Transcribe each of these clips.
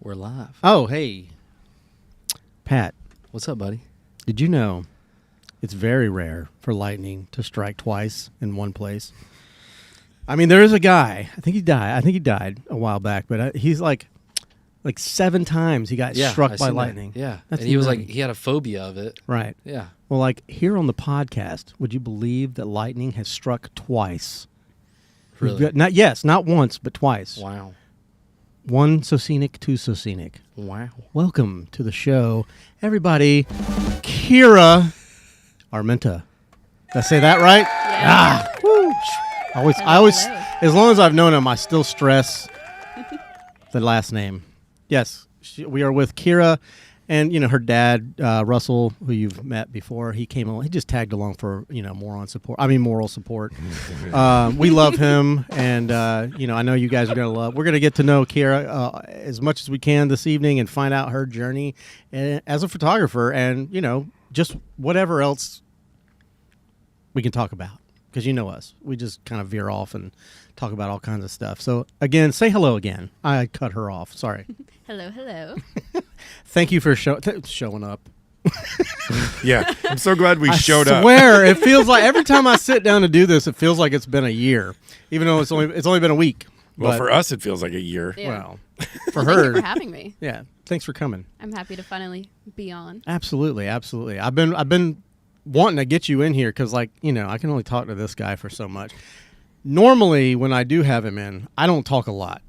We're live. Oh, hey. Pat, What's up, buddy? did you know it's very rare for lightning to strike twice in one place? I mean, there is a guy. I think he died a while back, but he's like 7 times he got struck by lightning. That. Yeah. That's and he was nuts. like, he had a phobia of it. Right. Yeah. Well, like here on the podcast, would you believe that lightning has struck twice? Really? Not once, but twice. Wow. 1 Soscenic, 2 Soscenic. Wow. Welcome to the show, everybody. Keira Arimenta. Did I say that right? Yeah. Woo. I always, Hello. as long as I've known him, I still stress the last name. Yes, we are with Keira, and her dad, Russell, who you've met before. He came along. He just tagged along for moral support. We love him, and I know you guys are gonna love. We're gonna get to know Keira as much as we can this evening and find out her journey as a photographer, and just whatever else we can talk about. Because you know us. We just kind of veer off and talk about all kinds of stuff. So, again, say hello again. I cut her off. Sorry. Hello. Thank you for showing up. Yeah, I'm so glad we showed I up. swear, it feels like every time I sit down to do this, it feels like it's been a year. Even though it's only been a week. Well, But, for us, it feels like a year. Yeah. well, for Thank her. you for having me. Yeah, thanks for coming. I'm happy to finally be on. Absolutely. I've been wanting to get you in here because, I can only talk to this guy for so much. Normally, when I do have him in, I don't talk a lot.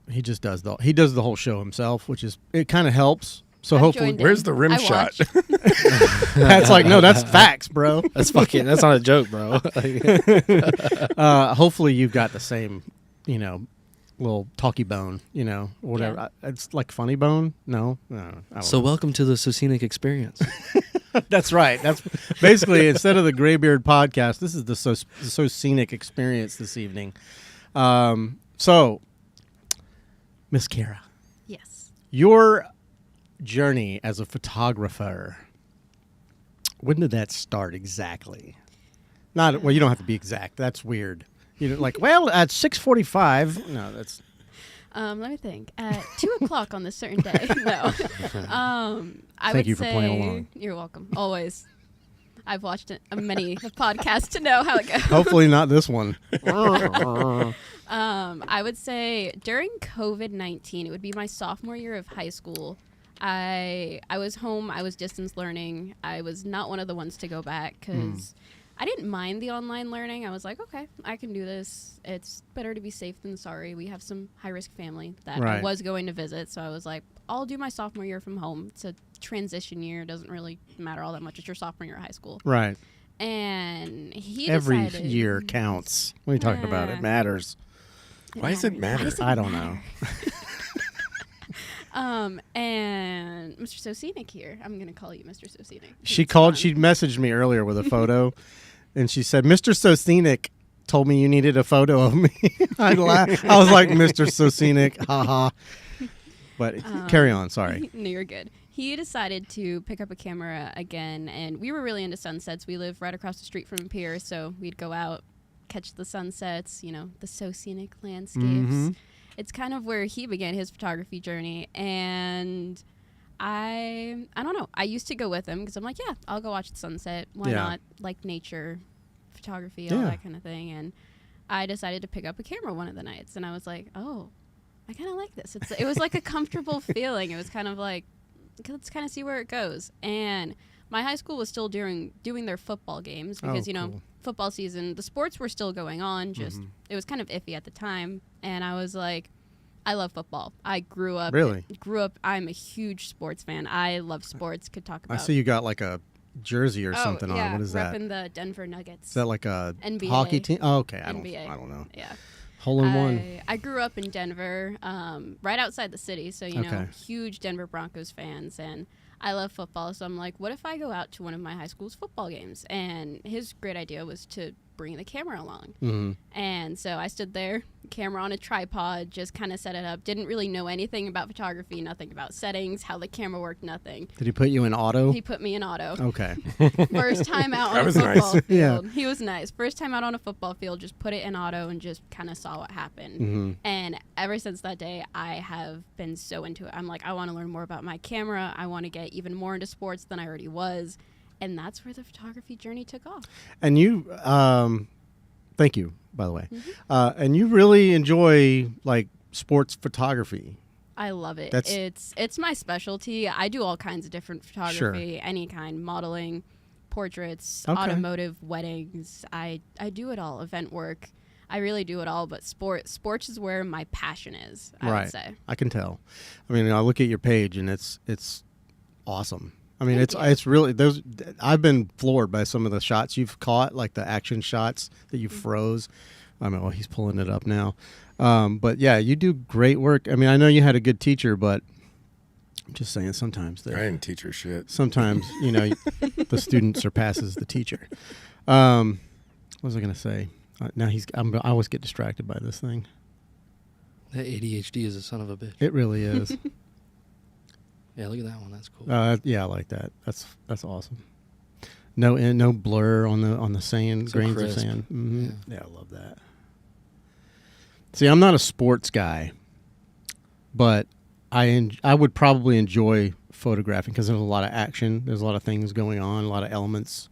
He just does the whole show himself, it kind of helps. So I've hopefully, joined in. Where's the rim I shot? watched. that's no, that's facts, bro. That's not a joke, bro. Hopefully, you've got the same, little talky bone, whatever. Yeah. It's like funny bone. No, I don't So know. welcome to the Soscenic experience. That's right. That's basically instead of the Graybeard podcast, this is the Soscenic experience this evening. So, Miss Keira, Yes. your journey as a photographer, when did that start exactly? You don't have to be exact. That's weird. At 6:45. No, that's. Let me think. At 2:00 on this certain day. No. I Thank would you for say, playing along. You're welcome. Always. I've watched many podcasts to know how it goes. Hopefully not this one. I would say during COVID-19, it would be my sophomore year of high school. I was home. I was distance learning. I was not one of the ones to go back because I didn't mind the online learning. I was like, okay, I can do this. It's better to be safe than sorry. We have some high-risk family that Right. I was going to visit. So I was like, I'll do my sophomore year from home. It's a transition year. It doesn't really matter all that much. It's your sophomore year of high school. Right. And he Every decided, year counts. What are you talking about? It Yeah. matters. Why does it matter? I don't know. And Mr. Soscenic here. I'm going to call you Mr. Soscenic. She It's fun. messaged me earlier with a photo, and she said, Mr. Soscenic told me you needed a photo of me. I laughed. I was like, Mr. Soscenic, haha. But carry on, sorry. No, you're good. He decided to pick up a camera again, and we were really into sunsets. We live right across the street from a pier, so we'd go out, catch the sunsets, the Soscenic landscapes. Mhm. It's kind of where he began his photography journey, and I don't know. I used to go with him because I'm like, yeah, I'll go watch the sunset. Why Yeah. not? Like nature photography, all Yeah. that kind of thing. And I decided to pick up a camera one of the nights, and I was like, oh, I kind of like this. It was like a comfortable feeling. It was kind of like, let's kind of see where it goes. And my high school was still doing their football games because, cool. football season, the sports were still going on. Just it was kind of iffy at the time. And I was like, I love football. I grew up. I'm a huge sports fan. I love sports. Could talk I about. see you got like a jersey or something yeah, on. What is that? repping the Denver Nuggets. Is that like a NBA. hockey team? Oh, okay. NBA. I don't know. Yeah. Hole in one. I grew up in Denver, right outside the city. So, Okay. huge Denver Broncos fans. And I love football. So I'm like, what if I go out to one of my high school's football games? And his great idea was to bring the camera along. Mm-hmm. And so I stood there, camera on a tripod, just kind of set it up. Didn't really know anything about photography, nothing about settings, how the camera worked, nothing. Did he put you in auto? He put me in auto. Okay. First time out That on a was football nice. field. Yeah. He was nice. First time out on a football field, just put it in auto and just kind of saw what happened. Mm-hmm. And ever since that day, I have been so into it. I'm like, I want to learn more about my camera. I want to get even more into sports than I already was. And that's where the photography journey took off. And you, thank you, by the way. And you really enjoy like sports photography. I love it. That's- It's my specialty. I do all kinds of different photography, any kind, modeling, portraits, Okay. automotive, weddings. I do it all, event work. I really do it all, but sports is where my passion is, I would say. I can tell. I mean, I look at your page and it's awesome. I mean, Thank you. it's really those. I've been floored by some of the shots you've caught, like the action shots that you froze. I mean, well, he's pulling it up now. But yeah, you do great work. I mean, I know you had a good teacher, but I'm just saying sometimes I didn't teach her shit. sometimes the student surpasses the teacher. What was I going to say? Now I always get distracted by this thing. That ADHD is a son of a bitch. It really is. Yeah, look at that one. That's cool. Yeah, I like that. That's awesome. No blur on the sand, So grains crisp. of sand. Mhm. Yeah. Yeah, I love that. See, I'm not a sports guy, but I would probably enjoy photographing because there's a lot of action. There's a lot of things going on, a lot of elements.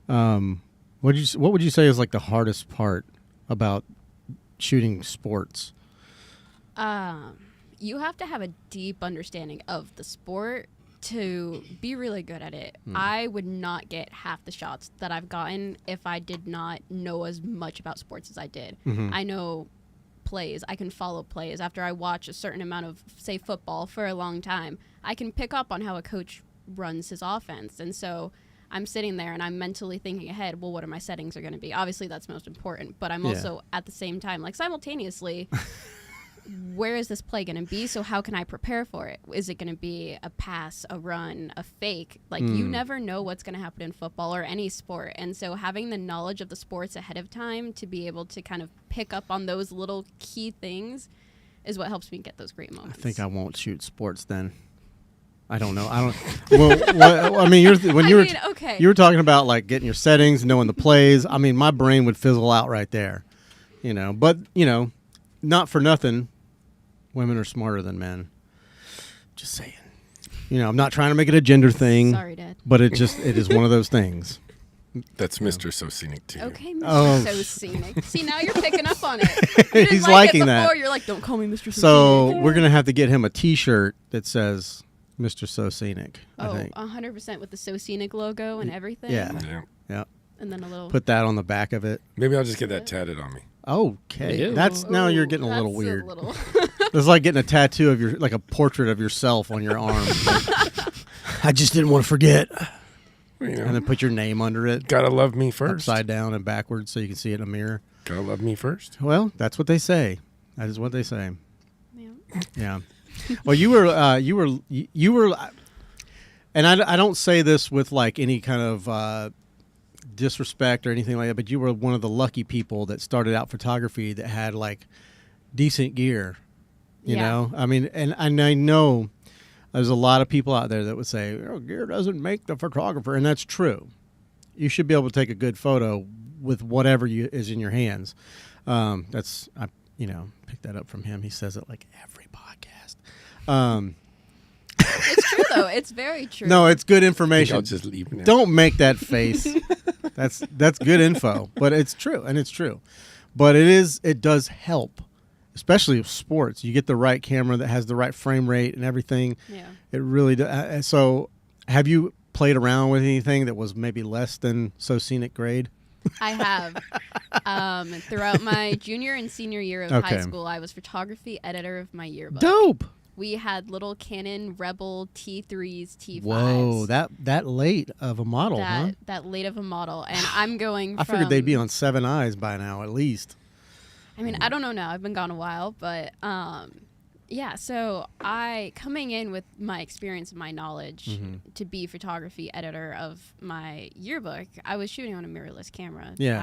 What would you say is like the hardest part about shooting sports? You have to have a deep understanding of the sport to be really good at it. I would not get half the shots that I've gotten if I did not know as much about sports as I did. I know plays. I can follow plays. After I watch a certain amount of, say, football for a long time, I can pick up on how a coach runs his offense. And so I'm sitting there and I'm mentally thinking ahead, well, what are my settings are going to be? Obviously, that's most important. But I'm also at the same time, like simultaneously, where is this play going to be? So how can I prepare for it? Is it going to be a pass, a run, a fake? Like you never know what's going to happen in football or any sport. And so having the knowledge of the sports ahead of time to be able to kind of pick up on those little key things is what helps me get those great I moments. think I won't shoot sports then. I don't know. I don't. Well, I mean, Okay. you were talking about like getting your settings, knowing the plays. I mean, my brain would fizzle out right there, But not for nothing, women are smarter than men. Just saying. I'm not trying to make it a gender thing. Sorry, Dad. But it is one of those things. That's Mr. Soscenic to you. Okay, Mr. Oh. So Scenic. See, now you're picking up on it. You didn't He's like liking it that. before. You're like, don't call me Mr. So Scenic. we're gonna have to get him a T-shirt that says "Mr. So Scenic." I Oh, think. 100% with the So Scenic logo and everything. Yeah. Yeah. Yeah. And then a little. Put that on the back of it. Maybe I'll just get that tatted on me. Okay, Ew. that's now you're getting a little That's weird. little- It's like getting a tattoo of like a portrait of yourself on your arm. I just didn't want to forget. Well, And then put your name under it, gotta love me first. upside down and backwards, so you can see it in a mirror. Gotta love me first. Well, that's what they say. That is what they say. Yeah. Yeah. Well, you were, and I don't say this with like any kind of disrespect or anything like that, but you were one of the lucky people that started out photography that had like decent gear. You Yeah. know, I mean, and I know there's a lot of people out there that would say, gear doesn't make the photographer, and that's true. You should be able to take a good photo with whatever is in your hands. I picked that up from him. He says it like every podcast. It's true, though. It's very true. No, it's good I'll information. just leave now. Don't make that face. That's good info, but it's true, and it's true. But it does help, especially with sports. You get the right camera that has the right frame rate and everything. Yeah. It really does. So, have you played around with anything that was maybe less than So Scenic grade? I have. Throughout my junior and senior year of Okay. high school, I was photography editor of my yearbook. Dope. We had little Canon Rebel T3s, T5s. Whoa, that late of a model, huh? That late of a model. And I'm going I from... figured they'd be on 7 eyes by now, at least. I mean, I don't know now. I've been gone a while, but Yeah, so I coming in with my experience and my knowledge Mm-hmm. to be photography editor of my yearbook, I was shooting on a mirrorless camera. Yeah.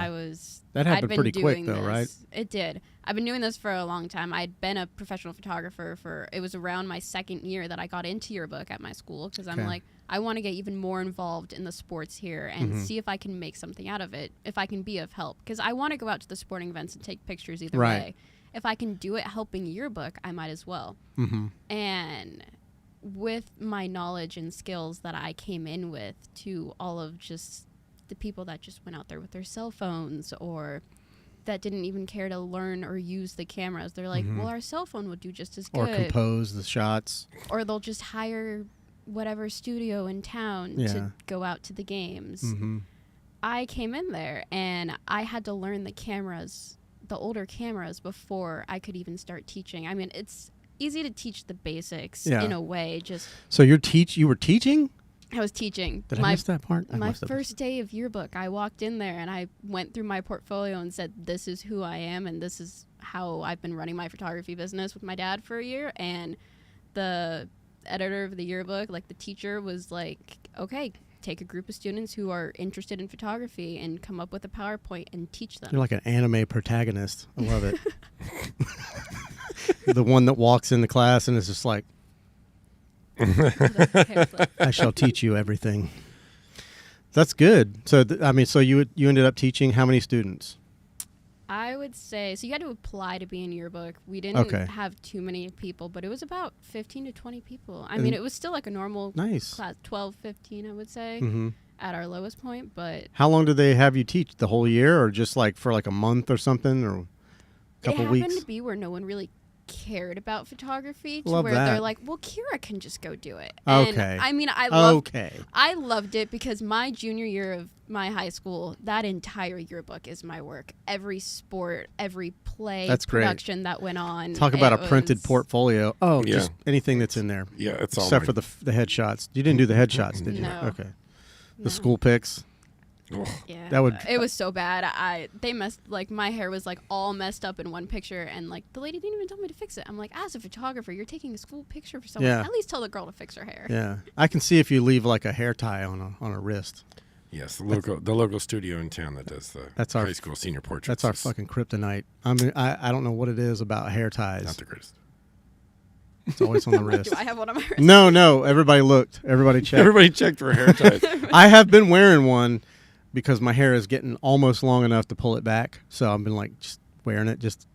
That happened I'd been pretty quick, doing though, this. right? It did. I've been doing this for a long time. I'd been a professional photographer for, it was around my second year that I got into yearbook at my school because I'm Okay. like, I want to get even more involved in the sports here and see if I can make something out of it, if I can be of help. Because I want to go out to the sporting events and take pictures either Right. way. If I can do it helping yearbook, I might as well. Mm-hmm. And with my knowledge and skills that I came in with to all of just the people that just went out there with their cell phones or that didn't even care to learn or use the cameras. They're like, well, our cell phone would do just as Or good. compose the shots. Or they'll just hire whatever studio in town Yeah. to go out to the games. Mm-hmm. I came in there and I had to learn the cameras, the older cameras, before I could even start teaching. I mean, it's easy to teach the basics Yeah. in a way. Just So you were teaching? I was teaching. Did I miss that part? I My must have. first day of yearbook, I walked in there and I went through my portfolio and said, this is who I am and this is how I've been running my photography business with my dad for a year. And the editor of the yearbook, like the teacher, was like, okay, take a group of students who are interested in photography and come up with a PowerPoint and teach them. You're like an anime protagonist. I love it. The one that walks into class and is just like, I shall teach you everything. That's good. So, so you ended up teaching how many students? I would say, so you had to apply to be in yearbook. We didn't Okay. have too many people, but it was about 15 to 20 people. I mean, it was still like a normal Nice. class, 12, 15, I would say, Mm-hmm. at our lowest point. But How long did they have you teach? The whole year, or just like for like a month or something, or a it couple happened weeks? to be where no one really cared about photography to Love where that. they're like, well, Keira can just go do it. And Okay. I mean, I loved it because my junior year of my high school, that entire yearbook is my work. Every sport, every play, That's great. production that went on. Talk about it a printed was- portfolio. Oh, Yeah. just anything that's in there. Yeah, it's all Except mine. for the headshots. You didn't do the headshots, did you? No. Okay. No. The school pics. Ugh. Yeah, That would- it was so bad. They messed, like, my hair was like all messed up in one picture, and like the lady didn't even tell me to fix it. I'm like, as a photographer, you're taking a school picture for someone. Yeah. At least tell the girl to fix her hair. Yeah. I can see if you leave like a hair tie on a wrist. Yes, the local studio in town that does the That's our- high school senior portraits. That's our is fucking kryptonite. I mean, I don't know what it is about hair ties. not the greatest. It's always on the wrist. Do I have one on my wrist? No. Everybody looked. Everybody checked. Everybody checked for hair ties. I have been wearing one because my hair is getting almost long enough to pull it back. So I've been like just wearing it just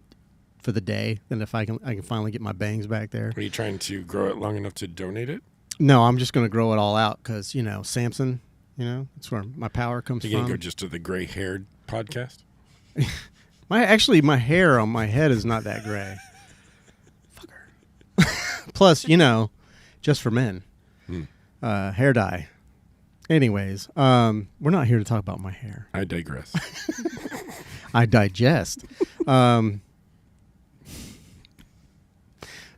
for the day. Then if I can finally get my bangs back there. Are you trying to grow it long enough to donate it? No, I'm just going to grow it all out because, Samson, that's where my power comes Are you going to from. go just to the gray haired podcast? My hair on my head is not that gray. Fucker. Plus, just for men. Hair dye. Anyways, we're not here to talk about my hair. I digress. I digest.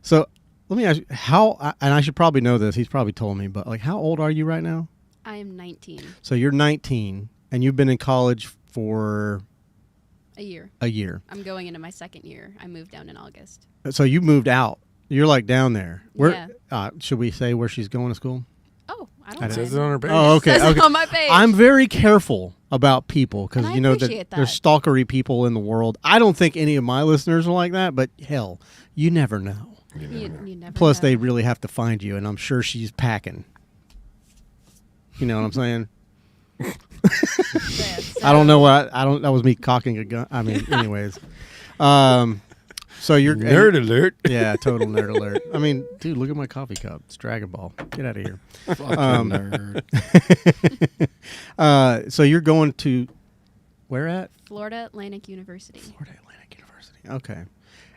So let me ask you, and I should probably know this, he's probably told me, but like, how old are you right now? I am 19. So you're 19, and you've been in college for A year. a year. I'm going into my second year. I moved down in August. So you moved out. You're like down there. Where? Yeah. Should we say where she's going to school? Oh, I I don't didn't- know. Says it on her page. Oh, okay. Says it okay. on my page. I'm very careful about people because And I that appreciate that. there's stalkery people in the world. I don't think any of my listeners are like that, but hell, you never know. You never know. You never Plus, know. they really have to find you, and I'm sure she's packing. You know what I'm saying? Yeah, I don't know what I don't. That was me cocking a gun. I mean, anyways. So you're Nerd alert. Yeah, total nerd alert. I mean, dude, look at my coffee cup. It's Dragon Ball. Get out of here. Fucking nerd. So you're going to where at? Florida Atlantic University. Florida Atlantic University. Okay.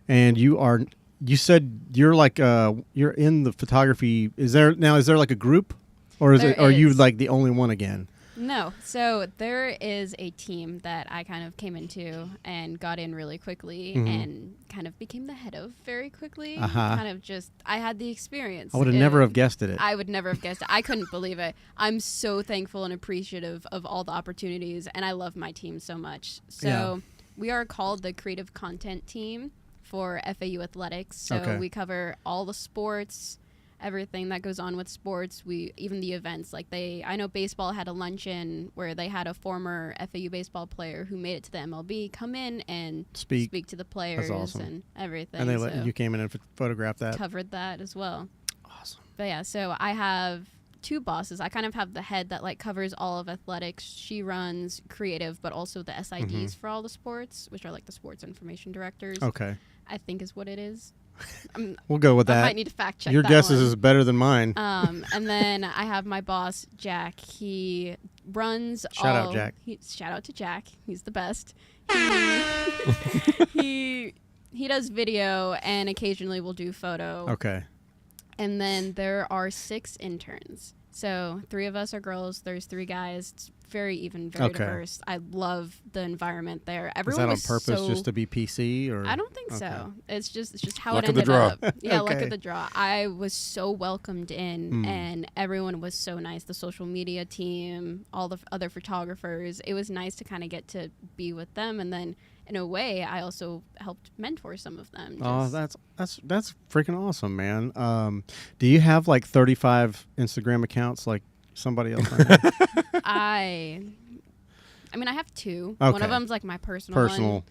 And you said you're like you're in the photography. Is there like a group, or are you is. like the only one again? No. So there is a team that I kind of came into and got in really quickly and kind of became the head of very quickly. Uh-huh. Kind of just, I had the experience. I would have never have guessed it. I would never have guessed it. I couldn't believe it. I'm so thankful and appreciative of all the opportunities, and I love my team so much. So Yeah. we are called the creative content team for FAU athletics. So Okay. we cover all the sports, everything that goes on with sports. Even the events. Like I know baseball had a luncheon where they had a former FAU baseball player who made it to the MLB come in and speak to the players awesome. and everything. And they so you came in and photographed that. covered that as well. Awesome. But yeah, so I have 2 bosses. I kind of have the head that like covers all of athletics. She runs creative, but also the SIDs for all the sports, which are like the sports information directors. Okay. I think is what it is. We'll go with I that. might need to fact check Your that guess one. is better than mine. And then I have my boss, Jack. He runs Shout out, Jack. Shout out to Jack. He's the best. He does video and occasionally will do photo. Okay. And then there are 6 interns. So 3 of us are girls. There's 3 guys. It's very even, very diverse. I love the environment there. Everyone Is that on was purpose so, just to be PC or? I don't think so. It's just how Luck it of the ended draw. up. Yeah, luck Okay. of the draw. I was so welcomed in, and everyone was so nice. The social media team, all the other photographers. It was nice to kind of get to be with them, and then in a way, I also helped mentor some of them. Oh, that's freaking awesome, man. Do you have like 35 Instagram accounts like somebody else? I mean, I have 2. One Okay. of them's like my personal one.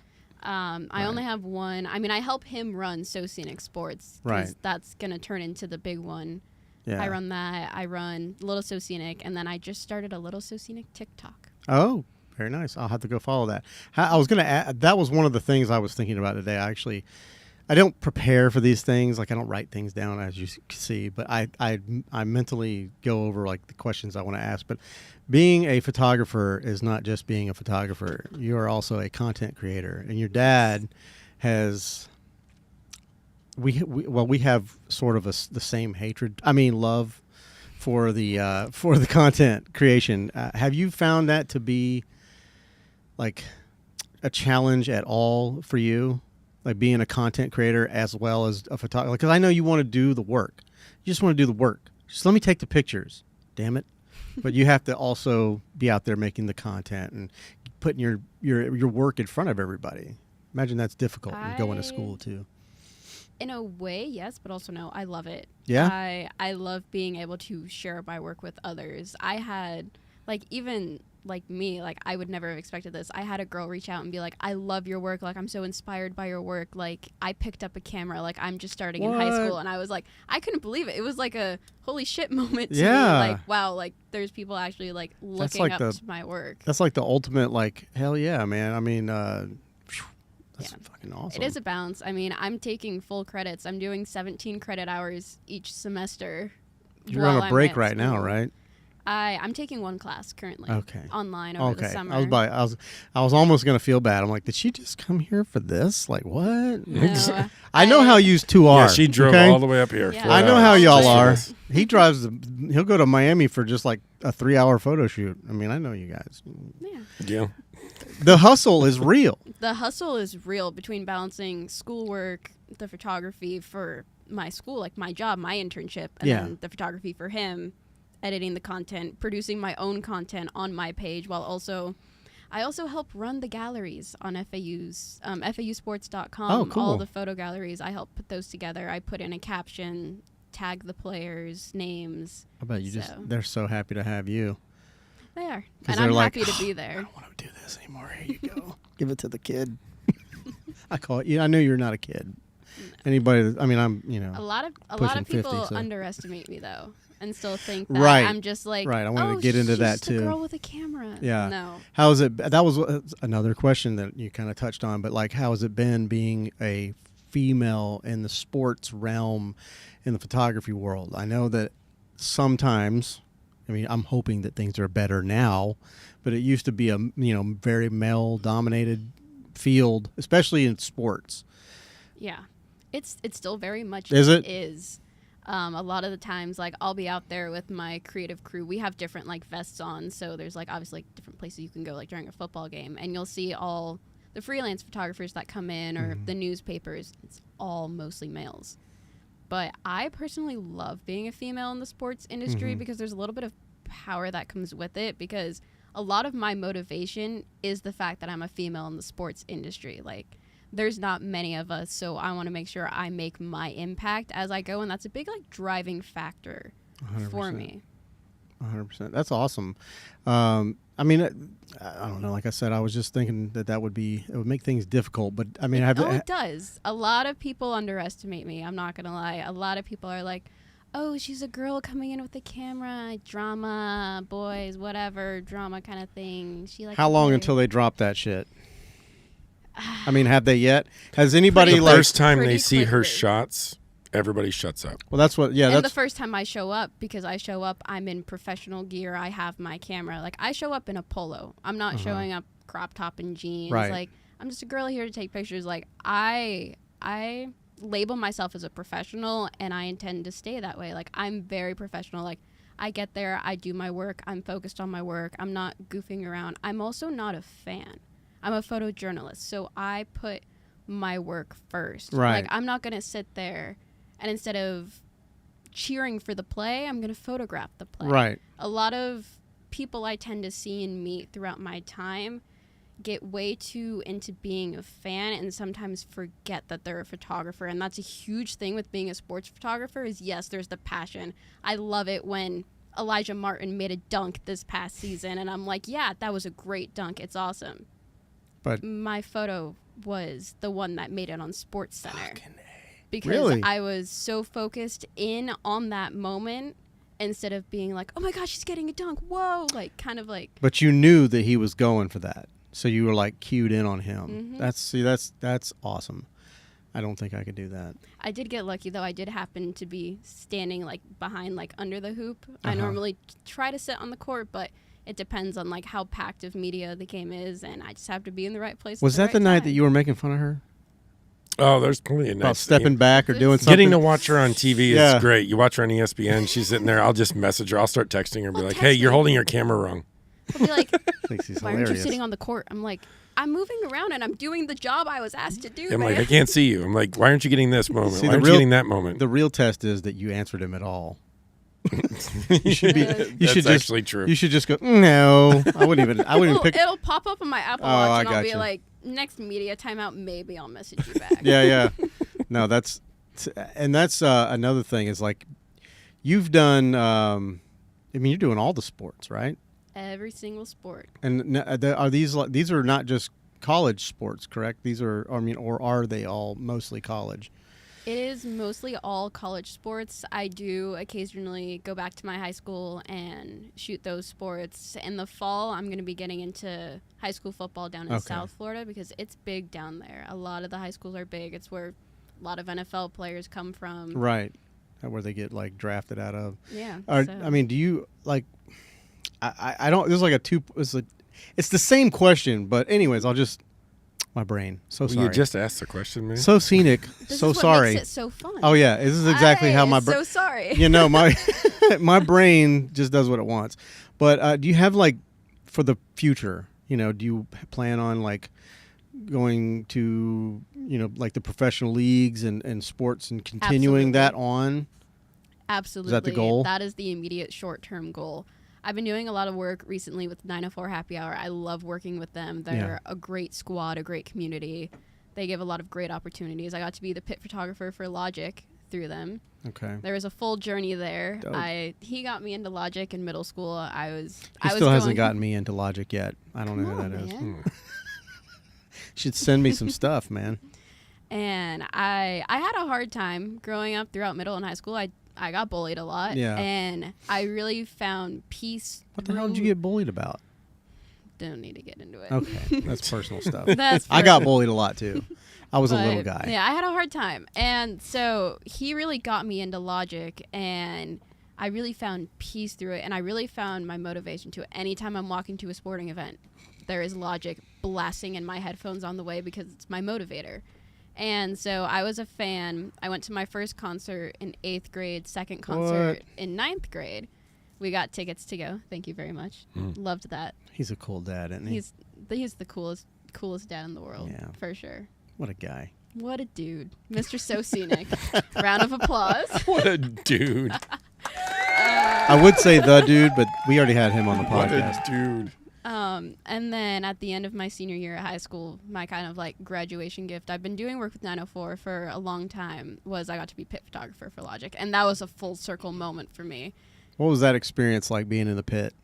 I Right. only have one. I mean, I help him run Soscenic Sports. 'Cause Right. that's going to turn into the big one. Yeah. I run that. I run Little Soscenic, and then I just started a Little Soscenic TikTok. Oh, very nice. I'll have to go follow that. I was going to add, that was one of the things I was thinking about today. I don't prepare for these things. Like I don't write things down, as you can see, but I mentally go over like the questions I want to ask. But being a photographer is not just being a photographer. You are also a content creator, and your dad has. We have sort of the same hatred. I mean, love for the content creation. Have you found that to be like a challenge at all for you? Like being a content creator as well as a photographer? Because I know you want to do the work. You just want to do the work. Just let me take the pictures. Damn it. But you have to also be out there making the content and putting your work in front of everybody. Imagine that's difficult and going to school too. In a way, yes, but also no. I love it. Yeah? I love being able to share my work with others. I had, like, even like me, like I would never have expected this. I had a girl reach out and be like, I love your work. Like, I'm so inspired by your work. Like, I picked up a camera. Like, I'm just starting in high school. And I was like, I couldn't believe it. It was like a holy shit moment to me. Like, wow, like there's people actually like looking like up to my work. That's like the ultimate, like, hell yeah, man. I mean, that's fucking awesome. It is a balance. I mean, I'm taking full credits. I'm doing 17 credit hours each semester. You're while on a I'm break at right now, school. right? I'm taking one class currently. Okay. Online over the summer. I was almost gonna feel bad. I'm like, did she just come here for this? Like, what? No, I know how you two are. Yeah, she drove okay? all the way up here. Yeah. 4 I know how hours. y'all Just for are. this. He drives. He'll go to Miami for just like a 3-hour photo shoot. I mean, I know you guys. Yeah. Yeah. The hustle is real. The hustle is real between balancing schoolwork, the photography for my school, like my job, my internship, and then the photography for him, editing the content, producing my own content on my page, while I also help run the galleries on FAU's FAUsports.com. Oh, cool. All the photo galleries, I help put those together. I put in a caption, tag the players' names. I bet they're so happy to have you. They are, 'Cause and they're I'm like, happy to be I there. don't want to do this anymore. Here you go. Give it to the kid. I call it. I know you're not a kid. Anybody? I mean, I'm. A lot of pushing people 50, so. underestimate me though, and still think that Right. I'm just like, Right, I wanted oh, to get into she's that, just too. a girl with a camera. Yeah. No. How is it? That was another question that you kind of touched on. But like, how has it been being a female in the sports realm, in the photography world? I know that sometimes. I mean, I'm hoping that things are better now, but it used to be a very male-dominated field, especially in sports. Yeah, it's still very much Is it? is. A lot of the times, like I'll be out there with my creative crew. We have different like vests on, so there's like obviously like, different places you can go like during a football game, and you'll see all the freelance photographers that come in or the newspapers. It's all mostly males. But I personally love being a female in the sports industry because there's a little bit of power that comes with it, because a lot of my motivation is the fact that I'm a female in the sports industry. Like, there's not many of us, so I want to make sure I make my impact as I go, and that's a big like driving factor 100%. for me. 100%. That's awesome. I mean, I don't know. Like I said, I was just thinking that it would make things difficult. But I mean, It does. A lot of people underestimate me. I'm not gonna lie. A lot of people are like, "Oh, she's a girl coming in with the camera, drama, boys, whatever, drama kind of thing." How long until they drop that shit? I mean, have they yet? Has anybody Pretty The like? first time they pretty see her quickly. shots, everybody shuts up. Well, that's what. Yeah, And that's the first time I show up, because I show up, I'm in professional gear. I have my camera. Like, I show up in a polo. I'm not showing up crop top and jeans. Right. Like, I'm just a girl here to take pictures. Like, I label myself as a professional, and I intend to stay that way. Like, I'm very professional. Like, I get there, I do my work, I'm focused on my work. I'm not goofing around. I'm also not a fan. I'm a photojournalist, so I put my work first. Right. Like, I'm not going to sit there and instead of cheering for the play, I'm going to photograph the play. right. A lot of people I tend to see and meet throughout my time get way too into being a fan and sometimes forget that they're a photographer. And that's a huge thing with being a sports photographer is, yes, there's the passion. I love it when Elijah Martin made a dunk this past season, and I'm like, yeah, that was a great dunk. It's awesome. But My photo was the one that made it on Sports Center. Because Really? I was so focused in on that moment instead of being like, oh my gosh, she's getting a dunk. Whoa. Like, kind of like, But you knew that he was going for that, so you were like cued in on him. That's awesome. I don't think I could do that. I did get lucky, though. I did happen to be standing, like, behind, like, under the hoop. I normally try to sit on the court, but it depends on, like, how packed of media the game is, and I just have to be in the right place. Was that the night that you were making fun of her Oh, there's plenty of about nights. stepping back or doing something? Getting to watch her on TV Yeah. is great. You watch her on ESPN. She's sitting there. I'll just message her. I'll start texting her and be Well, like, text hey, you're me. holding your camera wrong. I'll be like, Thinks he's why aren't you hilarious. sitting on the court? I'm like, I'm moving around, and I'm doing the job I was asked to do, I'm man. like, I can't see you. I'm like, why aren't you getting this moment? See, why the aren't real- you getting that moment? The real test is that you answered him at all. You should be. You That's should just. actually true. You should just go. No, I wouldn't even. I wouldn't Well, even pick. it'll pop up on my Apple Oh, Watch, I and I'll be gotcha. like, next media timeout, maybe I'll message you back. Yeah. No, that's another thing is like you've done. I mean, you're doing all the sports, right? Every single sport. And are these are not just college sports, correct? These are, I mean, or are they all mostly college? It is mostly all college sports. I do occasionally go back to my high school and shoot those sports. In the fall, I'm going to be getting into high school football down in Okay. South Florida because it's big down there. A lot of the high schools are big. It's where a lot of NFL players come from. Right, where they get like drafted out of. Yeah. I mean, do you like? I don't. There's like it's the same question, but anyways, I'll just. My brain. So Well, sorry. you just asked the question, man. So scenic. this So is what sorry. makes it so fun. Oh yeah, this is exactly how my so sorry. you know, my my brain just does what it wants. But do you have like for the future? You know, do you plan on like going to like the professional leagues and sports and continuing that on? Absolutely. goal? That is the immediate short-term goal. I've been doing a lot of work recently with 904 Happy Hour. I love working with them. They're a great squad, a great community. They give a lot of great opportunities. I got to be the pit photographer for Logic through them. Okay. There was a full journey there. Dope. He got me into Logic in middle school. He still hasn't gotten me into Logic yet. I don't know who that is. Man. Should send me some stuff, man. And I had a hard time growing up throughout middle and high school. I got bullied a lot. Yeah. And I really found peace. What the hell did you get bullied about? Don't need to get into it. Okay, that's personal stuff. That's I got bullied a lot too. I was a little But, guy. Yeah, I had a hard time. And so he really got me into Logic, and I really found peace through it, and I really found my motivation to it. Anytime I'm walking to a sporting event, there is Logic blasting in my headphones on the way because it's my motivator. And so I was a fan. I went to my first concert in 8th grade, second concert in 9th grade. We got tickets to go. Thank you very much. Loved that. He's a cool dad, isn't he? He's the coolest dad in the world, Yeah. for sure. What a guy. What a dude. Mr. Soscenic. Round of applause. What a dude. I would say the dude, but we already had him on the What podcast. a dude. And then at the end of my senior year at high school, my kind of like graduation gift, I've been doing work with 904 for a long time, was I got to be pit photographer for Logic. And that was a full circle moment for me. What was that experience like being in the pit?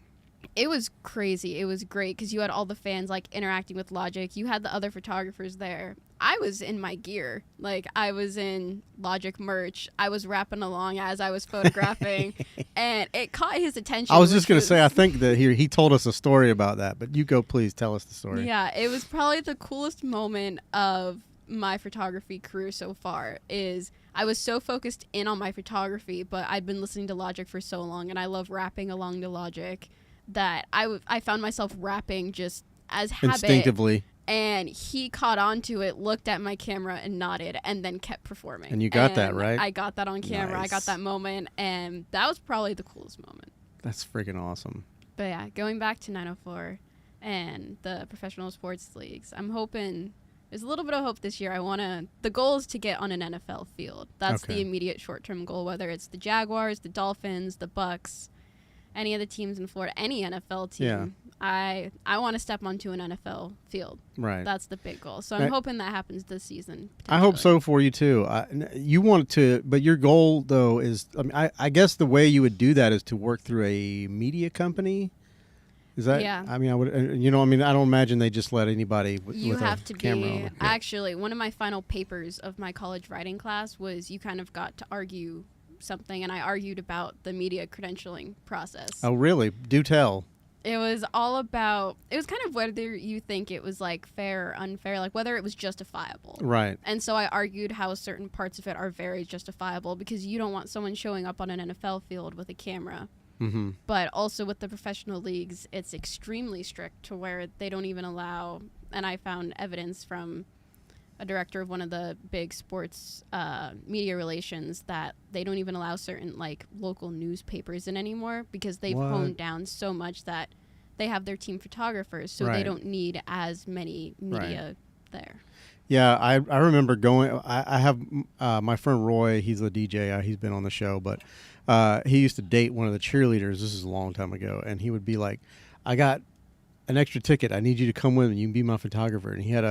It was crazy. It was great because you had all the fans like interacting with Logic. You had the other photographers there. I was in my gear. Like, I was in Logic merch. I was rapping along as I was photographing, and it caught his attention. I was just going to say, I think that he told us a story about that, but you go, please tell us the story. Yeah, it was probably the coolest moment of my photography career so far. Is I was so focused in on my photography, but I'd been listening to Logic for so long, and I love rapping along to Logic, that I found myself rapping just as habit. Instinctively. And he caught on to it, looked at my camera and nodded, and then kept performing. And you got that, right? I got that on camera. Nice. I got that moment, and that was probably the coolest moment. That's freaking awesome. But yeah, going back to 904 and the professional sports leagues, I'm hoping there's a little bit of hope this year. The goal is to get on an NFL field. That's Okay. the immediate short-term goal, whether it's the Jaguars, the Dolphins, the Bucks, any of the teams in Florida, any NFL team. Yeah. I want to step onto an NFL field. Right. That's the big goal. So I'm hoping that happens this season. I hope potentially. so for you too. You want to, but your goal though is, I guess the way you would do that is to work through a media company. Is that? Yeah. I mean, I would. I don't imagine they just let anybody You with have a to camera be. on them. Actually, one of my final papers of my college writing class was you kind of got to argue something, and I argued about the media credentialing process. Oh, really? Do tell. It was all about, it was kind of whether you think it was like fair or unfair, like whether it was justifiable. Right. And so I argued how certain parts of it are very justifiable because you don't want someone showing up on an NFL field with a camera. Mm-hmm. But also with the professional leagues, it's extremely strict to where they don't even allow, and I found evidence from a director of one of the big sports media relations that they don't even allow certain like local newspapers in anymore because they've What? honed down so much that they have their team photographers, so they Right. don't need as many media there. Yeah, I remember going. I have my friend Roy. He's a DJ. He's been on the show, but he used to date one of the cheerleaders. This is a long time ago, and he would be like, "I got an extra ticket. I need you to come with me. You can be my photographer." And he had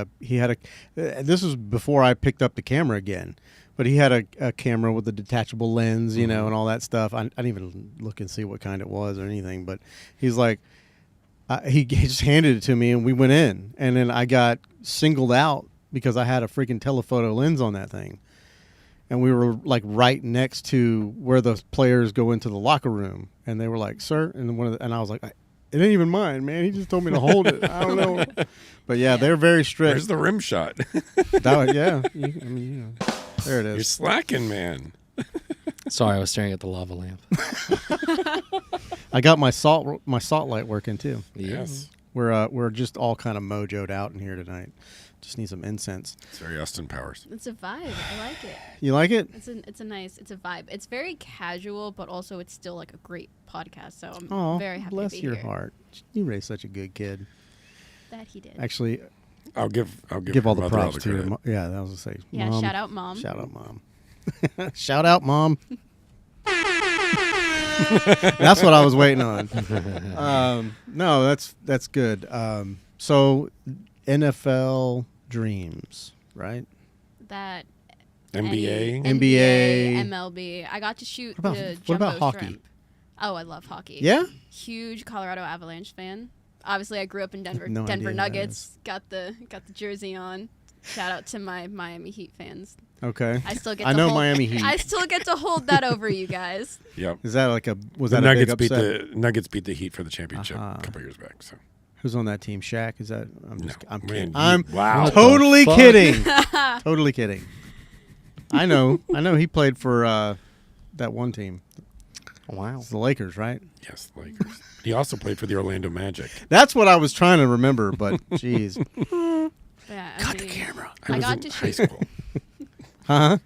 a. This was before I picked up the camera again, but he had a camera with a detachable lens, and all that stuff. I didn't even look and see what kind it was or anything, but he's like, he just handed it to me, and we went in, and then I got singled out because I had a freaking telephoto lens on that thing. And we were like right next to where the players go into the locker room. And they were like, "Sir," and I was like, "It ain't even mine, man. He just told me to hold it. I don't know." But yeah, they're very strict. Where's the rim shot? There it You're is. slacking, man. Sorry, I was staring at the lava lamp. I got my salt light working too. Yes. We're just all kind of mojoed out in here tonight. Just need some incense. It's very Austin Powers. It's a vibe. I like it. You like it? It's a vibe. It's very casual, but also it's still like a great podcast. So I'm Oh, very happy bless to be your here. heart. You raised such a good kid. That he did. Actually, I'll give give all the her mother props to your credit. mom. Yeah, that was to say. Yeah, Mom. shout out mom. Shout out, Mom. Shout out, Mom. That's what I was waiting on. No, that's good. So, NFL dreams, right? That NBA. NBA. MLB. I got to shoot What about- the what jumbo about hockey? shrimp. Oh, I love hockey. Yeah? Huge Colorado Avalanche fan. Obviously, I grew up in Denver. No Denver idea who that Nuggets. Got the jersey on. Shout out to my Miami Heat fans. Okay. I still get. I to know hold, Miami Heat. I still get to hold that over you guys. Yep. Is that like was The that Nuggets a big upset? the Nuggets beat the Heat for the championship Uh-huh. a couple years back. So Who's on that team? Shaq? Is that? no, I'm man, kidding. you- I'm wow. totally fuck? kidding. Totally kidding. I know he played for that one team. Wow. It's the Lakers, right? Yes, the Lakers. He also played for the Orlando Magic. That's what I was trying to remember, but jeez. Yeah, Cut the camera. I was got in to high shoot. school. Huh?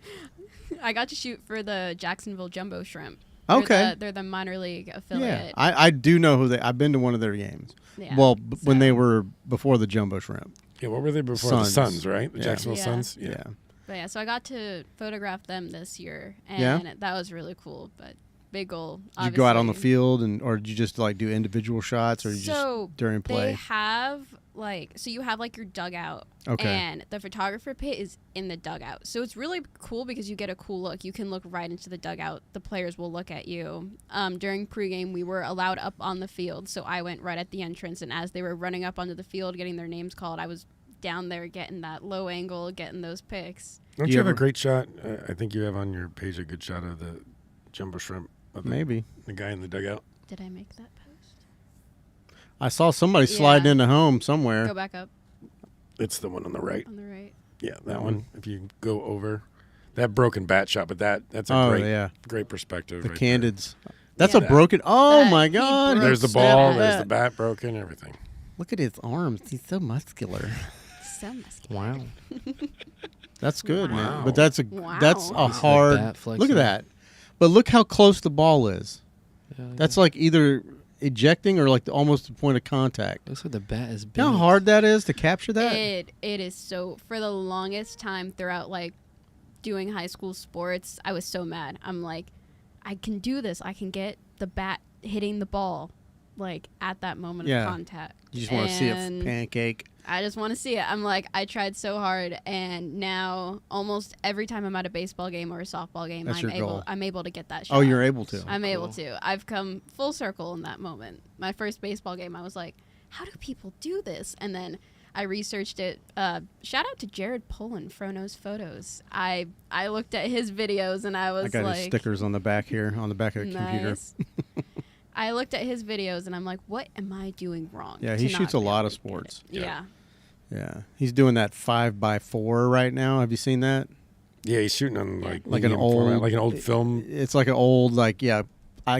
I got to shoot for the Jacksonville Jumbo Shrimp. Okay. They're the minor league Yeah, affiliate. I do know who I've been to one of their games. Yeah, Well, when so- they were before the Jumbo Shrimp. Yeah, what were they before? Suns. The Suns, right? The Yeah. Jacksonville Yeah. Suns. Yeah. But yeah, so I got to photograph them this year, Yeah? and that was really cool. But big goal. Did you go out on the obviously. field or did you just like do individual shots or you So just during play? they have you have like your dugout. Okay. And the photographer pit is in the dugout. So it's really cool because you get a cool look. You can look right into the dugout. The players will look at you. During pregame, we were allowed up on the field. So I went right at the entrance. And as they were running up onto the field, getting their names called, I was down there getting that low angle, getting those pics. Don't Do you you have a ever- great shot? I think you have on your page a good shot of the jumbo shrimp. Of Maybe. the guy in the dugout. Did I make that post? I saw somebody sliding Yeah. into home somewhere. Go back up It's the one on the right. on the right. Yeah, that one. If you go over that broken bat shot, but that's a Oh, great, yeah. great perspective. The right there. Candids. That's Yeah. a broken. Oh That- my he God! broke There's the so ball. bad. There's the bat broken. Everything. Look at his arms. He's so muscular. So muscular. Wow. That's good, man. Wow. But that's a Wow. that's a He's like hard. bat flexing. Look at that. But look how close the ball is. Yeah, That's like either ejecting or like almost the point of contact. looks like the bat is big. You know how hard that is to capture that? It is so. For the longest time throughout doing high school sports, I was so mad. I'm like, I can do this. I can get the bat hitting the ball at that moment Yeah. of contact. You just want to see it And pancake. I just want to see it. I'm like, I tried so hard, and now almost every time I'm at a baseball game or a softball game, That's your goal. I'm able to get that shot. Oh, you're able to. I'm able to. I've come full circle in that moment. My first baseball game, I was like, how do people do this? And then I researched it. Shout out to Jared Pullen, Frono's Photos. I looked at his videos and I was I got like, his stickers on the back here, on the back of the computer. nice. I looked at his videos and I'm like, what am I doing wrong? Yeah, to he not shoots a be lot able of to get sports. it? Yeah. Yeah, he's doing that 5x4 right now. Have you seen that? Yeah, he's shooting on Like an medium format, old- like an old film. It's like an old, I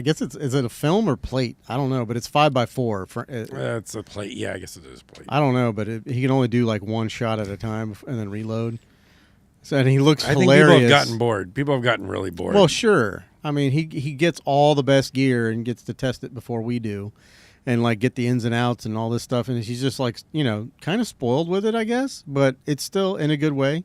guess is it a film or plate? I don't know, but it's 5x4. It's a plate. Yeah, I guess it is a plate. I don't know, but he can only do like one shot at a time and then reload. So and he looks I think hilarious. people have gotten bored. People have gotten really bored. Well, sure. I mean, he gets all the best gear and gets to test it before we do, and get the ins and outs and all this stuff. And he's just kind of spoiled with it, I guess. But it's still in a good way.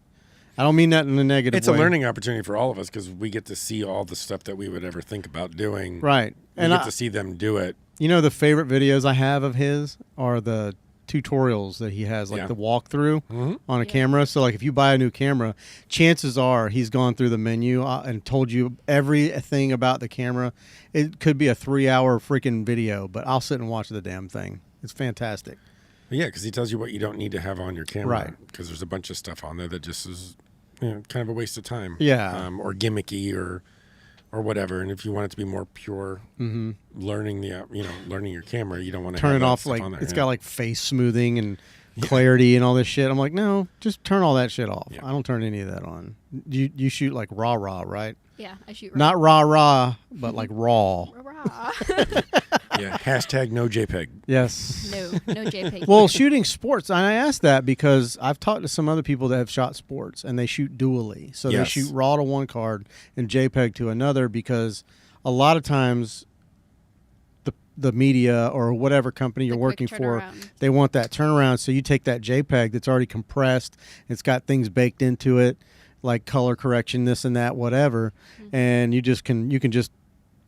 I don't mean that in a negative it's way. a learning opportunity for all of us because we get to see all the stuff that we would ever think about doing. Right. We And get to see them do it. the favorite videos I have of his are the tutorials that he has, Yeah. the walkthrough Mm-hmm. on a Yeah. camera. So if you buy a new camera, chances are he's gone through the menu and told you everything about the camera. It could be a 3-hour freaking video, but I'll sit and watch the damn thing. It's fantastic. Yeah, because he tells you what you don't need to have on your camera. Right. Because there's a bunch of stuff on there that just is kind of a waste of time. Yeah. Or gimmicky or whatever. And if you want it to be more pure learning learning your camera, you don't want to Turn have it that off stuff on there. it's yeah. got face smoothing and clarity and all this shit. I'm like, no, just turn all that shit off. Yeah. I don't turn any of that on. You shoot Yeah. raw, right? Yeah, I shoot Not raw, but raw. raw. Yeah. Hashtag no JPEG. Yes. no JPEG. Well, shooting sports, and I asked that because I've talked to some other people that have shot sports, and they shoot dually. So they Yes. shoot RAW to one card and JPEG to another because a lot of times the media or whatever company you're The working quick for, turnaround. they want that turnaround. So you take that JPEG that's already compressed, it's got things baked into it, like color correction, this and that, whatever, and you can just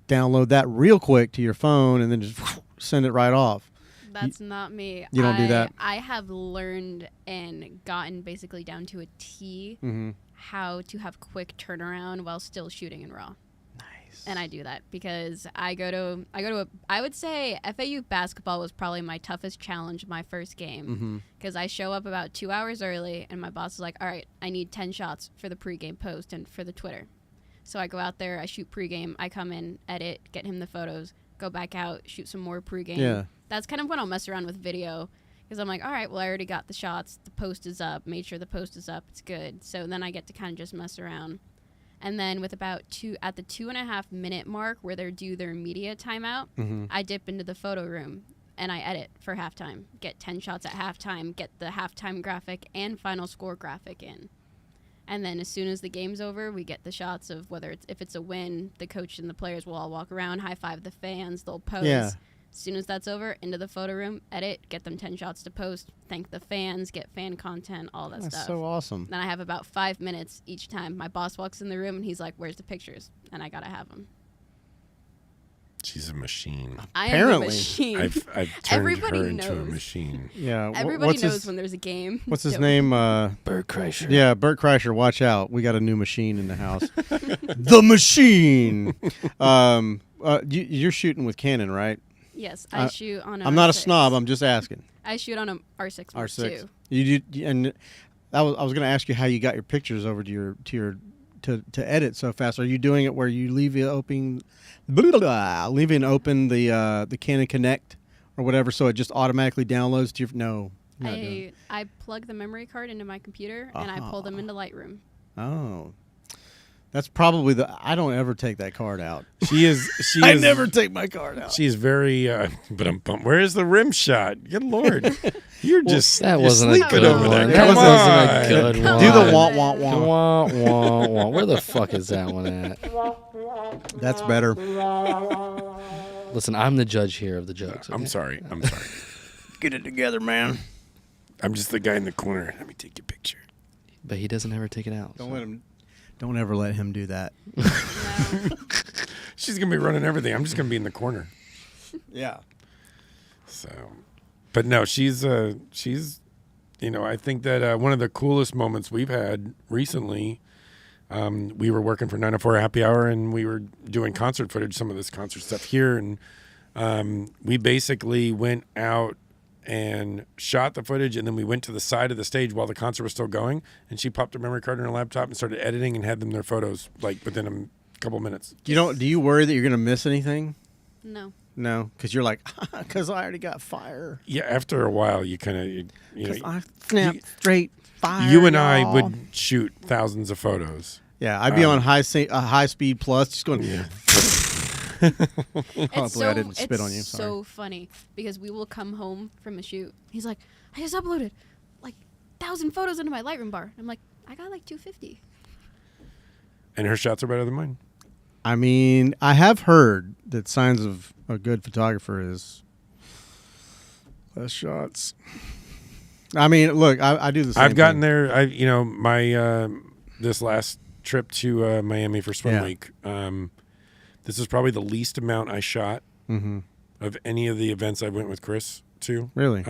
download that real quick to your phone and then just send it right off. That's not me. You don't do that? I have learned and gotten basically down to a T how to have quick turnaround while still shooting in RAW. Nice. And I do that because I would say FAU basketball was probably my toughest challenge my first game because I show up about 2 hours early and my boss is like, all right, I need 10 shots for the pregame post and for the Twitter. So I go out there, I shoot pregame, I come in, edit, get him the photos, go back out, shoot some more pregame. Yeah. That's kind of when I'll mess around with video because I'm like, all right, well, I already got the shots. The post is up. Made sure the post is up. It's good. So then I get to kind of just mess around. And then with about at the 2.5 minute mark where they're due their media timeout, I dip into the photo room and I edit for halftime. Get 10 shots at halftime, get the halftime graphic and final score graphic in. And then as soon as the game's over, we get the shots of if it's a win, the coach and the players will all walk around, high five the fans, they'll pose. Yeah. As soon as that's over, into the photo room, edit, get them 10 shots to post, thank the fans, get fan content, all that That's stuff. so awesome. Then I have about 5 minutes each time. My boss walks in the room and he's like, where's the pictures? And I got to have them. She's a machine. I am Apparently. a machine. I've turned Everybody her into a knows. machine. Yeah. Everybody what's knows his, when there's a game. What's his Don't- name? Bert Kreischer. Yeah, Bert Kreischer. Watch out. We got a new machine in the house. The machine. You're shooting with Canon, right? Yes, I shoot on. I'm not a R6. snob. I'm just asking. I shoot on a R6 Mark R6. II. And I was going to ask you how you got your pictures over to to edit so fast. Are you doing it where you leave it open, leaving open the Canon Connect or whatever, so it just automatically downloads to your? No. you're not doing it. I plug the memory card into my computer and I pull them into Lightroom. Oh. That's probably I don't ever take that card out. She is. I never take my card out. She's very. Where is the rim shot? Good Lord, you're just. That you're wasn't a sleeping good over there. one. Come That wasn't a on. good one. Do the on. wah wah wah. Wah, wah, wah. Where the fuck is that one at? That's better. Listen, I'm the judge here of the jokes. I'm okay? sorry. Get it together, man. I'm just the guy in the corner. Let me take your picture. But he doesn't ever take it out. Don't let him. Don't ever let him do that. No. She's gonna be running everything. I'm just gonna be in the corner. Yeah. So, but no, she's. I think that one of the coolest moments we've had recently. We were working for 904 Happy Hour, and we were doing concert footage, some of this concert stuff here, and we basically went out and shot the footage, and then we went to the side of the stage while the concert was still going, and she popped her memory card in her laptop and started editing and had them their photos like within a couple minutes. Do you worry that you're gonna miss anything? No. No, because you're like, because I already got fire. Yeah, after a while, you kind of you know. I snapped straight fire. You and I y'all. would shoot thousands of photos. Yeah, I'd be on high speed plus, just going. Yeah. Hopefully I didn't spit on you. It's Sorry. so funny because we will come home from a shoot. He's like, I just uploaded like 1,000 photos into my Lightroom bar. I'm like, I got like 250. And her shots are better than mine. I mean, I have heard that signs of a good photographer is less shots. I mean, look, I do the same I've gotten thing. there. My this last trip to Miami for Swim Yeah. Week. This is probably the least amount I shot Mm-hmm. of any of the events I went with Chris to. Really?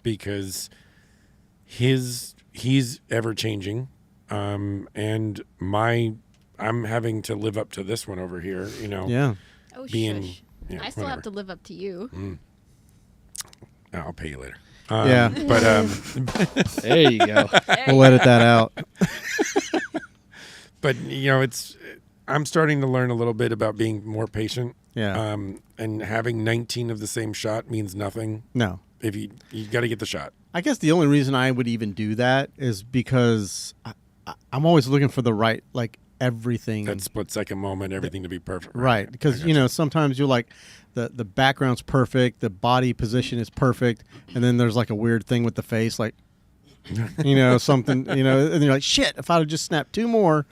Because he's ever changing, and I'm having to live up to this one over here. Yeah. Oh, Being- shush. yeah, I still whatever. have to live up to you. I'll pay you later. Yeah. But There you go. We'll edit that out. but I'm starting to learn a little bit about being more patient. Yeah. And having 19 of the same shot means nothing No. if you got to get the shot. I guess the only reason I would even do that is because I'm always looking for the right, like, everything. That split second moment, everything to be perfect. Right, because sometimes you're like the background's perfect, the body position is perfect, and then there's like a weird thing with the face, like something, and you're like, shit, if I'd have just snapped two more.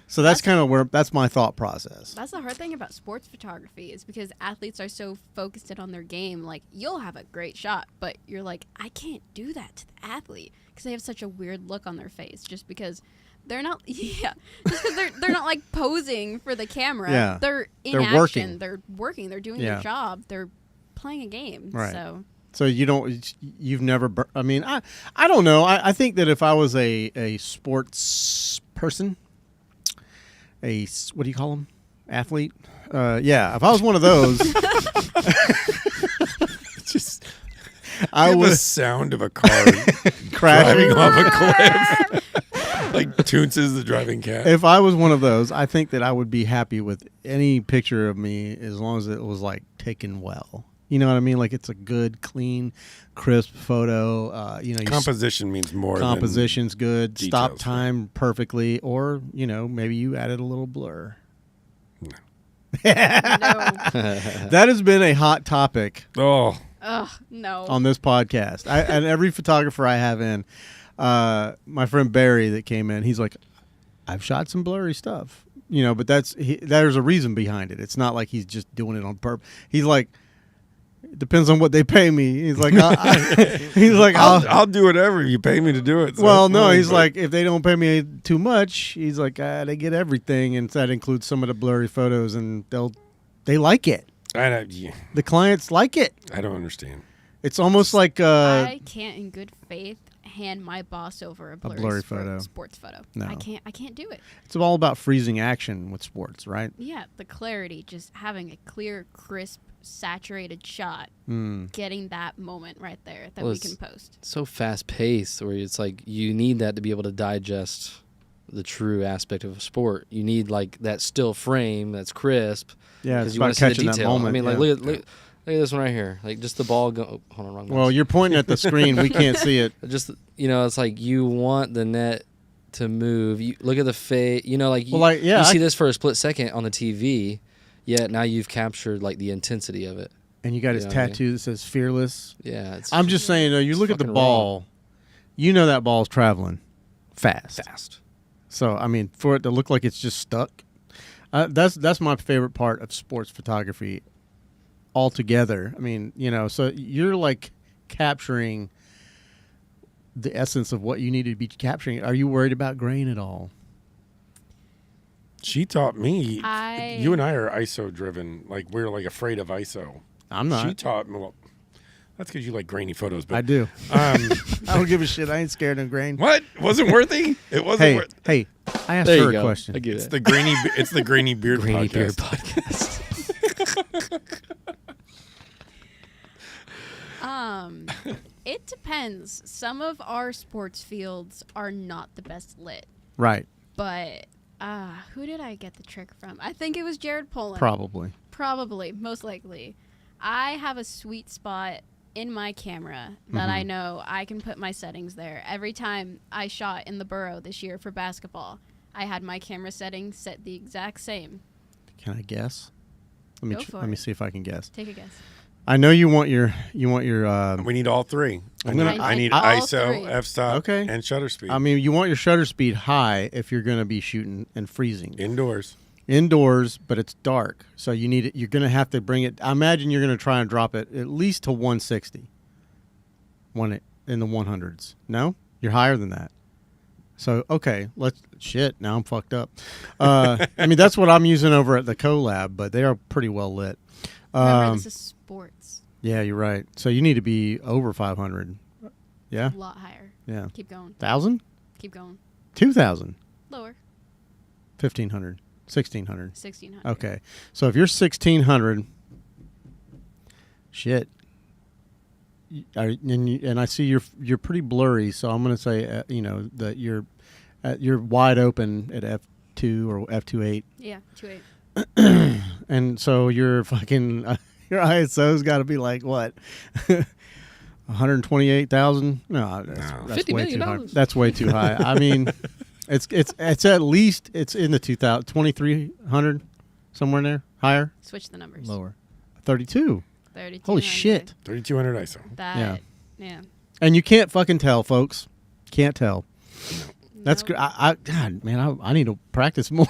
So that's kind of that's my thought process. That's the hard thing about sports photography is because athletes are so focused in on their game. Like, you'll have a great shot, but you're like, I can't do that to the athlete because they have such a weird look on their face just because they're not, just because they're not like posing for the camera. Yeah. They're in They're action. working. They're working. They're doing Yeah. their job. They're playing a game. Right. So you've never. I mean, I don't know. I think that if I was a sports person, what do you call them? Athlete. Yeah. If I was one of those, Just I the would sound of a car crash. driving off a cliff. Like Toons is the driving cat. If I was one of those, I think that I would be happy with any picture of me as long as it was like taken well. You know what I mean? Like it's a good, clean, crisp photo. Your Composition means more composition's good. Stop details, time perfectly, or maybe you added a little blur. No. That has been a hot topic than... Oh, Ugh, no. on this podcast. And every photographer I have in, my friend Barry that came in, he's like, I've shot some blurry stuff, but there's a reason behind it. It's not like he's just doing it on purpose. He's like, it depends on what they pay me. He's like, I'll do whatever you pay me to do it. So well, it's no, fine, he's but- like, if they don't pay me too much, he's like, they get everything, and that includes some of the blurry photos, and they'll They like it. Yeah, The clients like it. I don't understand. It's almost like I can't, in good faith, hand my boss over a blurry photo. sports photo. No. I can't do it. it's all about freezing action with sports, right? Yeah, the clarity, just having a clear, crisp, saturated shot, Mm. getting that moment right there that Well, we it's can post. So fast paced, where it's like you need that to be able to digest the true aspect of a sport. You need like that still frame that's crisp. Yeah, it's because you about want to see the catching that detail. moment. I mean, like yeah. look at this one right here. Like just the ball go. Oh, hold on, wrong. Well, mouse. you're pointing at the screen. We can't see it. Just it's like you want the net to move. You look at the fade. Like you, you see this for a split second on the TV. Yet now you've captured like the intensity of it. And you got his You know what I mean? tattoo that says "Fearless." Yeah, it's I'm just saying, though, you look at the fucking ball, you know that ball's traveling fast. fast. So, I mean, for it to look like it's just stuck, that's my favorite part of sports photography altogether. I mean, so you're like capturing the essence of what you need to be capturing. Are you worried about grain at all? She taught me. You and I are ISO driven. Like we're like afraid of ISO. I'm not. She taught me. Well, that's because you like grainy photos. But I do. I don't give a shit. I ain't scared of grain. What wasn't worthy? It wasn't Hey, worth. hey, I asked There her you a go. question. I get It's it. the grainy. It's the grainy beard Grainy podcast. Beard podcast. It depends. Some of our sports fields are not the best lit, Right. but who did I get the trick from? I think it was Jared Poland. Probably. Most likely. I have a sweet spot in my camera that I know I can put my settings there. Every time I shot in the Borough this year for basketball, I had my camera settings set the exact same. Can I guess? Go for Let me it. see if I can guess. Take a guess. I know you want your We need all three. I need all ISO, three. f-stop, Okay. and shutter speed. I mean, you want your shutter speed high if you're going to be shooting and freezing. Indoors. But it's dark, so you need it. You're going to have to bring it. I imagine you're going to try and drop it at least to 160. In the 100s. No, you're higher than that. So okay, now I'm fucked up. I mean, that's what I'm using over at the collab, but they are pretty well lit. Remember, this is sports. Yeah, you're right. So you need to be over 500. Yeah, A lot higher. yeah. Keep going. 1,000, Keep going. 2,000, Lower. 1,500, 1,600. 1,600. Okay, so if you're 1,600, shit. And I see you're pretty blurry, so I'm gonna say that you're wide open at f2 or f2.8, Yeah, 2.8. and so your fucking your ISO's got to be like what, 128,000? No, that's $50 way million. too high. That's way too high. I mean, it's at least it's in the 2,300 somewhere in there, higher, Switch the numbers. lower, 32. 3,200. Holy shit. 3200 ISO. That. Yeah. And you can't fucking tell, folks. Can't tell. That's Nope. good. God, man, I need to practice more.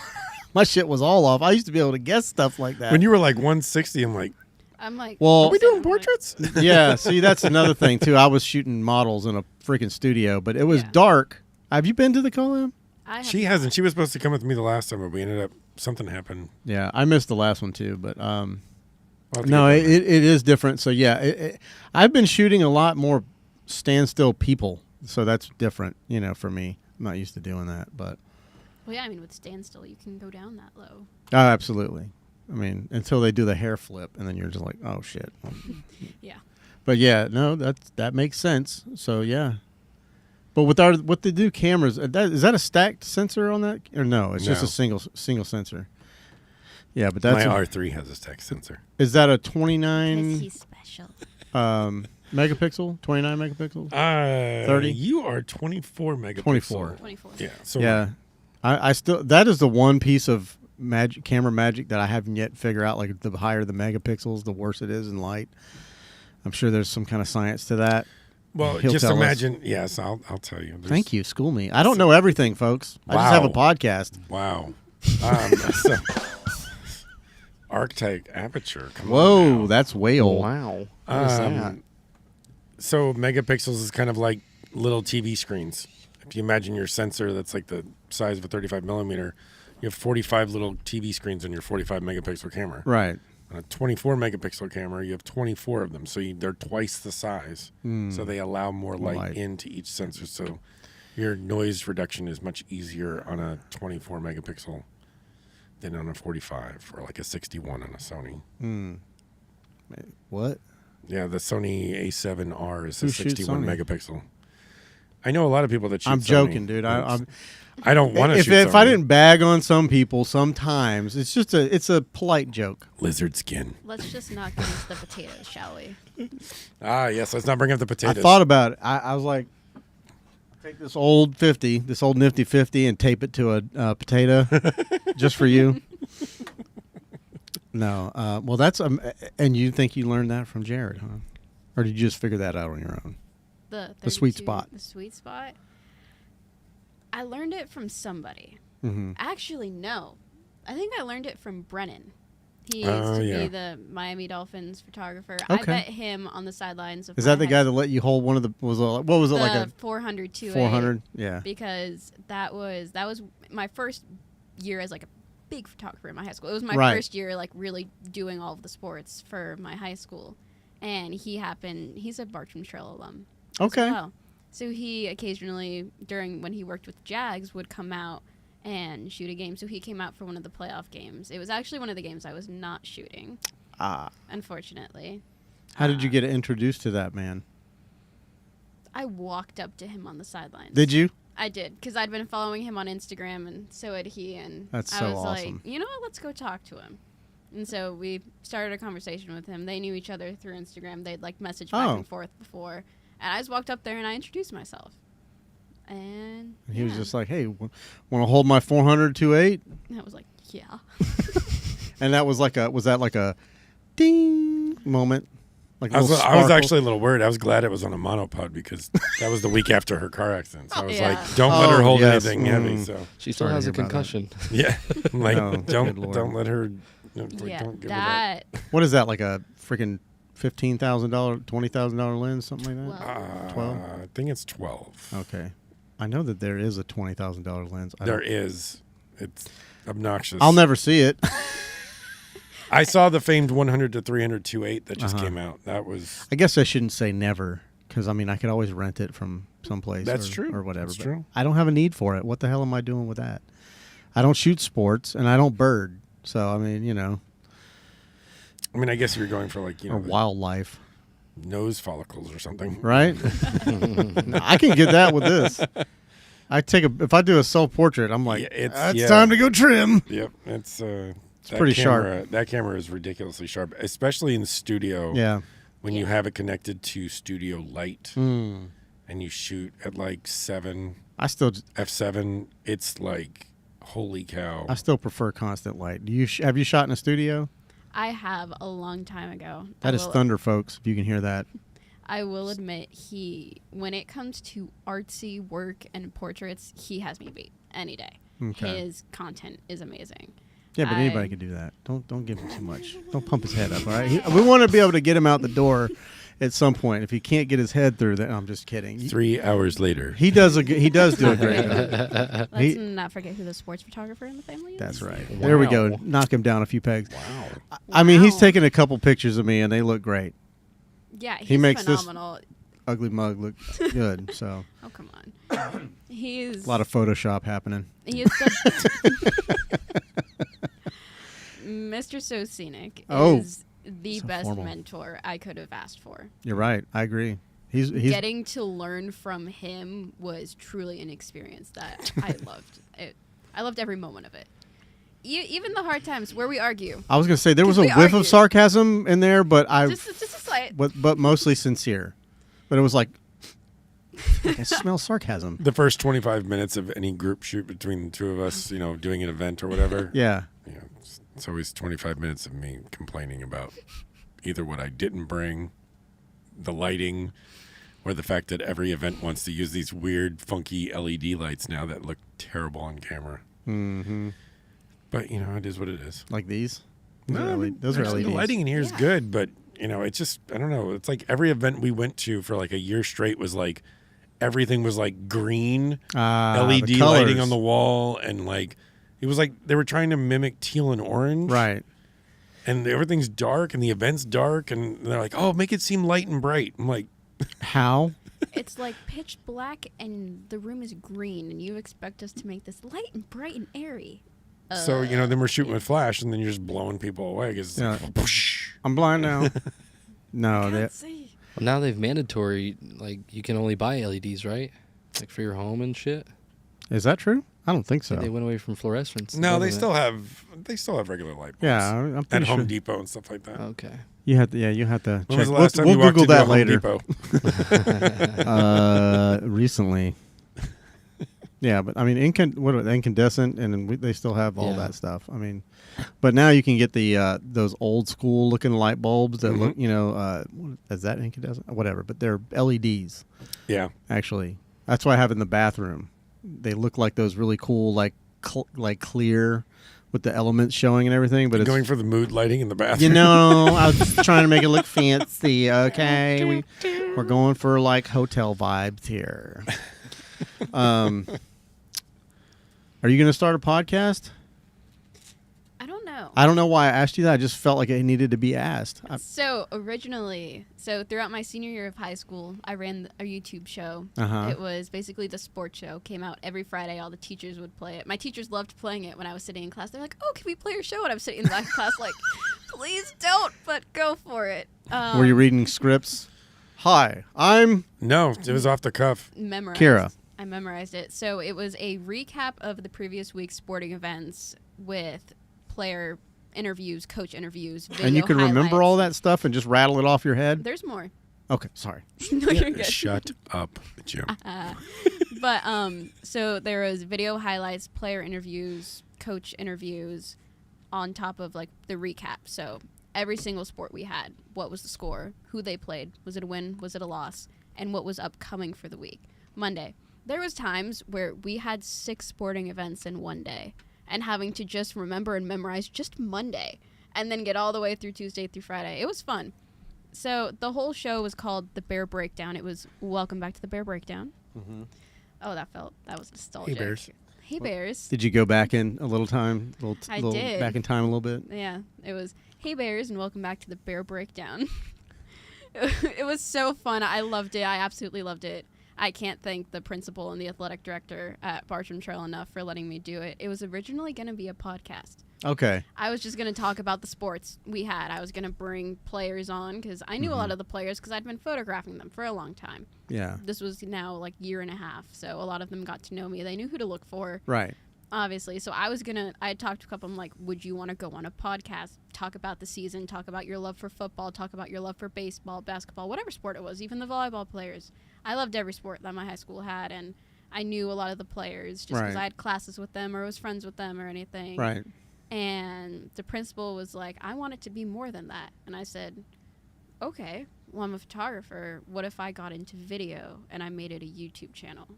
My shit was all off. I used to be able to guess stuff like that. When you were like 160, I'm like, I'm like, Well- are we doing portraits? Yeah, see, that's another thing too. I was shooting models in a freaking studio, but it was Yeah. dark. Have you been to the collab? I have She hasn't. She was supposed to come with me the last time, but we ended up, something happened. Yeah, I missed the last one too, but We'll have to no, get that it is different. So yeah, I've been shooting a lot more standstill people, so that's different. For me, I'm not used to doing that, but Well, yeah, I mean, with standstill, you can go down that low. oh, absolutely. I mean, until they do the hair flip, and then you're just like, oh shit. Yeah. But yeah, no, that makes sense. So yeah, but with what they do cameras, is that a stacked sensor on that, or no? It's just a single sensor. Yeah, but that's My R3 has a stack sensor. is that a 'Cause 29 he's special. megapixel? 29 megapixels? 30. You are 24 megapixel. 24. 24. Yeah. So Yeah, I still that is the one piece of camera magic that I haven't yet figured out. Like the higher the megapixels, the worse it is in light. I'm sure there's some kind of science to that. Well, He'll just tell us. imagine. Yes, I'll tell you. Thank you. School me. I don't know everything, folks. I just have a Wow. podcast. Wow. So, Arctic aperture. Come Whoa, on now. that's way old. Wow. What is that? So megapixels is kind of like little TV screens. If you imagine your sensor that's like the size of a 35 millimeter, you have 45 little TV screens on your 45 megapixel camera. Right. On a 24 megapixel camera, you have 24 of them, so they're twice the size. So they allow more light into each sensor. So your noise reduction is much easier on a 24 megapixel than on a 45 or like a 61 on a Sony. What? Yeah, the Sony A7R is a 61 megapixel. I know a lot of people that shoot I'm Sony. joking, dude. I don't want to shoot If Sony. I didn't bag on some people sometimes, it's just a polite joke. Lizard skin. Let's just not get into the potatoes, shall we? Yes, let's not bring up the potatoes. I thought about it. I was like, take this old nifty 50 and tape it to a potato just for you. No. Well, that's and you think you learned that from Jared, huh? Or did you just figure that out on your own? The sweet spot. The sweet spot. I learned it from somebody. Mm-hmm. Actually, no. I think I learned it from Brennan. He used to be the Miami Dolphins photographer. Okay. I met him on the sidelines of. Is that the guy that let you hold one of the? What was it, like a 400 2A? 400? Yeah. Because that was my first year as like a big photographer in my high school. It was my Right. first year like really doing all of the sports for my high school, and he's a Bartram Trail alum. Okay. As well. So he occasionally, when he worked with Jags, would come out and shoot a game. So he came out for one of the playoff games. It was actually one of the games I was not shooting, unfortunately. How did you get introduced to that man? I walked up to him on the sidelines. Did you? I did, because I'd been following him on Instagram, and so had he. And That's I so was awesome. like, you know what, let's go talk to him. And so we started a conversation with him. They knew each other through Instagram. They'd like messaged back and forth before. And I just walked up there and I introduced myself. And he was just like, hey, want to hold my 400 2.8? And I was like, yeah. And that was that like a ding moment? Like I was actually a little worried. I was glad it was on a monopod because that was the week after her car accident. So I was like, don't let her hold anything heavy. So she still has a concussion. Yeah. Like, don't let her. Don't give her that. What is that, like a freaking $15,000, $20,000 lens, something like that? 12? I think it's 12. Okay. I know that there is a $20,000 lens. There is. It's obnoxious. I'll never see it. I saw the famed 100 to 300 2.8 that just came out. That was. I guess I shouldn't say never, because I mean I could always rent it from someplace. That's true. Or whatever. That's true. I don't have a need for it. What the hell am I doing with that? I don't shoot sports and I don't bird. So I mean, I mean, I guess you're going for like or wildlife, nose follicles or something, right? No, I can get that with this. If I do a self portrait, I'm like, it's time to go trim. Yep, it's pretty sharp. That camera is ridiculously sharp, especially in the studio. Yeah, when you have it connected to studio light and you shoot at like 7. I still f7. It's like, holy cow. I still prefer constant light. Have you shot in a studio? I have a long time ago. That is thunder, folks, if you can hear that. I will admit, when it comes to artsy work and portraits, he has me beat any day. Okay. His content is amazing. Yeah, but anybody can do that. Don't give him too much. Don't pump his head up, all right? We want to be able to get him out the door at some point. If he can't get his head through that, I'm just kidding. 3 hours later. He does do a great job. Let's not forget who the sports photographer in the family is. That's right. Wow. There we go. Knock him down a few pegs. Wow. I mean, he's taken a couple pictures of me, and they look great. Yeah, he makes phenomenal. This ugly mug look good. So. Oh, come on. He's a lot of Photoshop happening. He is Mr. Soscenic is the best mentor I could have asked for. You're right. I agree. He's getting to learn from him was truly an experience that I loved. I loved every moment of it. Even the hard times where we argue. I was going to say there was a whiff of sarcasm in there, but just a slight. But mostly sincere. But it was like, I smell sarcasm. The first 25 minutes of any group shoot between the two of us, doing an event or whatever. Yeah. It's always 25 minutes of me complaining about either what I didn't bring, the lighting, or the fact that every event wants to use these weird, funky LED lights now that look terrible on camera. Mm-hmm. But, it is what it is. Like these? Those are LEDs. The lighting in here is good, but, it's just, I don't know. It's like every event we went to for like a year straight was like, everything was like green, LED lighting on the wall, and like, it was like they were trying to mimic teal and orange. Right. and everything's dark and the event's dark, and they're like, oh, make it seem light and bright. I'm like, how? It's like pitch black and the room is green, and you expect us to make this light and bright and airy. So, then we're shooting with flash, and then you're just blowing people away. I'm blind now. No, Can't see. Well, now they've mandatory, like, you can only buy LEDs, right? Like, for your home and shit. Is that true? I don't think so. They went away from fluorescence. No, they still have regular light bulbs. Yeah, I'm pretty at sure. Home Depot and stuff like that. Okay. You have to When check. was the last time we'll you walked Google into that a later. Home Depot? Recently. Yeah, but I mean, incandescent, and they still have all that stuff. I mean, but now you can get the those old school looking light bulbs that look, is that incandescent? Whatever, but they're LEDs. Yeah, actually, that's what I have in the bathroom. They look like those really cool, like clear, with the elements showing and everything. But it's going for the mood lighting in the bathroom. I was just trying to make it look fancy. Okay, we're going for like hotel vibes here. Are you going to start a podcast? I don't know. I don't know why I asked you that. I just felt like it needed to be asked. So throughout my senior year of high school, I ran a YouTube show. Uh-huh. It was basically the sports show. Came out every Friday. All the teachers would play it. My teachers loved playing it when I was sitting in class. They're like, "Oh, can we play your show?" And I was sitting in the class like, "Please don't," but go for it. Were you reading scripts? Hi, I'm... No, it was off the cuff. Memorized. Keira. I memorized it. So it was a recap of the previous week's sporting events with player interviews, coach interviews, video and you can remember highlights. all that stuff and just rattle it off your head? There's more. Okay, sorry. No, you're good. Shut up, Jim. But so there was video highlights, player interviews, coach interviews on top of like the recap. So every single sport we had, what was the score, who they played, was it a win, was it a loss, and what was upcoming for the week. Monday. There was times where we had 6 sporting events in one day and having to just remember and memorize just Monday and then get all the way through Tuesday through Friday. It was fun. So the whole show was called The Bear Breakdown. It was Welcome Back to the Bear Breakdown. Mm-hmm. Oh, that was nostalgic. Hey, Bears. Hey, Bears. Did you go back in a little time? I did. Back in time a little bit? Yeah. It was, hey, Bears, and welcome back to the Bear Breakdown. It was so fun. I loved it. I absolutely loved it. I can't thank the principal and the athletic director at Bartram Trail enough for letting me do it. It was originally going to be a podcast. Okay. I was just going to talk about the sports we had. I was going to bring players on because I knew a lot of the players because I'd been photographing them for a long time. Yeah. This was now like a year and a half, so a lot of them got to know me. They knew who to look for. Right. Obviously. So I had talked to a couple of them like, would you want to go on a podcast, talk about the season, talk about your love for football, talk about your love for baseball, basketball, whatever sport it was, even the volleyball players. I loved every sport that my high school had, and I knew a lot of the players just because I had classes with them or was friends with them or anything. Right. And the principal was like, I want it to be more than that. And I said, okay, well, I'm a photographer. What if I got into video and I made it a YouTube channel?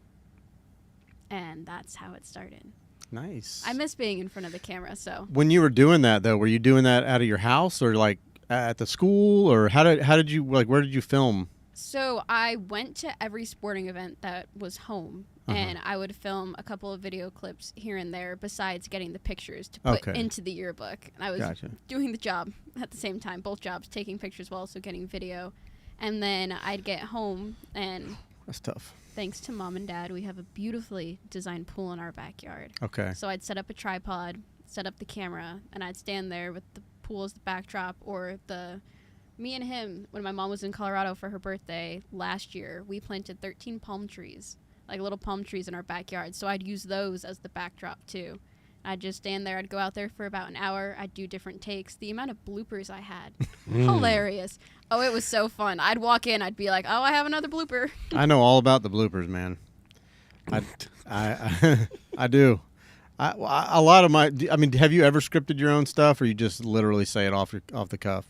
And that's how it started. Nice. I miss being in front of the camera, so. When you were doing that, though, were you doing that out of your house or like at the school, or how did you, like, where did you film? So I went to every sporting event that was home, and I would film a couple of video clips here and there besides getting the pictures to put into the yearbook. And I was doing the job at the same time, both jobs, taking pictures while also getting video. And then I'd get home, and that's tough. Thanks to Mom and Dad, we have a beautifully designed pool in our backyard. Okay. So I'd set up a tripod, set up the camera, and I'd stand there with the pool as the backdrop, or me and him, when my mom was in Colorado for her birthday last year, we planted 13 palm trees, like little palm trees in our backyard. So I'd use those as the backdrop too. I'd just stand there. I'd go out there for about an hour. I'd do different takes. The amount of bloopers I had, hilarious. Oh, it was so fun. I'd walk in. I'd be like, oh, I have another blooper. I know all about the bloopers, man. I do. A lot of have you ever scripted your own stuff, or you just literally say it off the cuff?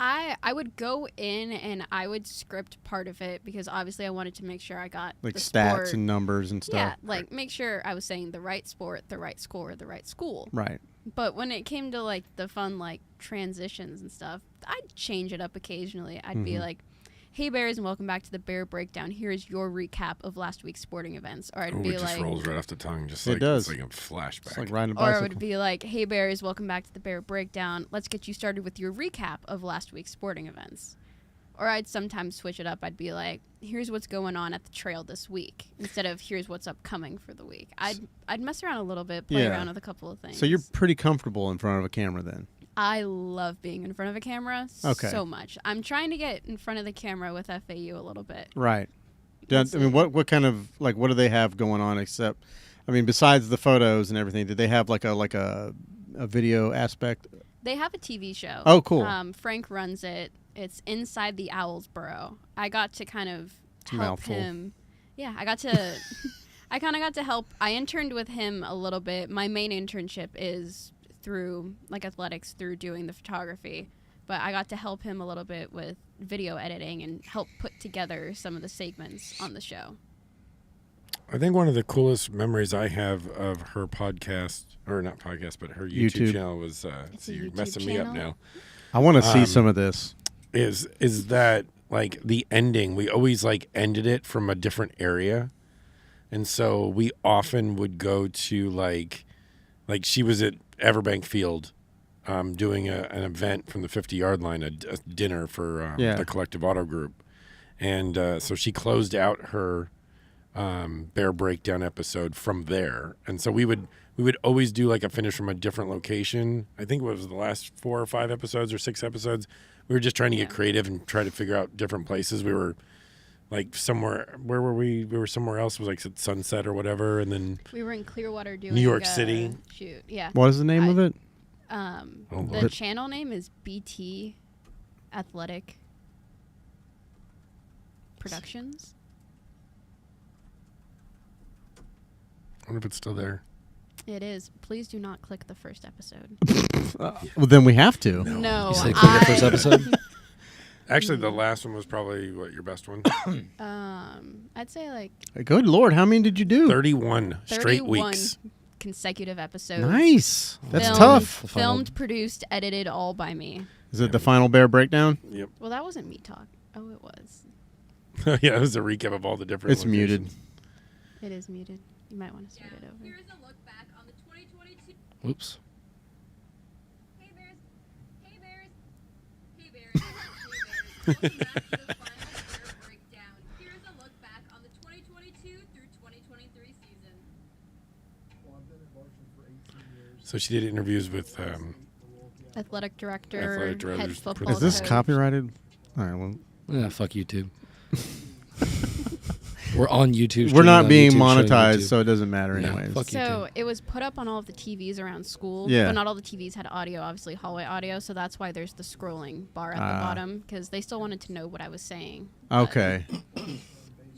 I would go in and I would script part of it because obviously I wanted to make sure I got like the stats sport. And numbers and stuff. Yeah, like make sure I was saying the right sport, the right score, the right school. Right. But when it came to like the fun like transitions and stuff, I'd change it up occasionally. I'd be like, hey Bears, and welcome back to the Bear Breakdown. Here's your recap of last week's sporting events. Or I'd be it just like, rolls right off the tongue, just it like does. It's like a flashback. It's like riding a bicycle. Or it would be like, hey Bears, welcome back to the Bear Breakdown. Let's get you started with your recap of last week's sporting events. Or I'd sometimes switch it up. I'd be like, here's what's going on at the trail this week, instead of here's what's upcoming for the week. I'd mess around a little bit, play around with a couple of things. So you're pretty comfortable in front of a camera then? I love being in front of a camera so much. I'm trying to get in front of the camera with FAU a little bit. Right. I mean, what kind of, like, what do they have going on except, I mean, besides the photos and everything, did they have like a video aspect? They have a TV show. Oh, cool. Frank runs it. It's inside the Owl's Burrow. I got to kind of help him. Yeah, I got to. I kind of got to help. I interned with him a little bit. My main internship is through like athletics, through doing the photography. But I got to help him a little bit with video editing and help put together some of the segments on the show. I think one of the coolest memories I have of her podcast, or not podcast, but her YouTube channel was. So you're messing me up now. I want to see some of this. Is that like the ending? We always like ended it from a different area, and so we often would go to like she was at Everbank Field, doing an event from the 50-yard line, a dinner for the Collective Auto Group, and so she closed out her Bear Breakdown episode from there, and so we would always do like a finish from a different location. I think it was the last 4 or 5 episodes or 6 episodes. We were just trying to get creative and try to figure out different places. We were like somewhere. Where were we? We were somewhere else. It was like at Sunset or whatever, and then we were in Clearwater doing New York City. Shoot, yeah. What is the name of it? The channel name is BT Athletic Productions. I wonder if it's still there. It is. Please do not click the first episode. Well, then we have to. No. You said click the first episode? Actually, the last one was probably your best one. I'd say like. Good Lord, how many did you do? 31 straight weeks. Consecutive episodes. Nice. That's tough. Filmed, produced, edited, all by me. Is it the final Bear Breakdown? Yep. Well, that wasn't me talk. Oh, it was. Yeah, it was a recap of all the different. It's muted. It is muted. You might want to start it over. Here's a look back on the 2022. Oops. Hey Bears. Hey Bears. Hey Bears. Hey Bears. Welcome back to the final Bear Breakdown. Here's a look back on the 2022 through 2023 season. Well, I've been at Larson for 18 years. So she did interviews with Athletic director, head directors, football Is this coach. copyrighted? All right, well. Yeah, fuck YouTube. We're on YouTube. We're not being YouTube, monetized, so it doesn't matter anyways. fuck you. So it was put up on all of the TVs around school, Yeah. but not all the TVs had audio, obviously hallway audio, so that's why there's the scrolling bar at the bottom, because they still wanted to know what I was saying. Okay.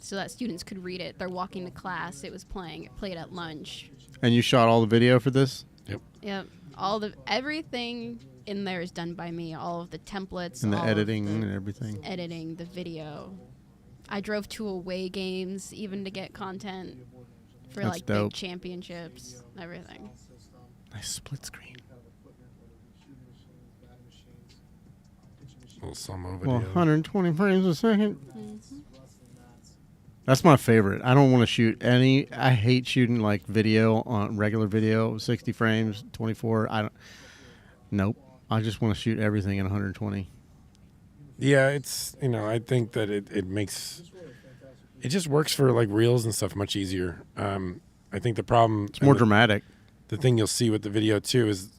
So that students could read it. They're walking to class. It was playing. It played at lunch. And you shot all the video for this? Yep. Everything in there is done by me. All of the templates. And the all editing of the and everything? editing, the video. I drove to away games even to get content for That's like dope. big championships, everything. Nice split screen. little slow-mo video. Well, 120 frames a second. Mm-hmm. That's my favorite. I don't want to shoot any. I hate shooting like video on regular video, 60 frames, 24. Nope. I just want to shoot everything in 120. Yeah, it's, I think that it makes, it just works for like reels and stuff much easier. I think the problem, It's more dramatic. The thing you'll see with the video too is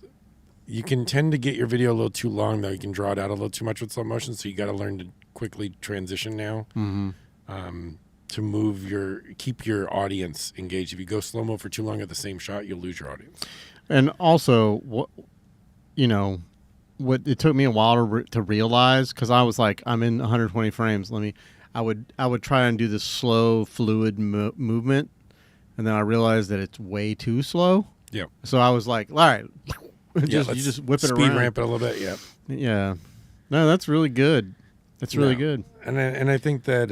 you can tend to get your video a little too long though. You can draw it out a little too much with slow motion, so you got to learn to quickly transition now. Mm-hmm. To keep your audience engaged. If you go slow mo for too long at the same shot, you'll lose your audience. And also, what it took me a while to realize, because I was like, I'm in 120 frames. I would try and do this slow, fluid movement, and then I realized that it's way too slow. Yeah. So I was like, all right, you just whip it around. Speed ramp it a little bit. Yeah. Yeah. No, that's really good. That's really good. And I think that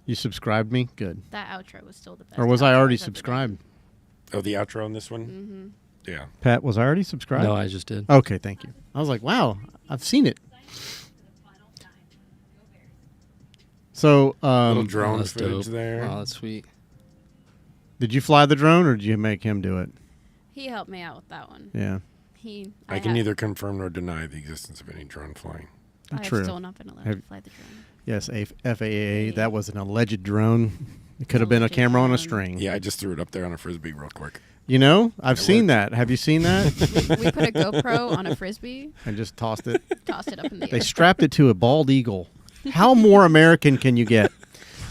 you subscribed me. Good. That outro was still the best. Or was I already outro I've ever subscribed? the outro on this one. Mm-hmm. Yeah. Pat, was I already subscribed? No, I just did. Okay, thank you. I was like, wow, I've seen it. So, little drone that's footage dope. there. Oh, that's sweet. did you fly the drone or did you make him do it? He helped me out with that one. Yeah. I can neither confirm nor deny the existence of any drone flying. I have True. still not been allowed to fly the drone. Yes, FAA. That was an alleged drone. It could have been a Alleged camera on a drone. string. Yeah, I just threw it up there on a Frisbee real quick. You know, I've seen that. Have you seen that? We put a GoPro on a Frisbee, And just tossed it. tossed it up in the They air. strapped it to a bald eagle. How more American can you get?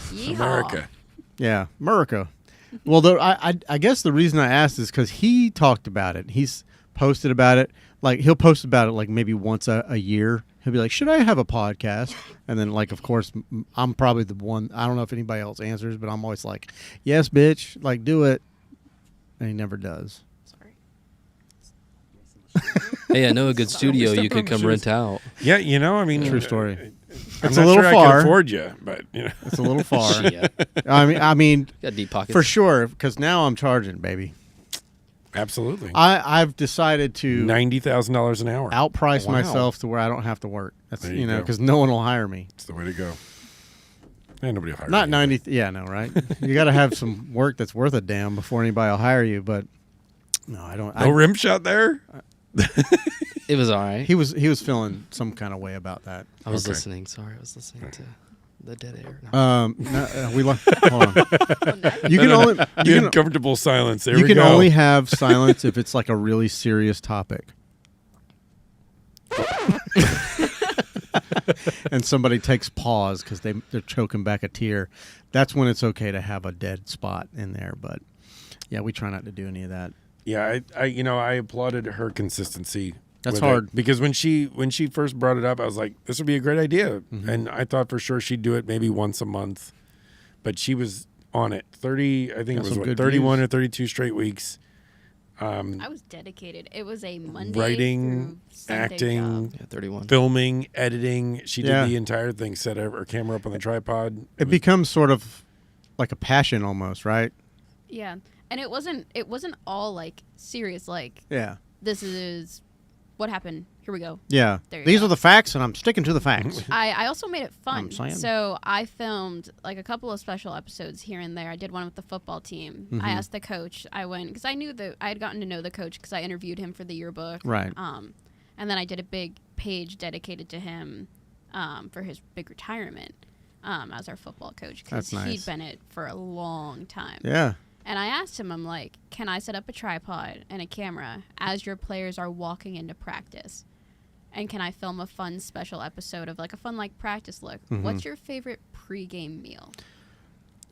Yeehaw. America. Yeah, America. Well, I guess the reason I asked is because he talked about it. He's posted about it. Like, he'll post about it like maybe once a year. He'll be like, should I have a podcast? And then, like, of course, I'm probably the one. I don't know if anybody else answers, but I'm always like, yes, bitch. Like, do it. And he never does. Sorry. Hey, I know a good studio Step you could on come shoes. rent out. Yeah, you know, I mean, True story. I'm It's not a little sure I far. can afford you, but you know, It's a little far. Shit. I mean, Got deep pockets. for sure, because now I'm charging, baby. absolutely. I've decided to $90,000 an hour. outprice Wow. myself to where I don't have to work. That's There you go. because no one will hire me. That's the way to go. And nobody will hire Not you. 90. Yeah, no, right? You got to have some work that's worth a damn before anybody will hire you. But no, I don't. No rim shot there. It was all right. He was feeling some kind of way about that. I was Okay. listening. Sorry, I was listening to the dead air. No. Hold on. You can only The you can, uncomfortable silence. There you we can go. only have silence if it's like a really serious topic. And somebody takes pause because they're choking back a tear. That's when it's okay to have a dead spot in there. But yeah, we try not to do any of that. Yeah, I applauded her consistency. That's with it. hard. Because when she first brought it up, I was like, this would be a great idea. Mm-hmm. And I thought for sure she'd do it maybe once a month. But she was on it. 30, I think Got it was some what, good 31 views. or 32 straight weeks. I was dedicated. It was a Monday Writing, through Sunday acting, job. Yeah, 31. filming, editing. She Yeah. did the entire thing, set her camera up on the tripod. It becomes sort of like a passion almost, right? Yeah, and it wasn't all like serious. Like Yeah. this is what happened. Here we go. Yeah. There you These go. are the facts, and I'm sticking to the facts. I also made it fun. I'm saying. So I filmed like a couple of special episodes here and there. I did one with the football team. Mm-hmm. I asked the coach. I went because I knew that I had gotten to know the coach because I interviewed him for the yearbook. Right. And then I did a big page dedicated to him for his big retirement as our football coach because That's nice. he'd been it for a long time. Yeah. And I asked him, I'm like, can I set up a tripod and a camera as your players are walking into practice? And can I film a fun special episode of like a fun like practice look? Mm-hmm. What's your favorite pregame meal?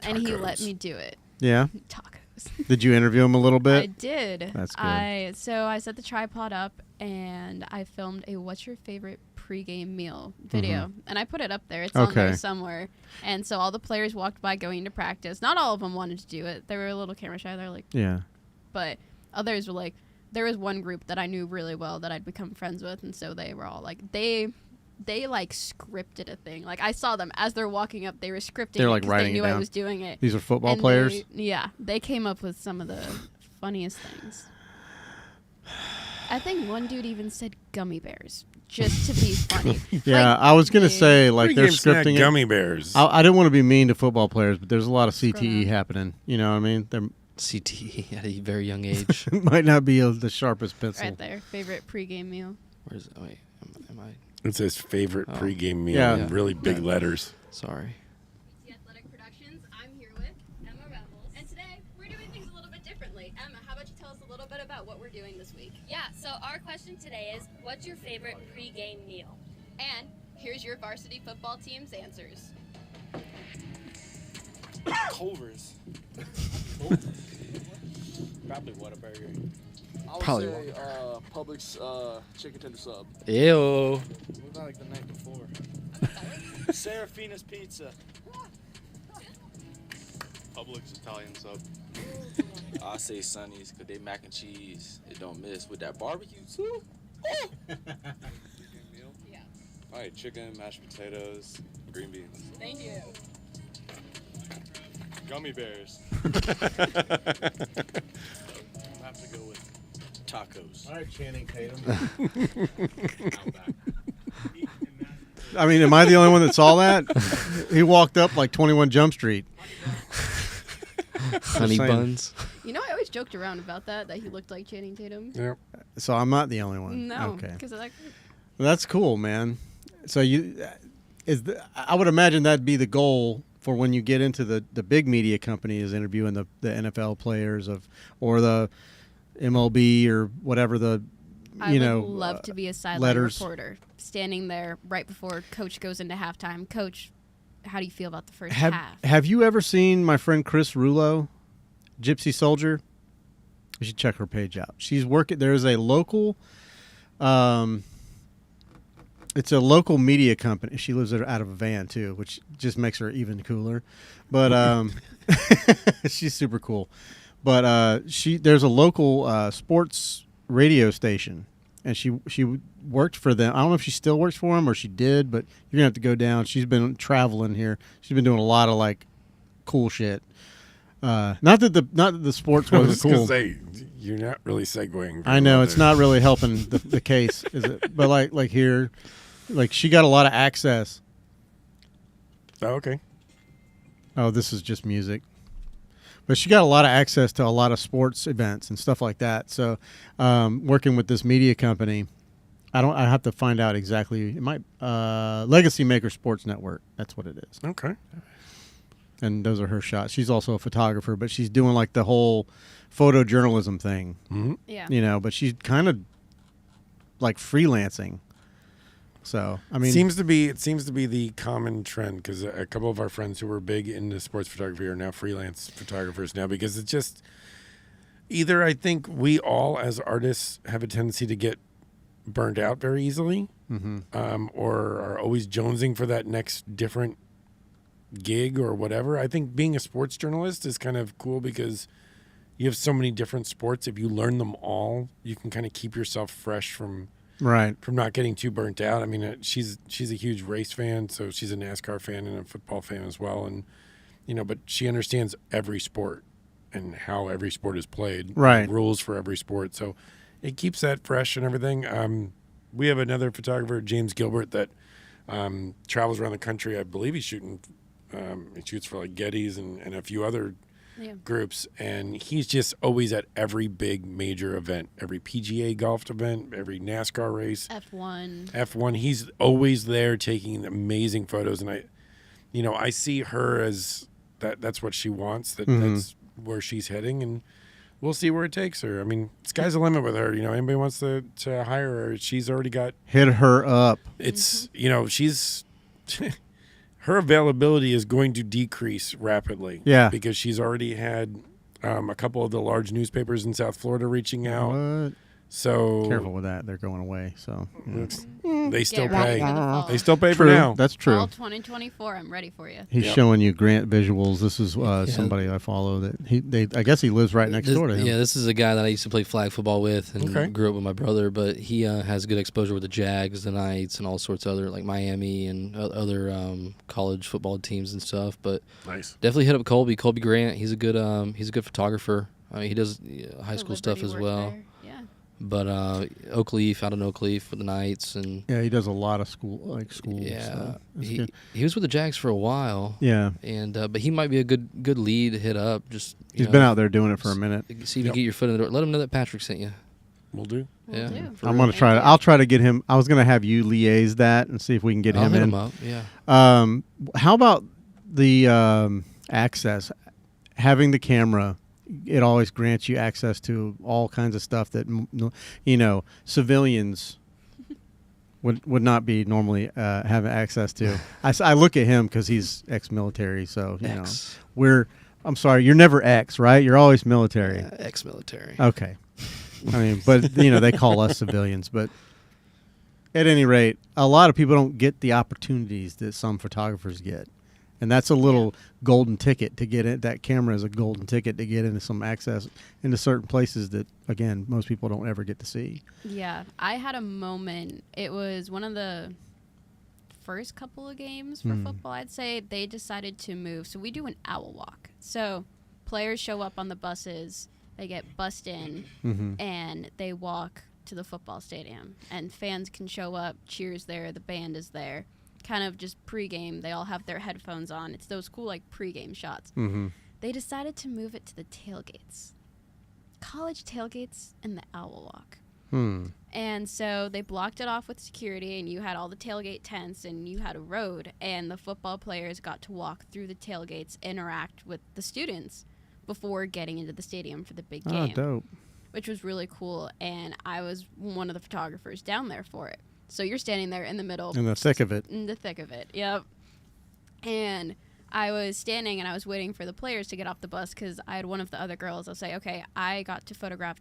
And he let Tacos. me do it. Yeah. Tacos. Did you interview him a little I bit? did. That's good. So I set the tripod up and I filmed a what's your favorite pregame meal video. And I put it up there. It's on there Mm-hmm. Okay. somewhere. And so all the players walked by going to practice. Not all of them wanted to do it. They were a little camera shy. They're like, Yeah. but others were like, there was one group that I knew really well that I'd become friends with, and so they were all like, they like scripted a thing. Like I saw them as they're walking up, they were scripting. They're, it like, 'cause writing they it knew I down. was doing it. These are football And players. they came up with some of the funniest things. I think one dude even said gummy bears just to be funny. Yeah, Like, I was gonna they- say like they're Pregame snack scripting it. gummy bears. I didn't want to be mean to football players, but there's a lot of CTE Scroll down. happening. You know what I mean? They CTE at a very young age. might not be the sharpest pencil. right there, favorite pregame meal. Where's? Wait, am I? It's his favorite Oh. pregame meal Yeah. in really big letters. Sorry. BT Athletic Productions. I'm here with Emma Rebels. And today, we're doing things a little bit differently. Emma, how about you tell us a little bit about what we're doing this week? Yeah, so our question today is, what's your favorite pregame meal? And here's your varsity football team's answers. Culver's. Probably Whataburger. I would Probably say Publix chicken tender sub. Ew. What about like the night before? Serafina's Pizza. Publix Italian sub. I say Sonny's because they mac and cheese. It don't miss with that barbecue too. Yeah. All right, chicken, mashed potatoes, green beans. Thank you. Gummy bears. Have to go with Tacos. All right, Channing Tatum. I mean, am I the only one that saw that? He walked up like 21 Jump Street. Honey buns. You know, I always joked around about that he looked like Channing Tatum. Yeah. So I'm not the only one. No, Okay. because like, Well, that's cool, man. So I would imagine that'd be the goal for when you get into the big media company is interviewing the NFL players or the MLB or whatever I would love to be a sideline letters. reporter, standing there right before Coach goes into halftime. Coach, how do you feel about the first half? Have you ever seen my friend Chris Rouleau, Gypsy Soldier? You should check her page out. She's working. There's a local, it's a local media company. She lives out of a van too, which just makes her even cooler. But she's super cool. But there's a local sports radio station, and she worked for them. I don't know if she still works for them or she did, but you're gonna have to go down. She's been traveling here. She's been doing a lot of like cool shit. Not that the sports wasn't cool. Say, you're not really segueing. I know it's not really helping the case, is it? But like here, like she got a lot of access. Oh, okay. Oh, this is just music. But she got a lot of access to a lot of sports events and stuff like that. So, working with this media company, I have to find out exactly. It might Legacy Maker Sports Network. That's what it is. Okay. And those are her shots. She's also a photographer, but she's doing like the whole photojournalism thing. Mm-hmm. Yeah. But she's kind of like freelancing. So I mean, it seems to be the common trend because a couple of our friends who were big into sports photography are now freelance photographers now because it's just either I think we all as artists have a tendency to get burned out very easily, or are always jonesing for that next different gig or whatever. I think being a sports journalist is kind of cool because you have so many different sports. If you learn them all, you can kind of keep yourself fresh from not getting too burnt out. I mean, she's a huge race fan, so she's a NASCAR fan and a football fan as well. And, but she understands every sport and how every sport is played. Right. Rules for every sport. So it keeps that fresh and everything. We have another photographer, James Gilbert, that travels around the country. I believe he's shooting, he shoots for like Getty's and a few other groups, and he's just always at every big major event, every PGA golf event, every NASCAR race, F1. He's always there taking amazing photos, and I see her as that's what she wants. That's where she's heading, and we'll see where it takes her. I mean, sky's the limit with her. Anybody wants to hire her, she's already got hit her up. It's she's. Her availability is going to decrease rapidly. Yeah. Because she's already had a couple of the large newspapers in South Florida reaching out. What? So careful with that. They're going away. So they still pay. The they still pay true. for now. That's true. Fall 2024. I'm ready for you. He's showing you Grant visuals. This is somebody I follow that I guess he lives right next door to him. Yeah, this is a guy that I used to play flag football with and grew up with my brother. But he has good exposure with the Jags, the Knights, and all sorts of other like Miami and other college football teams and stuff. But nice. Definitely hit up Colby Grant. He's a good photographer. He does high school stuff as well. There. Yeah. But Oakleaf, out in Oakleaf with the Knights, and he does a lot of schools. Yeah, he was with the Jags for a while. Yeah, and but he might be a good lead to hit up. Just he's been out there doing it for a minute. See if you get your foot in the door. Let him know that Patrick sent you. We'll do. Yeah, I'm gonna try to. I'll try to get him. I was gonna have you liaise that and see if we can get him hit in. Him up. Yeah. How about the access? Having the camera. It always grants you access to all kinds of stuff that civilians would not be normally having access to. I look at him because he's ex-military, so I'm sorry, you're never ex, right? You're always military. Yeah, ex-military. Okay, I mean, but they call us civilians. But at any rate, a lot of people don't get the opportunities that some photographers get. And that's a little golden ticket to get in. That camera is a golden ticket to get into some access into certain places that, again, most people don't ever get to see. Yeah. I had a moment. It was one of the first couple of games for football, I'd say. They decided to move. So we do an owl walk. So players show up on the buses. They get bussed in, and they walk to the football stadium. And fans can show up, cheers there, the band is there. kind of just pregame. They all have their headphones on. It's those cool like pregame shots. Mm-hmm. They decided to move it to the tailgates, college tailgates, and the Owl Walk. And so they blocked it off with security, and you had all the tailgate tents, and you had a road, and the football players got to walk through the tailgates, interact with the students before getting into the stadium for the big game. Oh, dope. Which was really cool, and I was one of the photographers down there for it. So you're standing there in the middle. In the thick of it. In the thick of it, yep. And I was standing, and I was waiting for the players to get off the bus, because I had one of the other girls. I'll say, okay, I got to photograph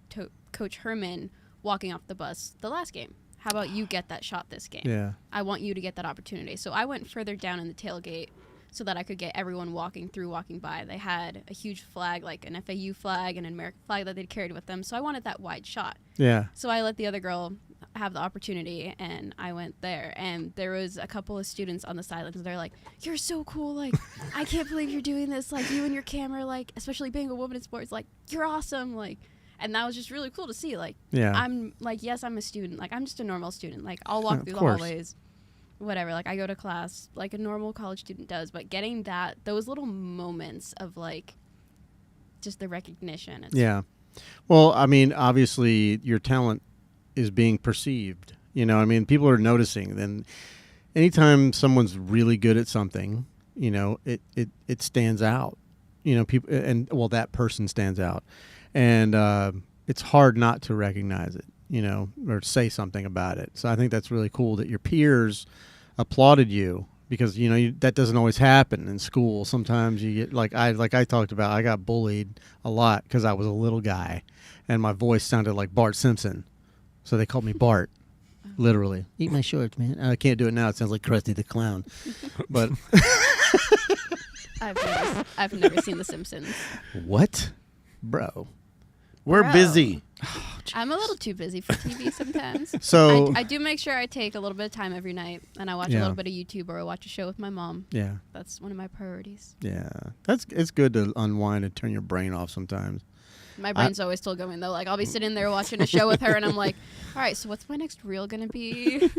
Coach Herman walking off the bus the last game. How about you get that shot this game? Yeah. I want you to get that opportunity. So I went further down in the tailgate so that I could get everyone walking by. They had a huge flag, like an FAU flag and an American flag that they'd carried with them. So I wanted that wide shot. Yeah. So I let the other girl have the opportunity, and I went there. And there was a couple of students on the sidelines. They're like, "You're so cool. Like, I can't believe you're doing this. Like, you and your camera, like, especially being a woman in sports, like, you're awesome." Like, and that was just really cool to see. Like, yeah. I'm like, yes, I'm a student. Like, I'm just a normal student. Like, I'll walk through the course. hallways, whatever. Like, I go to class like a normal college student does. But getting those little moments of like, just the recognition. Yeah. Well, I mean, obviously, your talent is being perceived. You know, I mean, people are noticing. Then, anytime someone's really good at something, you know, it stands out. You know, people, and well, that person stands out. And it's hard not to recognize it, you know, or say something about it. So I think that's really cool that your peers applauded you, because, you know, that doesn't always happen in school. Sometimes you get, like I talked about, I got bullied a lot because I was a little guy and my voice sounded like Bart Simpson. So they called me Bart, literally. Eat my shorts, man. I can't do it now. It sounds like Krusty the Clown. But I've never seen The Simpsons. What? Bro. We're busy. I'm a little too busy for TV sometimes. So I do make sure I take a little bit of time every night, and I watch a little bit of YouTube, or I watch a show with my mom. Yeah. That's one of my priorities. Yeah. It's good to unwind and turn your brain off sometimes. My brain's always still going, though. Like, I'll be sitting there watching a show with her, and I'm like, all right, so what's my next reel going to be?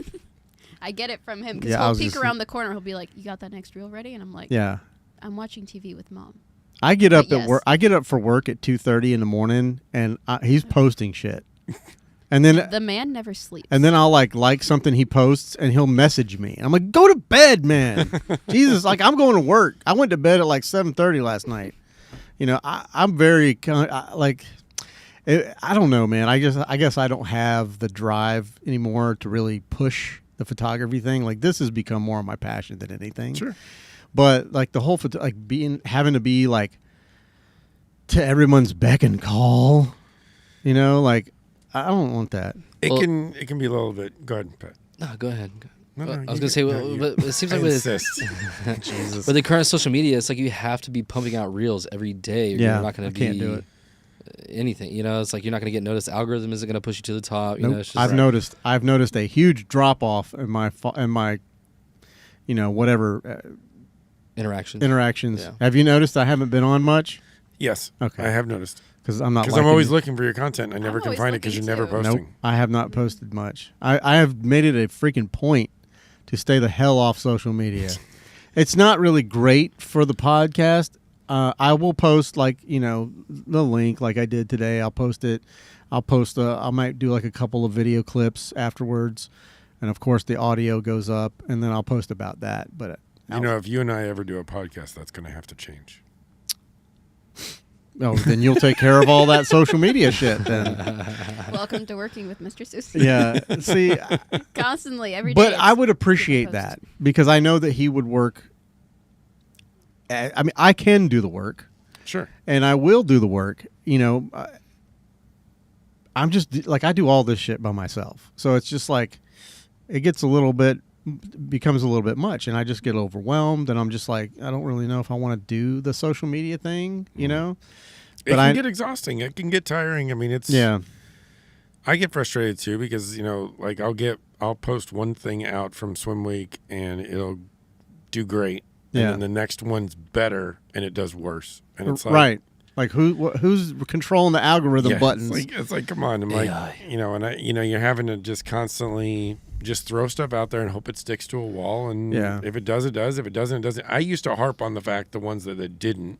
I get it from him, because he'll peek around the corner. He'll be like, you got that next reel ready? And I'm like, yeah, I'm watching TV with Mom. I get up at work. I get up for work at 2:30 in the morning, and he's posting shit. And then the man never sleeps. And then I'll like something he posts, and he'll message me. And I'm like, go to bed, man. Jesus, like, I'm going to work. I went to bed at like 7:30 last night. You know, I'm very like, I don't know, man. I guess I don't have the drive anymore to really push the photography thing. Like, this has become more of my passion than anything. Sure. But like the whole having to be like to everyone's beck and call, you know, like, I don't want that. It can be a little bit. Go ahead, Pat. No, go ahead. No, I was gonna say, but it seems like with Jesus. With the current social media, it's like you have to be pumping out reels every day. Or you're not gonna can't do it. Anything. You know, it's like you're not gonna get noticed. The algorithm isn't gonna push you to the top. You Nope. know, it's just I've noticed a huge drop off in my you know, whatever interactions. Yeah. Have you noticed I haven't been on much? Yes. Okay. I have noticed. Because I'm always looking for your content. I never can find it because you're never posting. Nope, I have not posted much. I have made it a freaking point to stay the hell off social media. It's not really great for the podcast. I will post, like, you know, the link like I did today. I'll post it. I might do like a couple of video clips afterwards. And of course the audio goes up, and then I'll post about that. But you know, if you and I ever do a podcast, that's going to have to change. Oh, then you'll take care of all that social media shit then. Welcome to working with Mr. Soscenic. Yeah, see. Constantly, every day. But I would appreciate that, because I know that he would work. I mean, I can do the work. Sure. And I will do the work. You know, I'm just, like, I do all this shit by myself. So it's just like, it becomes a little bit much, and I just get overwhelmed, and I'm just like, I don't really know if I want to do the social media thing, you know? It can get exhausting. It can get tiring. I mean, I get frustrated too, because, you know, like, I'll post one thing out from swim week and it'll do great. And then the next one's better and it does worse. And it's like, right. Like who's controlling the algorithm buttons? It's like come on, I'm like, you're having to just constantly just throw stuff out there and hope it sticks to a wall. And if it does, it does. If it doesn't, it doesn't. I used to harp on the fact the ones that it didn't,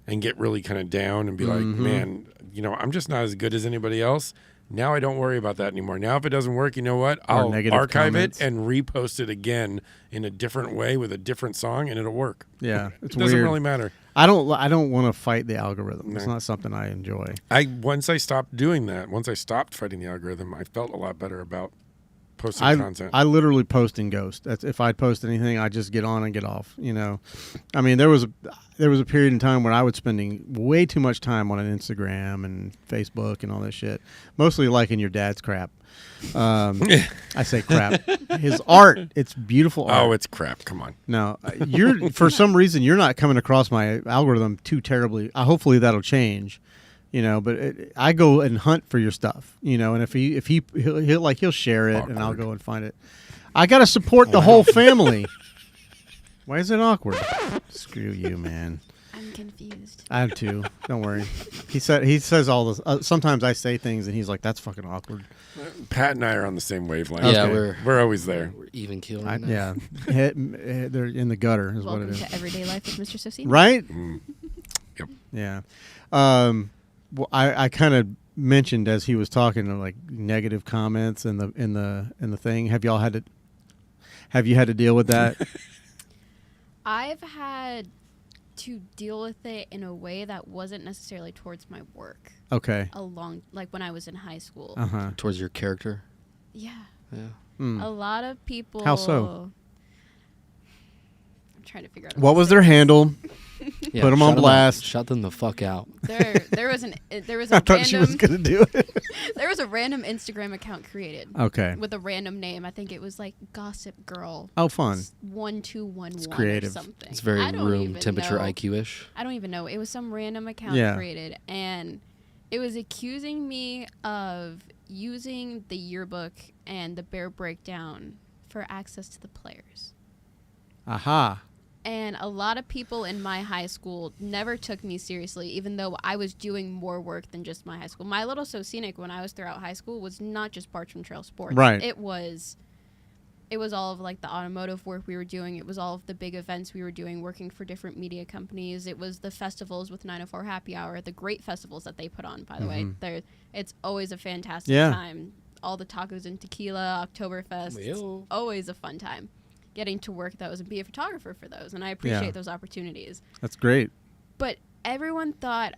and get really kind of down and be like, man, I'm just not as good as anybody else. Now I don't worry about that anymore. Now if it doesn't work, you know what? I'll archive it and repost it again in a different way with a different song, and it'll work. Yeah, it doesn't really matter. I don't want to fight the algorithm. No. It's not something I enjoy. Once I stopped doing that, once I stopped fighting the algorithm, I felt a lot better about posting content. I literally post in ghost. That's if I post anything, I just get on and get off. I mean, there was a period in time where I was spending way too much time on an Instagram and Facebook and all this shit, mostly liking your dad's crap. I say crap. His art, it's beautiful art. Oh, it's crap. Come on. No, you're for some reason you're not coming across my algorithm too terribly. Hopefully that'll change. But I go and hunt for your stuff, and if he'll share it and I'll go and find it. I got to support the whole family. Why is it awkward? Screw you, man. I'm confused. I am too. Don't worry. He says all this. Sometimes I say things and he's like, "That's fucking awkward." Pat and I are on the same wavelength. Yeah, okay. we're always there. We're even keeled. Yeah, they're in the gutter. Is Welcome what it is. to Everyday Life with Mr. Soscenic. Right? Yep. Yeah. Well, I kind of mentioned as he was talking like negative comments in the thing. Have you had to deal with that? I've had to deal with it in a way that wasn't necessarily towards my work. Okay. Like when I was in high school. Uh-huh. Towards your character? Yeah. Yeah. A lot of people. How so? I'm trying to figure out. What was their handle? Yeah, put them on blast. Shut them the fuck out. There was a I thought she was gonna do it. There was a random Instagram account created. Okay. With a random name. I think it was like Gossip Girl. Oh, fun. 1211 It's creative. or something. It's very room temperature IQ-ish. I don't even know. It was some random account created, and it was accusing me of using the yearbook and the Bear Breakdown for access to the players. Aha. And a lot of people in my high school never took me seriously, even though I was doing more work than just my high school. My little Soscenic when I was throughout high school was not just Bartram Trail Sports. Right. It was all of like the automotive work we were doing. It was all of the big events we were doing, working for different media companies. It was the festivals with 904 Happy Hour, the great festivals that they put on, by the way. It's always a fantastic time. All the tacos and tequila, Oktoberfest. It's always a fun time. Getting to work those and be a photographer for those, and I appreciate those opportunities. That's great. But everyone thought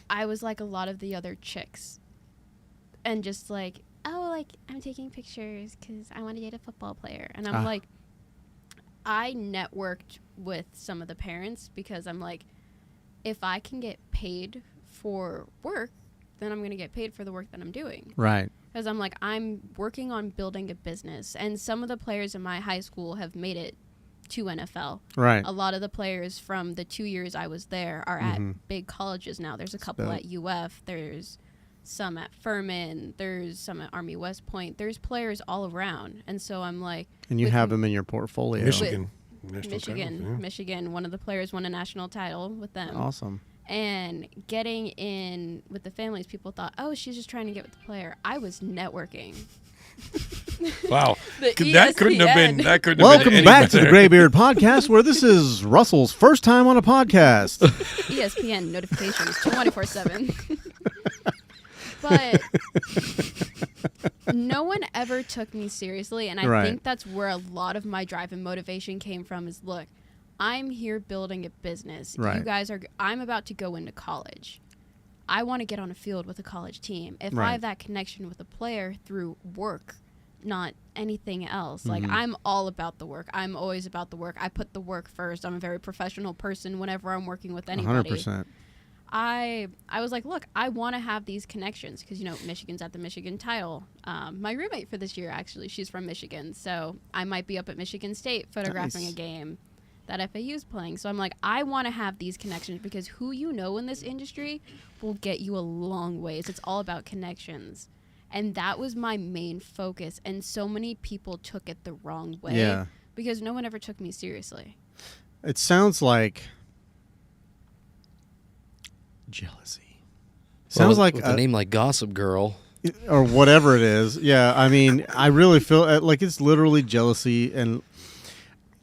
I was like a lot of the other chicks, and just like, oh, like I'm taking pictures because I want to date a football player, and I'm like, I networked with some of the parents because I'm like, if I can get paid for work, then I'm going to get paid for the work that I'm doing. Right. Because I'm like, I'm working on building a business. And some of the players in my high school have made it to NFL. Right. A lot of the players from the 2 years I was there are at big colleges now. There's a couple at UF. There's some at Furman. There's some at Army West Point. There's players all around. And so I'm like... And you have them in your portfolio. Michigan. Michigan. One of the players won a national title with them. Awesome. And getting in with the families, people thought, oh, she's just trying to get with the player. I was networking. Wow. That couldn't have been Welcome back to the Graybeard Podcast, where this is Russell's first time on a podcast. ESPN notifications 24/7. But no one ever took me seriously, and I think that's where a lot of my drive and motivation came from is, look, I'm here building a business. Right. You guys I'm about to go into college. I want to get on a field with a college team. If I have that connection with a player through work, not anything else. Like, I'm all about the work. I'm always about the work. I put the work first. I'm a very professional person whenever I'm working with anybody. 100%. I was like, look, I want to have these connections because, Michigan's at the Michigan title. My roommate for this year, actually, she's from Michigan. So I might be up at Michigan State photographing a game that FAU's playing. So I'm like, I want to have these connections because who you know in this industry will get you a long ways. It's all about connections. And that was my main focus. And so many people took it the wrong way because no one ever took me seriously. It sounds like Jealousy. Sounds like with a name like Gossip Girl. Or whatever it is. Yeah, I mean, I really feel like it's literally jealousy. And,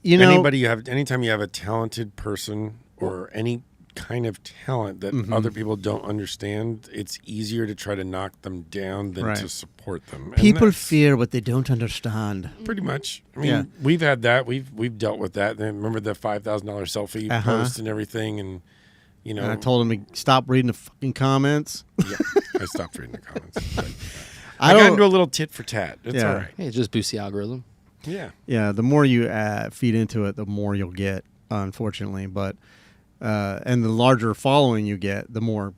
anytime you have a talented person or any kind of talent that other people don't understand, it's easier to try to knock them down than to support them. People fear what they don't understand. Pretty much. I mean, we've had that. We've dealt with that. Remember the $5,000 selfie post and everything, and and I told him to stop reading the fucking comments. Yeah, I stopped reading the comments. But I got into a little tit for tat. It's all right. Hey, it just boosts the algorithm. Yeah. Yeah, the more you feed into it, the more you'll get, unfortunately. But and the larger following you get, the more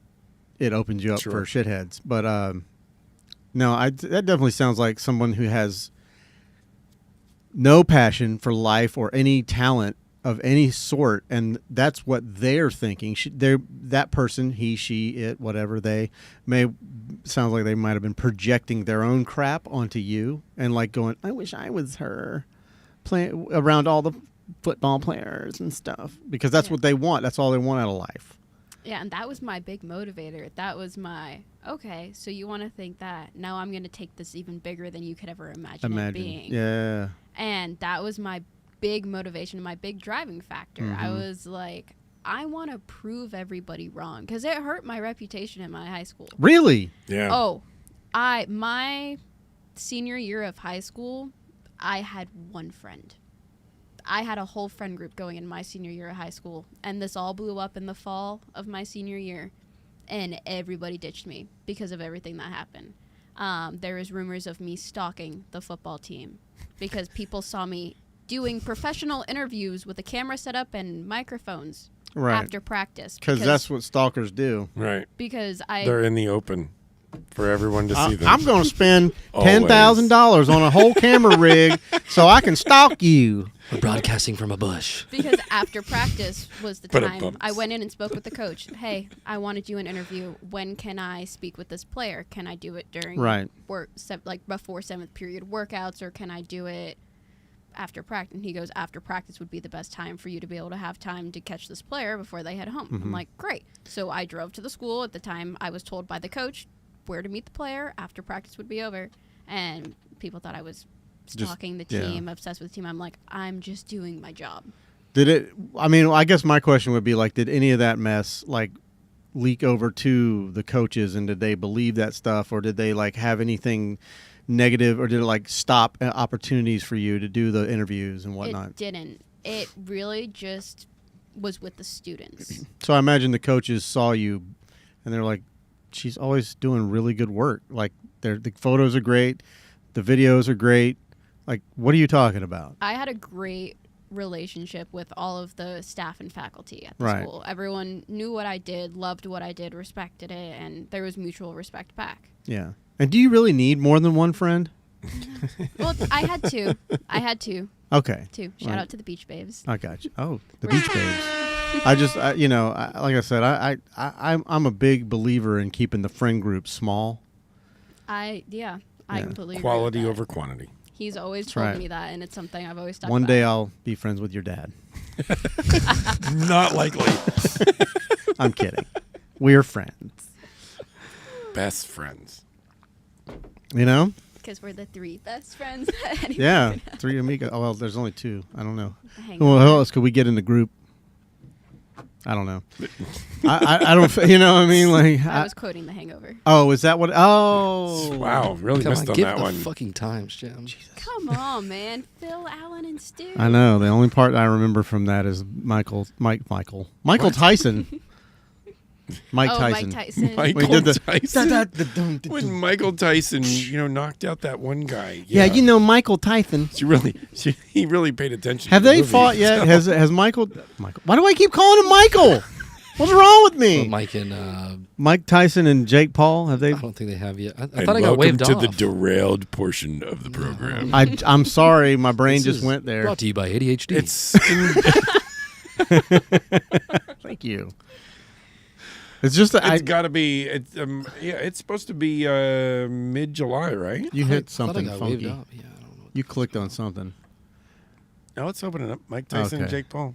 it opens you up for shitheads. But no, that definitely sounds like someone who has no passion for life or any talent of any sort, and that's what they're thinking. That person, he, she, it, whatever, sounds like they might have been projecting their own crap onto you and like going, I wish I was her, playing around all the football players and stuff, because that's what they want. That's all they want out of life. Yeah, and that was my big motivator. That was my, okay, so you want to think that. Now I'm going to take this even bigger than you could ever imagine it being. Yeah. And that was my big motivation, my big driving factor. I was like, I want to prove everybody wrong, because it hurt my reputation in my high school. Really? Yeah. Oh, my senior year of high school, I had one friend. I had a whole friend group going in my senior year of high school, and this all blew up in the fall of my senior year, and everybody ditched me because of everything that happened. There was rumors of me stalking the football team because people saw me doing professional interviews with a camera set up and microphones after practice. Because that's what stalkers do. Right. Because they're in the open for everyone to see them. I'm going to spend $10,000 on a whole camera rig so I can stalk you. We're broadcasting from a bush. Because after practice was the time I went in and spoke with the coach. Hey, I want to do an interview. When can I speak with this player? Can I do it during work, like before 7th period workouts, or can I do it after practice? And he goes, after practice would be the best time for you to be able to have time to catch this player before they head home. I'm like, great. So I drove to the school. At the time, I was told by the coach where to meet the player after practice would be over. And people thought I was stalking the team, obsessed with the team. I'm like, I'm just doing my job. I guess my question would be, like, did any of that mess, like, leak over to the coaches, and did they believe that stuff, or did they, like, have anything negative, or did it, like, stop opportunities for you to do the interviews and whatnot? It didn't. It really just was with the students. So I imagine the coaches saw you, and they're like, she's always doing really good work. Like, the photos are great, the videos are great. Like, what are you talking about? I had a great relationship with all of the staff and faculty at the school. Everyone knew what I did, loved what I did, respected it, and there was mutual respect back. Yeah. And do you really need more than one friend? Well, I had two. Okay. Two. Shout out to the Beach Babes. I got you. Oh, the Beach Babes. I just, like I said, I'm a big believer in keeping the friend group small. I completely agree Quality with that. over quantity. He's always told me that, and it's something I've always talked about. One day I'll be friends with your dad. Not likely. I'm kidding. We're friends. Best friends. You know? Because we're the 3 best friends. Yeah, 3 amigos. Oh, well, there's only 2. I don't know. Well, who else could we get in the group? I don't know. I don't. You know what I mean? Like, I was quoting The Hangover. Oh, is that what? Oh, wow! Really missed on that one. Fucking times, Jim. Jesus. Come on, man. Phil, Allen, and Stu. I know. The only part I remember from that is Michael Tyson. Mike Tyson. Mike Tyson. When Michael Tyson, knocked out that one guy. Yeah, Michael Tyson. He really paid attention. Have they fought yet? Has Michael? Why do I keep calling him Michael? What's wrong with me? Well, Mike Tyson and Jake Paul, have they? I don't think they have yet. I thought I got waved off. Welcome to the derailed portion of the program. I'm sorry, my brain just went there. Brought to you by ADHD. Thank you. It's just that it's got to be. It's supposed to be mid-July, right? You hit something funky. Yeah, I don't know. You clicked on something. Now let's open it up. Mike Tyson and Jake Paul.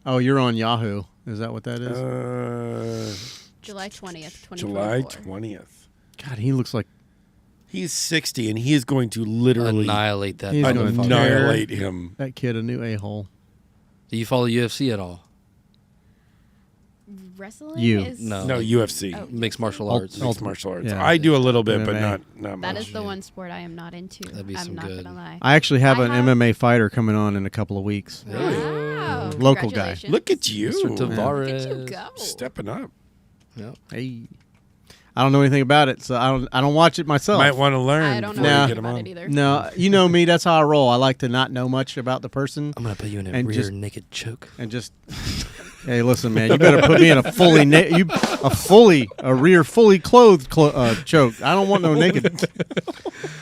Oh, you're on Yahoo. Is that what that is? July 20th, 2024. July 20th. God, he looks like He's 60, and he is going to literally annihilate that. He's gonna annihilate him. that kid a new a-hole. Do you follow UFC at all? Wrestling You. is No, UFC. Oh, Mixed martial Ult- arts. ult- Mixed martial arts. Yeah. I do a little bit, but MMA. not much. That is the one sport I am not into. That'd be I'm some not good. gonna lie. I actually have I an have- MMA fighter coming on in a couple of weeks. Wow. Local guy. Congratulations. Look at you. Mr. Tavares. Look at you go. Stepping up. Yep. Hey, I don't know anything about it, so I don't watch it myself. Might want to learn I don't know before you anything get him about on. it either. No, you know me. That's how I roll. I like to not know much about the person I'm gonna put you in a And rear just- naked choke. and just. Hey, listen, man. You better put me in a rear fully clothed choke. I don't want no naked.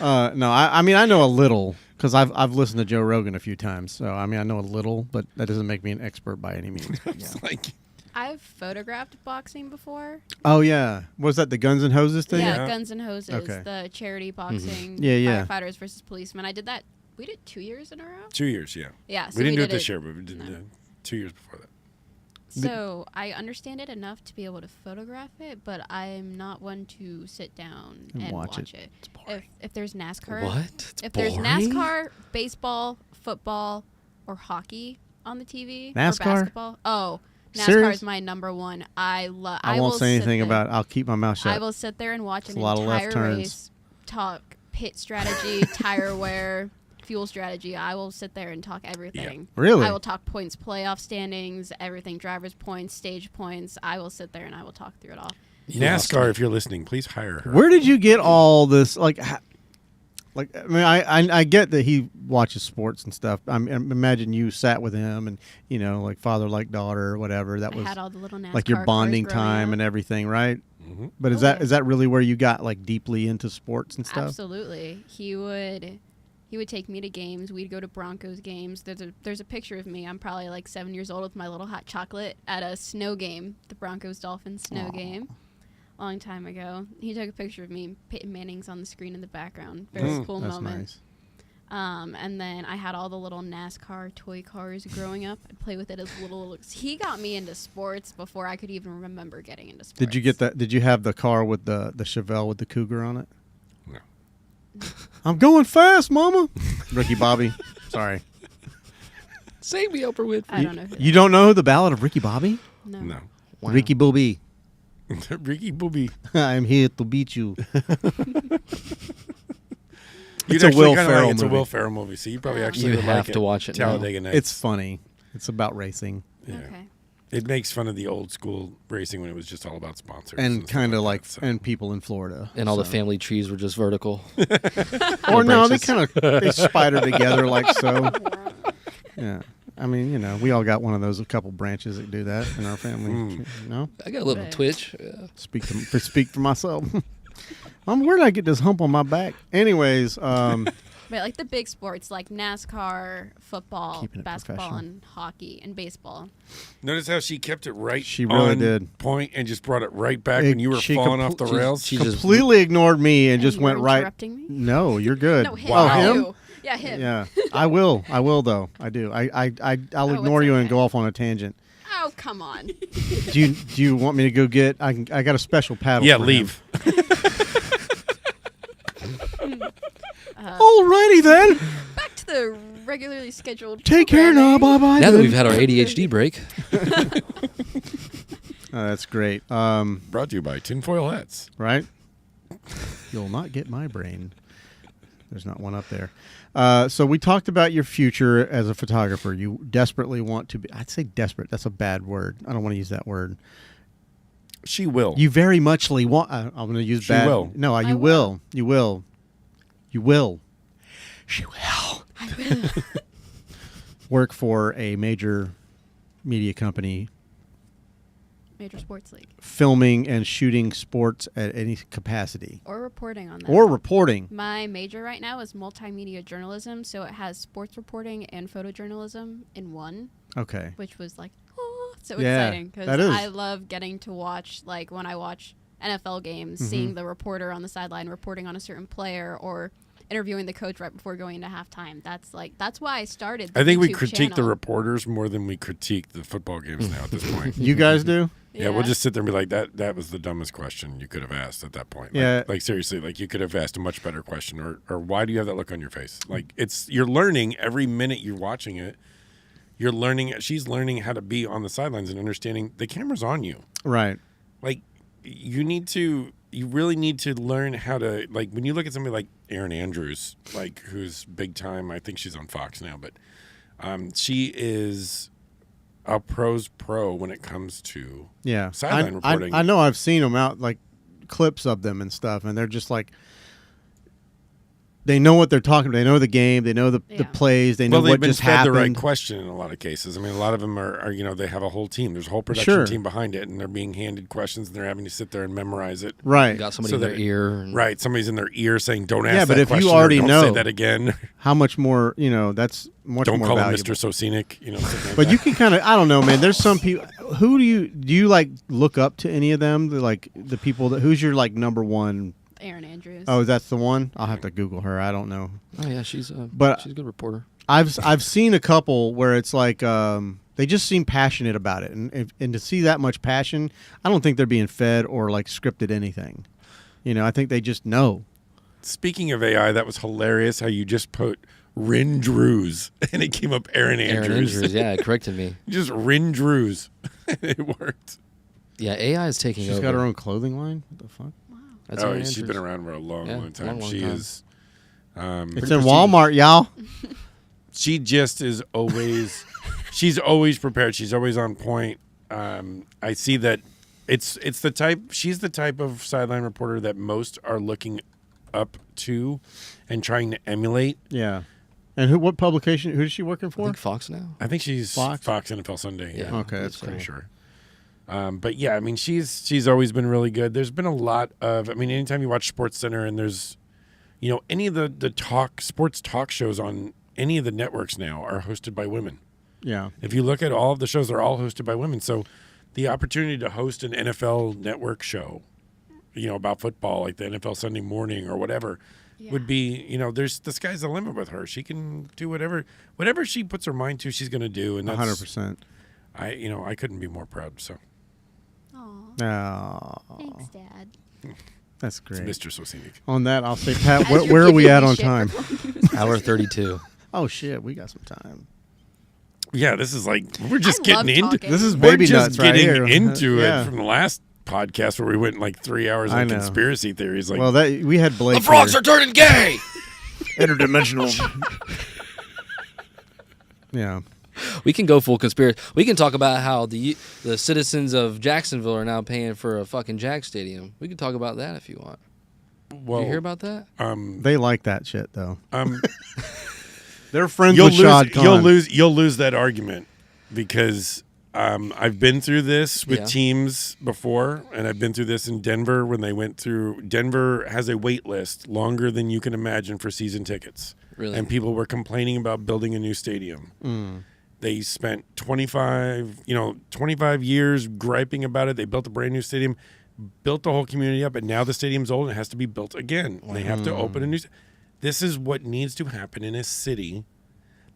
No, I mean I know a little because I've listened to Joe Rogan a few times, so I mean I know a little, but that doesn't make me an expert by any means. It's like, I've photographed boxing before. Oh yeah, was that the Guns and Hoses thing? Yeah, Yeah. Guns and Hoses, Okay. the charity boxing. Yeah. Firefighters versus policemen. I did that. We did 2 years in a row. 2 years, yeah. Yeah, so we didn't do it did this year, but we did 2 years before that. So I understand it enough to be able to photograph it, but I'm not one to sit down and watch it. It's boring. If there's NASCAR, What? It's if boring? there's NASCAR, baseball, football, or hockey on the TV, or NASCAR? basketball, NASCAR Serious? is my number one. I I won't say anything about it. I'll keep my mouth shut. I will sit there and watch It's an a lot of left entire turns. race, talk pit strategy, tire wear, fuel strategy. I will sit there and talk everything. Really? I will talk points, playoff standings, everything, driver's points, stage points. I will sit there and I will talk through it all. NASCAR, if you're listening, please hire her. Where did you get all this? Like I mean, I get that he watches sports and stuff. I imagine you sat with him and like father like daughter or whatever. That I was had all the little NASCAR like your bonding cars growing time up. and everything, right? Mm-hmm. But is that really where you got like deeply into sports and stuff? Absolutely. He would take me to games. We'd go to Broncos games. There's a picture of me. I'm probably like 7 years old with my little hot chocolate at a snow game, the Broncos Dolphins snow game. Long time ago. He took a picture of me. Peyton Manning's on the screen in the background. Very cool That's moment. nice. And then I had all the little NASCAR toy cars growing up. I'd play with it as little. He got me into sports before I could even remember getting into sports. Did you get that? Did you have the car with the Chevelle with the Cougar on it? No. I'm going fast, Mama. Ricky Bobby. Sorry. Save me, Oprah Winfrey. I don't know. Who You don't know the Ballad of Ricky Bobby? No. No. Wow. Ricky Bobby. Ricky Booby. I'm here to beat you. You'd a actually Will kinda Ferrell It's a movie. Will Ferrell movie, so you probably actually You would have like to watch it now. Talladega Nights. It's funny. It's about racing Yeah. Okay. It makes fun of the old school racing when it was just all about sponsors and stuff kind of like that, so. and people in Florida And all the so. family trees were just vertical. Or no, they branches. kind of they spider together like so. Yeah. I mean, we all got one of those, a couple branches that do that in our family. No, I got a little Right. twitch. Yeah. speak for myself. Where did I get this hump on my back? Anyways, But like the big sports like NASCAR, football, Keeping it basketball, professional. and hockey and baseball. Notice how she kept it right She really on did. point and just brought it right back when you were She falling compl- off the she's- rails. she just- completely ignored me and just you went were right. interrupting me? No, you're good. No, him. Oh, Wow. him? You. Yeah, him. Yeah, I will though. I do. I'll ignore it's you and okay. go off on a tangent. Oh, come on. Do you want me to go get? I got a special paddle. Yeah, for him. leave. Alrighty then. Back to the regularly scheduled. Take care now. programming. Bye bye. Now that we've had our ADHD break, That's great. Brought to you by Tinfoil Hats. Right. You'll not get my brain. There's not one up there. So we talked about your future as a photographer. You desperately want to be. I'd say desperate. That's a bad word. I don't want to use that word. She will. You very muchly want. I'm going to use She bad. will. No, you I will. will. You will. You will. She will. I will. Work for a major media company, Major sports league. filming and shooting sports at any capacity, Or reporting on that. or reporting. My major right now is multimedia journalism, so it has sports reporting and photojournalism in one, Okay. which was like, oh, so Yeah, exciting because that is. I love getting to watch, like when I watch NFL games, Mm-hmm. seeing the reporter on the sideline reporting on a certain player, or interviewing the coach right before going into halftime. That's why I started. I think we YouTube critique the channel. reporters more than we critique the football games now at this point. You guys do? Yeah, we'll just sit there and be like, that was the dumbest question you could have asked at that point. Like seriously, like you could have asked a much better question, or why do you have that look on your face? Like you're learning every minute you're watching it. You're learning. She's learning how to be on the sidelines and understanding the camera's on you. Right. Like you really need to learn how to, like, when you look at somebody like Erin Andrews, like, who's big time. I think she's on Fox now, but she is a pro's pro when it comes to sideline reporting. I know I've seen them out, like clips of them and stuff, and they're just like, they know what they're talking about. They know the game. They know the plays. They know what just happened. They've been fed the right question in a lot of cases. I mean, a lot of them are they have a whole team. There's a whole production team behind it, and they're being handed questions, and they're having to sit there and memorize it. Right. Got somebody in their ear. Right. Somebody's in their ear saying, don't ask that but if question. you already don't know say that again. How much more, that's much don't more call valuable. him Mr. Soscenic. But you can kind of, I don't know, man. There's some people. Who do you like look up to any of them? Like the people who's your like number one? Erin Andrews. Oh, that's the one? I'll have to Google her. I don't know. Oh yeah, she's a good reporter. I've seen a couple where it's like they just seem passionate about it, and to see that much passion, I don't think they're being fed or like scripted anything. I think they just know. Speaking of AI, that was hilarious how you just put Rin Drews and it came up Erin Andrews. Yeah, it corrected me. Just Rin Drews. It worked. Yeah, AI is taking over. She's got her own clothing line? What the fuck? That's she's been around for a long time. Long she time. is. It's in Walmart, y'all. She just is always. She's always prepared. She's always on point. I see that. It's the type. She's the type of sideline reporter that most are looking up to, and trying to emulate. Yeah. And what publication? Who is she working for? I think Fox now. I think she's Fox NFL Sunday. Yeah. Okay, that's pretty cool. sure. But yeah, I mean, she's always been really good. There's been a lot of, I mean, anytime you watch SportsCenter and there's, any of the sports talk shows on any of the networks now are hosted by women. Yeah. If you look at all of the shows, they're all hosted by women. So the opportunity to host an NFL network show, about football, like the NFL Sunday Morning or whatever, would be, there's the sky's the limit with her. She can do whatever she puts her mind to, she's going to do. And that's 100%. I couldn't be more proud. So. Oh. Thanks, Dad. That's great. It's Mr. Soscenic. On that, I'll say, Pat, where are we at on time? Hour 32. Oh, shit. We got some time. Yeah, this is like, we're just getting into this. Is baby nuts right here. We're just getting into it from the last podcast where we went like 3 hours on conspiracy theories. Like, well, we had Blake. The frogs are turning gay! Interdimensional. Yeah. We can go full conspiracy. We can talk about how the citizens of Jacksonville are now paying for a fucking Jack Stadium. We can talk about that if you want. Well, did you hear about that? They like that shit though. They're friends with Shad Khan. You'll lose that argument because I've been through this with teams before, and I've been through this in Denver when they went through. Denver has a wait list longer than you can imagine for season tickets. Really? And people were complaining about building a new stadium. They spent 25 years griping about it. They built a brand new stadium, built the whole community up, and now the stadium's old and it has to be built again. Wow. They have to open a new. This is what needs to happen in a city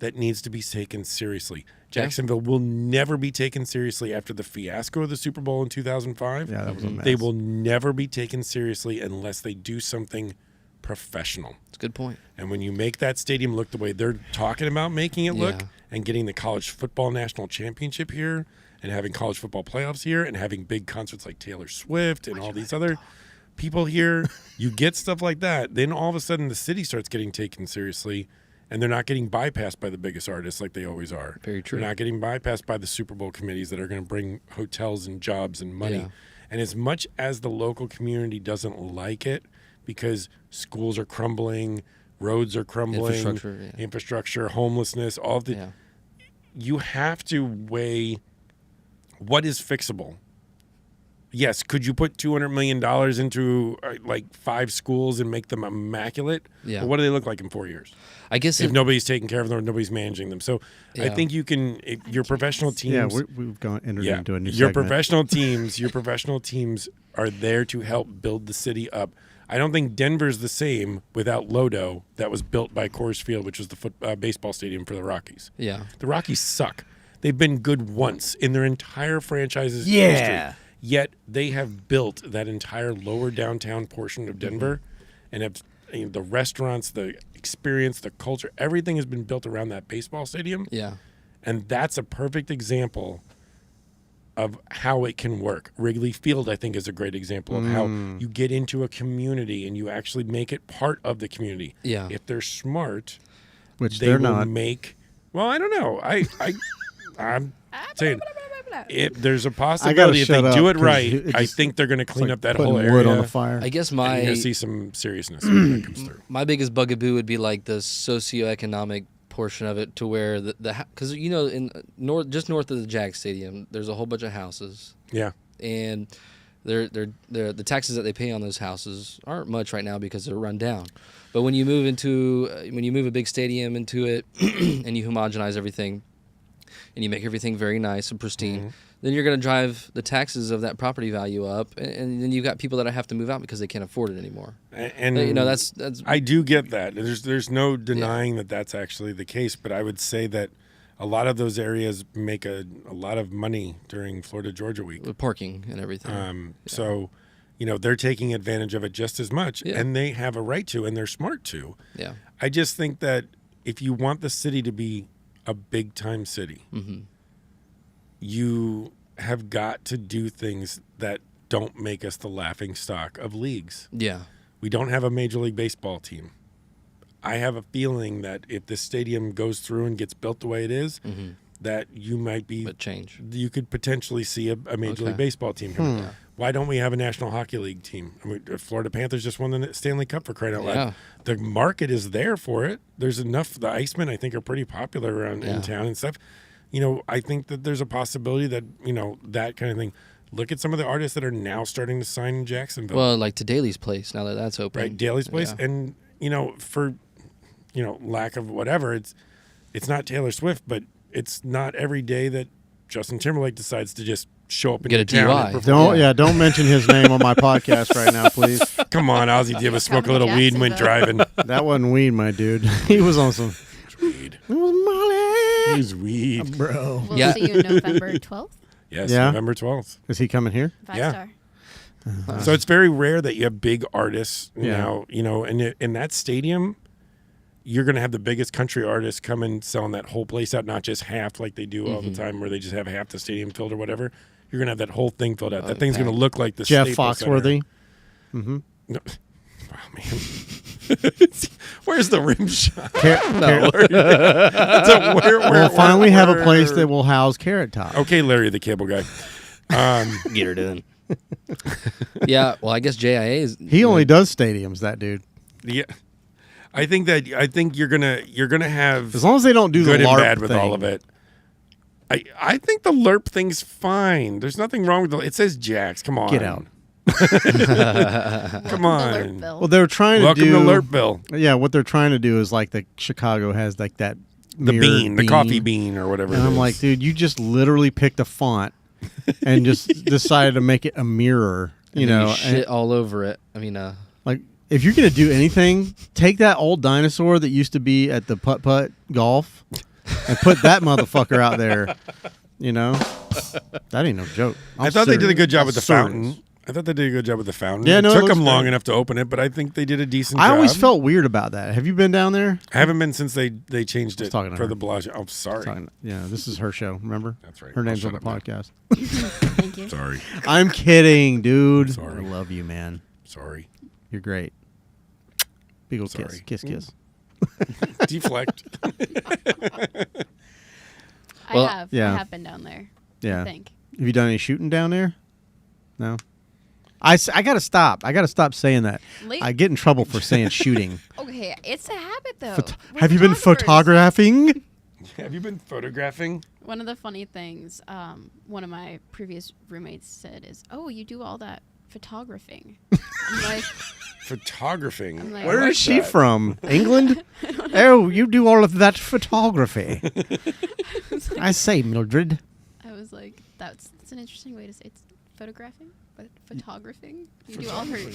that needs to be taken seriously. Jacksonville will never be taken seriously after the fiasco of the Super Bowl in 2005. Yeah, that was a mess. They will never be taken seriously unless they do something professional. That's a good point. And when you make that stadium look the way they're talking about making it look, and getting the college football national championship here, and having college football playoffs here, and having big concerts like Taylor Swift and all these other people here, you get stuff like that, then all of a sudden the city starts getting taken seriously, and they're not getting bypassed by the biggest artists like they always are. Very true. They're not getting bypassed by the Super Bowl committees that are going to bring hotels and jobs and money. Yeah. And as much as the local community doesn't like it, because schools are crumbling, roads are crumbling, infrastructure, homelessness, all of the... You have to weigh what is fixable. Yes, could you put $200 million into like 5 schools and make them immaculate? Yeah. Well, what do they look like in 4 years? I guess if nobody's taking care of them, or nobody's managing them. So I think you can. Your professional teams. Yeah, we've entered into a new Your segment. professional teams are there to help build the city up. I don't think Denver's the same without Lodo that was built by Coors Field, which was the baseball stadium for the Rockies. Yeah. The Rockies suck. They've been good once in their entire franchise's history. Yet they have built that entire lower downtown portion of Denver and have the restaurants, the experience, the culture, everything has been built around that baseball stadium. Yeah. And that's a perfect example of how it can work. Wrigley Field, I think, is a great example of how you get into a community and you actually make it part of the community. Yeah. If they're smart, which they they're will not. make. Well, I don't know. I'm saying if there's a possibility if they do it right, I think they're going to clean up that whole area. Wood on the fire. I guess You're going to see some seriousness when that comes through. my biggest bugaboo would be like the socioeconomic portion of it, to where the because in just north of the Jags Stadium, there's a whole bunch of houses. Yeah, and the taxes that they pay on those houses aren't much right now because they're run down. But when you move a big stadium into it and you homogenize everything and you make everything very nice and pristine, then you're going to drive the taxes of that property value up, and then you've got people that have to move out because they can't afford it anymore. And that's I do get that. There's no denying that that's actually the case, but I would say that a lot of those areas make a lot of money during Florida Georgia Week with parking and everything. So, they're taking advantage of it just as much, and they have a right to, and they're smart to. Yeah. I just think that if you want the city to be a big time city, you have got to do things that don't make us the laughing stock of leagues. Yeah. We don't have a Major League Baseball team. I have a feeling that if this stadium goes through and gets built the way it is, that you might be... But change. You could potentially see a Major League Baseball team here. Yeah. Why don't we have a National Hockey League team? I mean, Florida Panthers just won the Stanley Cup, for crying out loud. Yeah. The market is there for it. There's enough... The Icemen, I think, are pretty popular around in town and stuff. I think that there's a possibility that, that kind of thing. Look at some of the artists that are now starting to sign in Jacksonville. Well, like to Daly's Place, now that that's open. Right, Daly's Place. Yeah. And, for, lack of whatever, it's not Taylor Swift, but it's not every day that Justin Timberlake decides to just show up and get a DUI. Don't mention his name on my podcast right now, please. Come on, Ozzy, do you ever smoke a little weed and went driving? That wasn't weed, my dude. He was on some... Weed. It was Molly. It was weed. Bro. We'll see you November 12th. Yes, November 12th. Is he coming here? 5-star. So it's very rare that you have big artists now, and in that stadium, you're going to have the biggest country artists come and selling that whole place out, not just half like they do all the time where they just have half the stadium filled or whatever. You're going to have that whole thing filled out. That thing's going to look like the Jeff Staples Foxworthy. No. Oh, man. Where's the rim shot? We'll finally have a place that will house Carrot Top. Okay, Larry the Cable Guy. Get her done. Yeah, well, I guess JIA is... He only does stadiums, that dude. Yeah. I think you're gonna have, as long as they don't do good the LARP and bad with thing. all of it. I think the LARP thing's fine. There's nothing wrong with it. Says Jax. Come on. Get out. Come on. Well, they're trying Welcome to do... to LARPville. Yeah, what they're trying to do is like the Chicago has like that the coffee bean or whatever. And I'm like, dude, you just literally picked a font and just decided to make it a mirror. You shit all over it. I mean, like if you're gonna do anything, take that old dinosaur that used to be at the putt-putt golf and put that motherfucker out there. That ain't no joke. I thought they did a good job with the fountain. I thought they did a good job with the fountain. Yeah, it no, took it them long great. enough to open it, but I think they did a decent job. I always felt weird about that. Have you been down there? I haven't been since they changed it for the Bellagio. Oh, sorry. Yeah, this is her show. Remember? That's right. Her name's on the podcast. Thank you. Sorry. I'm kidding, dude. Sorry. I love you, man. Sorry. You're great. Big old kiss. Kiss. Deflect. I have been down there. Yeah. I think. Have you done any shooting down there? No. I gotta stop. I gotta stop saying that. I get in trouble for saying shooting. Okay, it's a habit though. Have you been photographing? Have you been photographing? One of the funny things one of my previous roommates said is, "Oh, you do all that photographing." I'm like, photographing. I'm like, where is she from? England? Oh, you do all of that photography. I say, Mildred. I was like, that's an interesting way to say it. Photographing. Photographing. You do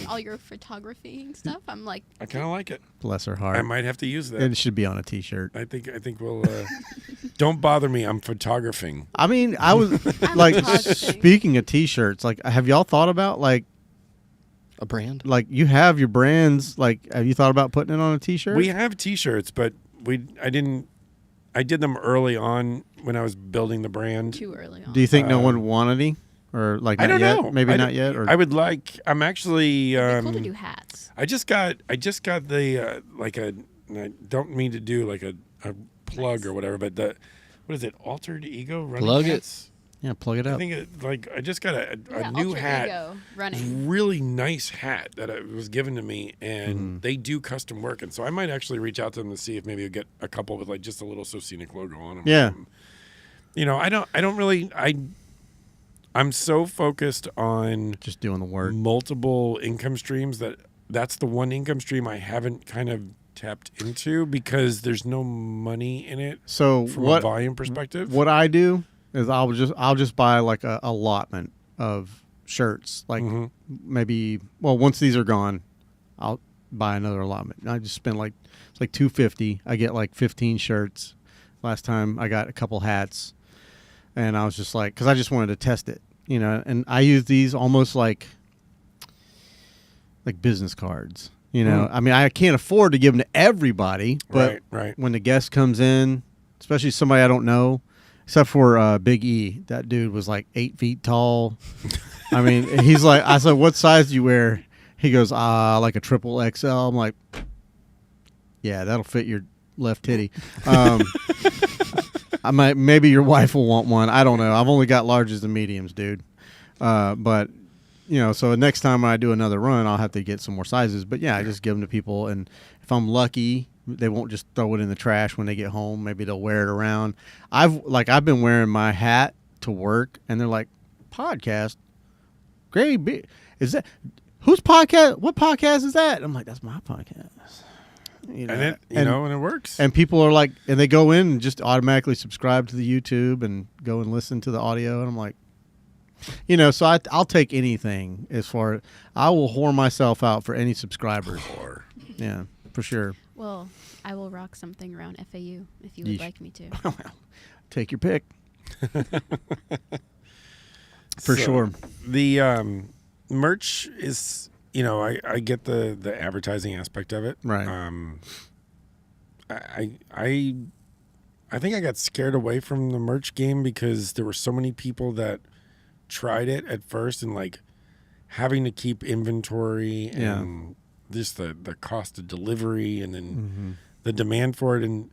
all your photographing stuff. I'm like, I kind of like it. Bless her I heart. might have to use that. It should be on a T-shirt. I think we'll. Don't bother me. I'm photographing. I mean, I was like, photographing. speaking of T-shirts, like, have y'all thought about like A brand. like you have your brands? Like, have you thought about putting it on a T-shirt? We have T-shirts, but I didn't. I did them early on when I was building the brand. too early on. Do you think no one want any, or like I not don't yet? know. Maybe I not don't- yet. Or I would like. I'm actually. It'd be cool to do hats. I just got the like a. And I don't mean to do like a plug or whatever, but the what is it? Altered Ego running Plug it. hats? yeah, plug it I up. think I just got a Yeah, new Ultra hat. Ego running. Really nice hat that was given to me, and Mm-hmm. they do custom work, and so I might actually reach out to them to see if maybe we get a couple with like just a little Soscenic logo on them. Yeah. You know, I don't really. I'm so focused on Just doing the work. multiple income streams that's the one income stream I haven't kind of tapped into because there's no money in it So from a what? volume perspective. What I do is I'll just buy like a allotment of shirts. Like Mhm. maybe once these are gone, I'll buy another allotment. And I just spend like it's like $250. I get like 15 shirts. Last time I got a couple hats, and I was just like, because I just wanted to test it, you know. And I use these almost like business cards. You know, I mean, I can't afford to give them to everybody, but Right. when the guest comes in, especially somebody I don't know, except for Big E, that dude was like 8 feet tall. I mean, he's like, I said, what size do you wear? He goes, like a triple XL. I'm like, yeah, that'll fit your left titty. Maybe your wife will want one. I don't know. I've only got larges and mediums, dude. But you know, so next time when I do another run, I'll have to get some more sizes. But yeah, I just give them to people, and if I'm lucky, they won't just throw it in the trash when they get home. Maybe they'll wear it around. I've been wearing my hat to work, and they're like, "Podcast, great. Is that whose podcast? What podcast is that?" I'm like, "That's my podcast." You know, And it works. and people are like, and they go in and just automatically subscribe to the YouTube and go and listen to the audio, and I'm like. You know, so I'll take anything as far. I will whore myself out for any subscribers. Yeah, for sure. Well, I will rock something around FAU if you would Yeesh. like me to. Take your pick. For So, sure. The merch is, you know, I get the advertising aspect of it. Right. I think I got scared away from the merch game because there were so many people that tried it at first and like having to keep inventory and just the cost of delivery and then the demand for it. And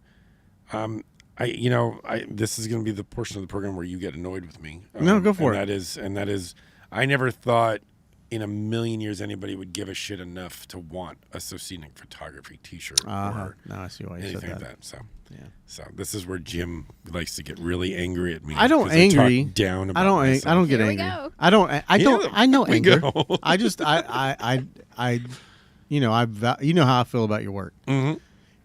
this is going to be the portion of the program where you get annoyed with me. No, go for it. That is, I never thought in a million years anybody would give a shit enough to want a Soscenic photography T-shirt or Now I see why you said anything that. like that. So this is where Jim likes to get really angry at me. I don't 'cause I talk angry. down about I don't myself. get Here we angry. go. I don't. I don't. I know we anger. go. I just. I. You know. You know how I feel about your work, Mhm.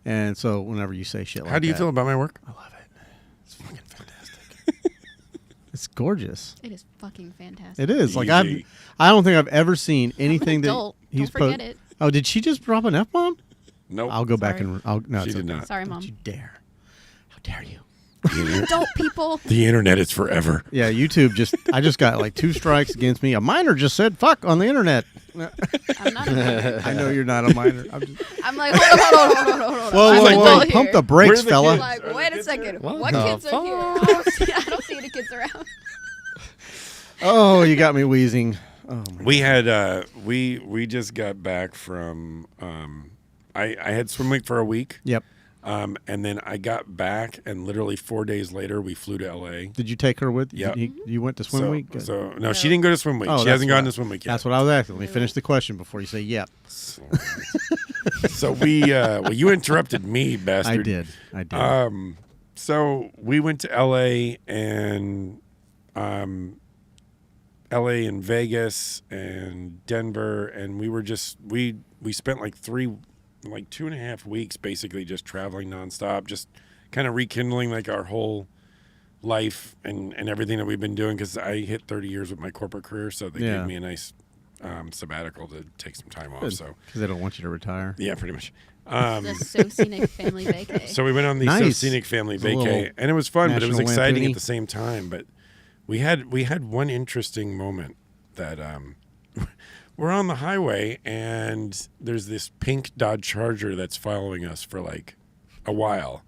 and so whenever you say shit like that, How do you feel about my work? I love it. It's fucking fantastic. It's gorgeous. It is fucking fantastic. It is. Like Easy. I don't think I've ever seen anything that adult. he's Don't forget it. Oh, did she just drop an F bomb? Nope. I'll go back Sorry. and. I'll, no, She it's did okay. not. Sorry, Don't Mom. you dare! How dare you? Adult people. The internet is forever. Yeah, YouTube I just got like 2 strikes against me. A minor just said "fuck" on the internet. I'm not a minor. I know you're not a minor. I'm like, hold on. Whoa, I'm whoa, an whoa! adult Pump here. the brakes, Where are the fella. I'm like, wait a second. What the kids are here? I don't see any kids around. Oh, you got me wheezing. Oh my. We had we just got back from I had swim week for a week. Yep. And then I got back, and literally 4 days later, we flew to LA. Did you take her with? Yep. You went to swim so, week. Good. So no, she didn't go to swim week. Oh, She that's hasn't gone what- to swim week yet. That's what I was asking. Let me finish the question before you say yep. So we well, you interrupted me, bastard. I did. So we went to LA and LA and Vegas and Denver, and we were just we spent like 2.5 weeks basically just traveling nonstop, just kind of rekindling like our whole life and everything that we've been doing, because I hit 30 years with my corporate career, so they gave me a nice sabbatical to take some time off. So because they don't want you to retire. yeah, pretty much. The Soscenic family vacay. So we went on the Nice. Soscenic family It's a little vacay, and it was fun, but it was National exciting Lampoon-y. at the same time. But we had one interesting moment that we're on the highway, and there's this pink Dodge Charger that's following us for like a while.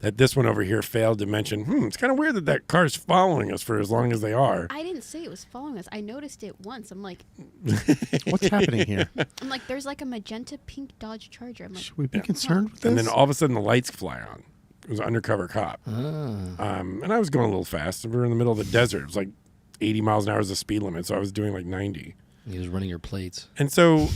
That this one over here failed to mention. It's kind of weird that car's following us for as long as they are. I didn't say it was following us. I noticed it once. I'm like, What's happening here? there's like a magenta pink Dodge Charger. I'm like, Should we be concerned with this? And then all of a sudden the lights fly on. It was an undercover cop. Ah. And I was going a little fast. We were in the middle of the desert. It was like 80 miles an hour is the speed limit, so I was doing like 90. He was running your plates. And so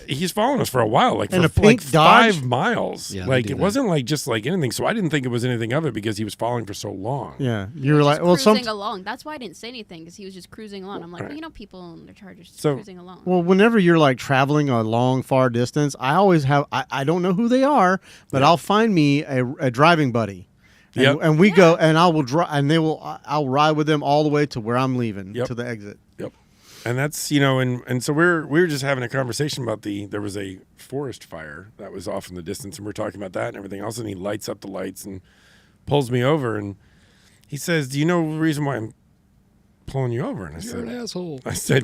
he's following us for a while, like And for a pink like Dodge? 5 miles. Yeah, they like do it that. wasn't like just like anything. So I didn't think it was anything of it because he was following for so long. Yeah, he you were was like, just well, cruising some. along. That's why I didn't say anything, because he was just cruising along. I'm like, Right. well, you know, people in their Chargers just So- cruising along. Well, whenever you're like traveling a long, far distance, I always have. I don't know who they are, but I'll find me a driving buddy. And, Yep. and we go, and I will drive, and I'll ride with them all the way to where I'm leaving Yep. to the exit. Yep. And that's, and so we were just having a conversation about there was a forest fire that was off in the distance, and we're talking about that and everything else, and he lights up the lights and pulls me over, and he says, "Do you know the reason why I'm pulling you over?" And I You're said, an asshole. I said,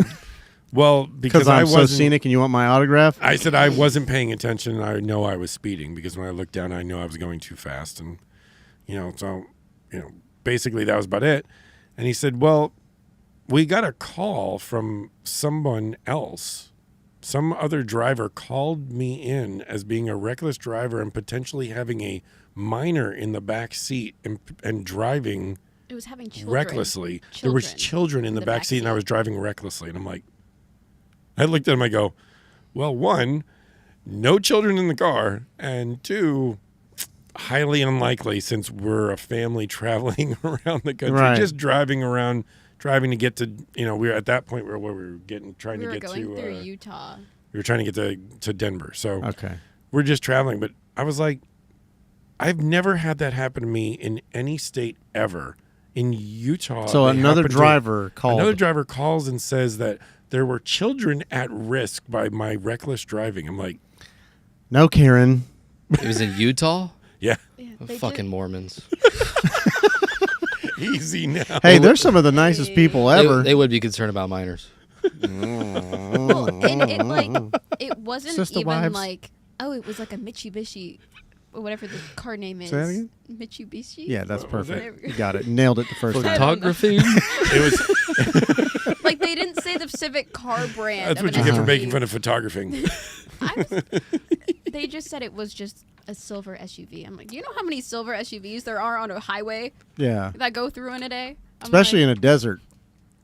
well, because Because I I'm so wasn't scenic, and you want my autograph. I said I wasn't paying attention. I know I was speeding because when I looked down, I knew I was going too fast, and basically that was about it. And he said, "Well, we got a call from someone else. Some other driver called me in as being a reckless driver and potentially having a minor in the back seat and driving it was having children. recklessly. There was children in the back seat, and I was driving recklessly." And I'm like, I looked at him, I go, well, 1, no children in the car, and 2, highly unlikely since we're a family traveling around the country, Right. just driving to get to, we were at that point where we were trying We to were get going to, through Utah. we were trying to get to Denver. So Okay. we're just traveling. But I was like, I've never had that happen to me in any state ever. In Utah, So they another happened to- driver called. Another driver calls and says that there were children at risk by my reckless driving. I'm like, No, Karen. It was in Utah? yeah, Yeah, The they fucking did- Mormons. easy now. Hey, they're some of the nicest people ever. They would be concerned about minors. Well, and it wasn't Sister even wives. like, it was like a Mitsubishi, or whatever the car name is. Say that again? Mitsubishi. Yeah, that's What was perfect. it? You got it. Nailed it the first time. Photography? It was. Like they didn't say the specific car brand. That's of what an you get for SUV. making fun of photographing. They just said it was just a silver SUV. I'm like, do you know how many silver SUVs there are on a highway Yeah. that go through in a day? I'm Especially like, in a desert.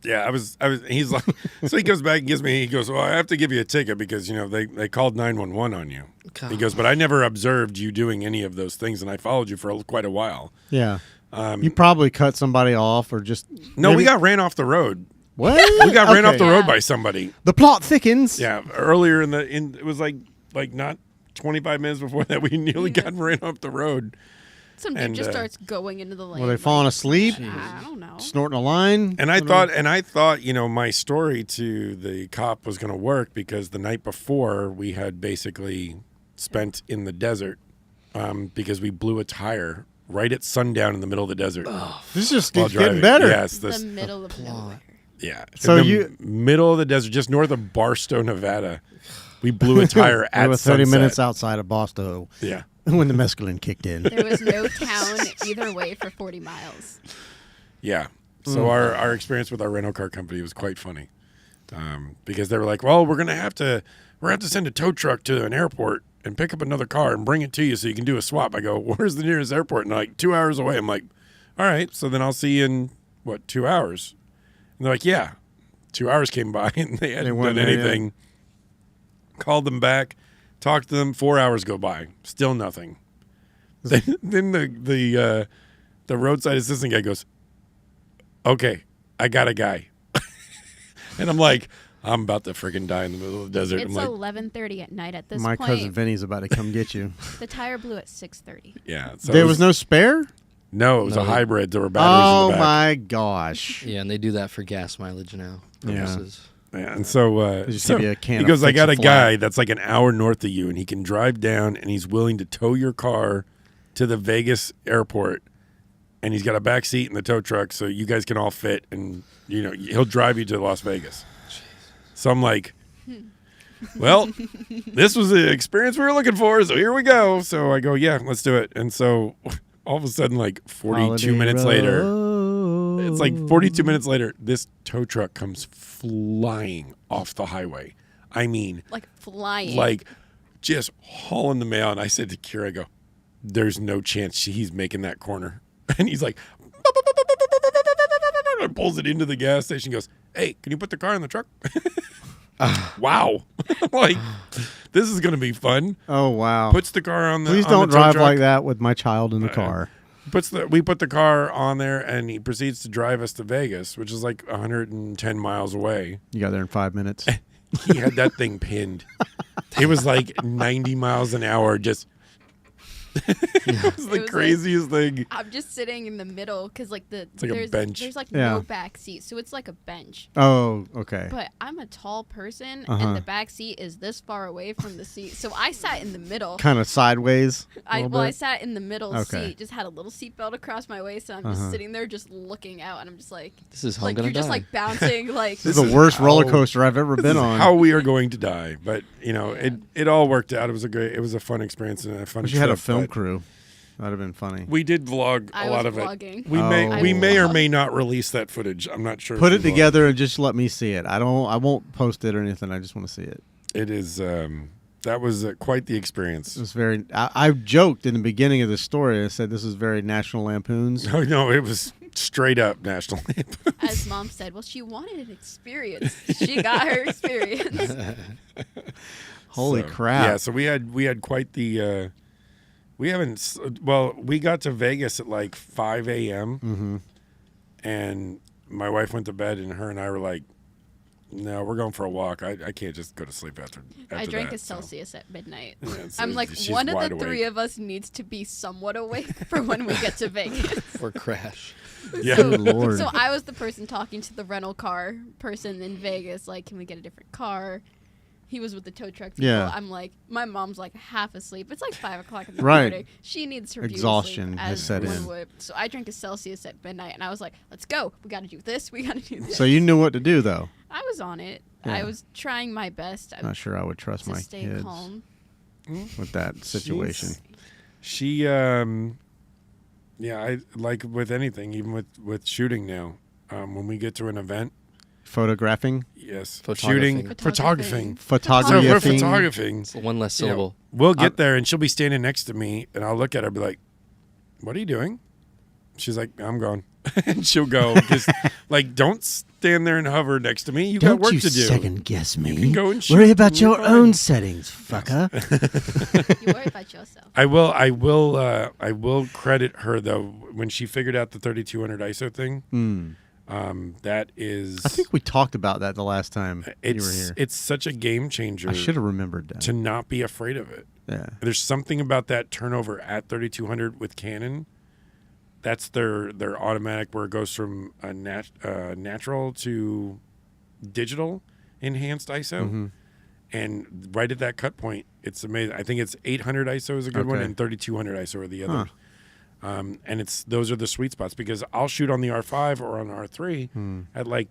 Yeah, I was. He's like, so he comes back and gives me. He goes, "Well, I have to give you a ticket because they called 911 on you." He goes, "But I never observed you doing any of those things, and I followed you for quite a while." Yeah. You probably cut somebody off or just. No, we maybe- got ran off the road. What? We got ran off the Okay. road Yeah. by somebody. The plot thickens. Yeah, earlier it was like not 25 minutes before that we nearly got ran off the road. some dude and, just starts going into the lane. Were they falling asleep? I don't know. Snorting a line? And I thought, my story to the cop was going to work because the night before we had basically spent in the desert because we blew a tire right at sundown in the middle of the desert. This just while keeps getting driving. better. Yes, The middle of nowhere. yeah. So in the you- middle of the desert, just north of Barstow, Nevada. We blew a tire We at were 30 sunset. minutes outside of Boston Yeah. when the mescaline kicked in. There was no town either way for 40 miles. Yeah. So our experience with our rental car company was quite funny because they were like, well, we're going to have to send a tow truck to an airport and pick up another car and bring it to you so you can do a swap. I go, where's the nearest airport? And they're like 2 hours away. I'm like, all right. So then I'll see you in 2 hours? And they're like, yeah. 2 hours came by and they hadn't weren't done there yet. anything. Called them back, talked to them. 4 hours go by, still nothing. Then the roadside assistant guy goes, okay, I got a guy. And I'm like, I'm about to freaking die in the middle of the desert. It's I'm like, 11:30 at night at this My point. cousin Vinny's about to come get you. The tire blew at 6:30. yeah. So There it was no spare? No, it was No, a they- hybrid. There were batteries Oh in the back. my gosh. Yeah, and they do that for gas mileage now. Yeah. Purposes. Yeah, and so, They just so give you a can he of goes, I Fix got It a Flat." guy that's like an hour north of you, and he can drive down, and he's willing to tow your car to the Vegas airport, and he's got a back seat in the tow truck, so you guys can all fit, and he'll drive you to Las Vegas. So I'm like, well, this was the experience we were looking for, so here we go. So I go, yeah, let's do it. And so all of a sudden, like 42 Holiday minutes later, Road. it's like 42 minutes later, this tow truck comes flying off the highway. I mean, Like flying. like just hauling the mail. And I said to Keira, I go, there's no chance he's making that corner. And he's like, pulls it into the gas station, goes, hey, can you put the car in the truck? Wow. Like, this is going to be fun. Oh wow. Puts the car on the Please on don't the tow drive truck. like that with my child in the car. We put the car on there, and he proceeds to drive us to Vegas, which is like 110 miles away. You got there in 5 minutes. He had that thing pinned. It was like 90 miles an hour. Just it was the was craziest thing. I'm just sitting in the middle because like like a there's bench. there's like Yeah. no back seat, so it's like a bench. Oh, okay. But I'm a tall person, Uh-huh. and the back seat is this far away from the seat, so I sat in the middle. Kind of sideways. a little I bit. sat in the middle Okay. seat, just had a little seatbelt across my waist, and I'm just sitting there, just looking out, and I'm just like, This is how I'm like gonna you're just die. like bouncing, like This is the worst roller coaster I've ever been on. How we are going to die, but it all worked out. It was a fun experience and a fun. Wish you had a trip, film but crew. That'd have been funny. We did vlog I a was lot of vlogging. it. We Oh. may or vlogged. may not release that footage. I'm not sure. Put if it we will. together and just let me see it. I won't post it or anything. I just want to see it. It is. That was quite the experience. It was very. I joked in the beginning of the story. I said this is very National Lampoon's. Oh no, it was straight up National Lampoon. as Mom said, well, she wanted an experience. She got her experience. Holy So, crap! Yeah, so we had quite the. We haven't. Well, we got to Vegas at like 5 a.m. Mm-hmm. and my wife went to bed, and her and I were like, "No, we're going for a walk. I can't just go to sleep after I drank that, a so." Celsius at midnight. Yeah, so I'm like, she's one of wide the three awake. of us needs to be somewhat awake for when we get to Vegas. Or crash. Yeah. So, Good Lord. so I was the person talking to the rental car person in Vegas, like, can we get a different car? He was with the tow truck people. Yeah. I'm like, my mom's like half asleep. It's like 5 o'clock in the Right. morning. She needs her beauty Exhaustion sleep, has as set one in. would. So I drank a Celsius at midnight, and I was like, let's go. We got to do this. We got to do this. So you knew what to do, though. I was on it. Yeah. I was trying my best Not sure I would trust to my stay kids calm. with that situation. She yeah, I like with anything, even with shooting now. When we get to an event, Photographing, yes, Photographing. shooting, photographing. So photography. we're photographing. It's one less You know, syllable. we'll get there, and she'll be standing next to me, and I'll look at her, and be like, "What are you doing?" She's like, "I'm going," and she'll go. Just like, don't stand there and hover next to me. You got work to do. second guess me. can go and shoot Worry about and you're your fine. own settings, fucker. You worry about yourself. I will credit her though when she figured out the 3200 ISO thing. That is, I think we talked about that the last time you were here. it's such a game changer. I should have remembered that. to not be afraid of it. Yeah. There's something about that turnover at 3200 with Canon. That's their automatic where it goes from a natural to digital enhanced ISO. Mm-hmm. And right at that cut point, it's amazing. I think it's 800 ISO is a good one, Okay. and 3200 ISO are the others. And those are the sweet spots because I'll shoot on the R5 or on R3 at like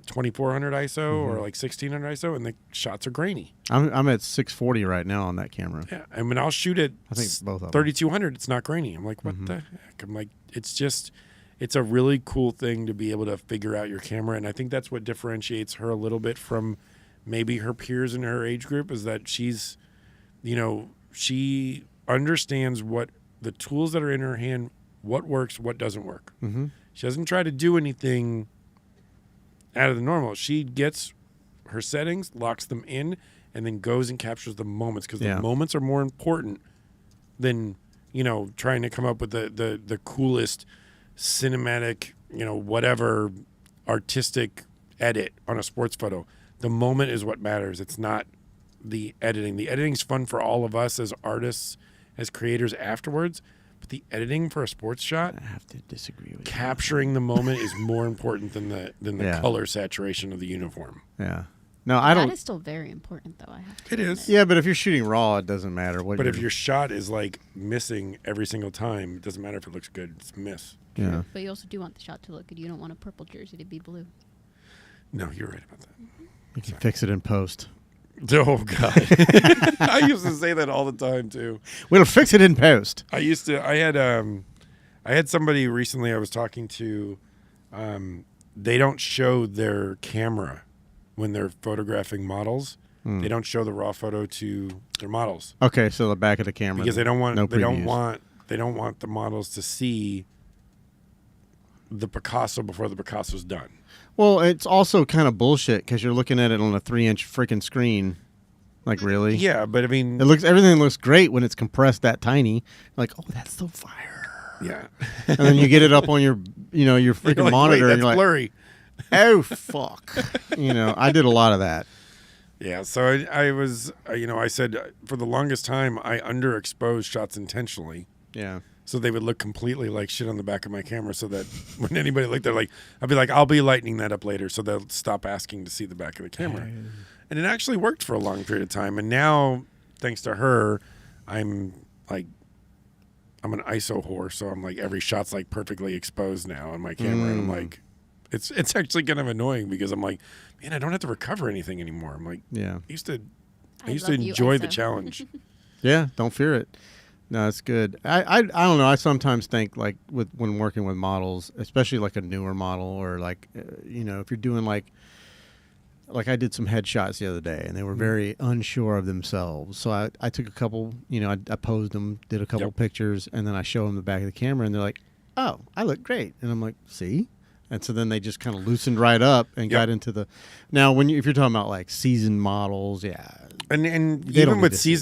2400 ISO or like 1600 ISO, and the shots are grainy. I'm at 640 right now on that camera. Yeah, and when I'll shoot at I think both of them. 3200, it's not grainy. I'm like, what the heck? I'm like, it's a really cool thing to be able to figure out your camera, and I think that's what differentiates her a little bit from maybe her peers in her age group is that she's, she understands what the tools that are in her hand, what works, what doesn't work. Mm-hmm. She doesn't try to do anything out of the normal. She gets her settings, locks them in, and then goes and captures the moments because Yeah. the moments are more important than trying to come up with the coolest cinematic whatever artistic edit on a sports photo. The moment is what matters. It's not the editing. The editing's fun for all of us as artists, as creators afterwards, But the editing for a sports shot, I have to disagree with you. capturing the moment is more important than the Yeah. color saturation of the uniform. Yeah. No, I don't. That is still very important, though. I have to It is. Yeah, but if you're shooting raw, it doesn't matter what. But if your shot is like missing every single time, it doesn't matter if it looks good. It's a miss. yeah. But you also do want the shot to look good. You don't want a purple jersey to be blue. No, you're right about that. You can fix it in post. Oh God, I used to say that all the time too. We'll fix it in post. I had somebody recently I was talking to. They don't show their camera when they're photographing models. They don't show the raw photo to their models Okay, so the back of the camera because they don't want no they don't previews. want the models to see the Picasso before the Picasso's done. Well, it's also kind of bullshit because you're looking at it on a 3-inch freaking screen. Like really? Yeah, but I mean, Everything looks great when it's compressed that tiny. Like, oh, that's so fire. yeah. And then you get it up on your your freaking You're like, monitor, wait, and that's you're like, blurry. oh fuck. I did a lot of that. Yeah, so I was, I said for the longest time I underexposed shots intentionally, Yeah. so they would look completely like shit on the back of my camera, so that when anybody looked, they're like, I'd be like, I'll be lightening that up later, so they'll stop asking to see the back of the camera, and it actually worked for a long period of time. And now, thanks to her, I'm an ISO whore, so I'm like every shot's like perfectly exposed now on my camera, and I'm like, it's actually kind of annoying because I'm like, man, I don't have to recover anything anymore. I'm like, Yeah. I used to I love you, enjoy the ISO. challenge. Yeah, don't fear it. No, it's good. I don't know. I sometimes think like when working with models, especially like a newer model or like if you're doing like I did some headshots the other day and they were very unsure of themselves. So I took a couple, I posed them, did a couple Yep. pictures, and then I show them the back of the camera and they're like, "Oh, I look great." And I'm like, "See?" And so then they just kind of loosened right up and got into the. Now, if you're talking about like seasoned models, yeah, And They don't even need with to see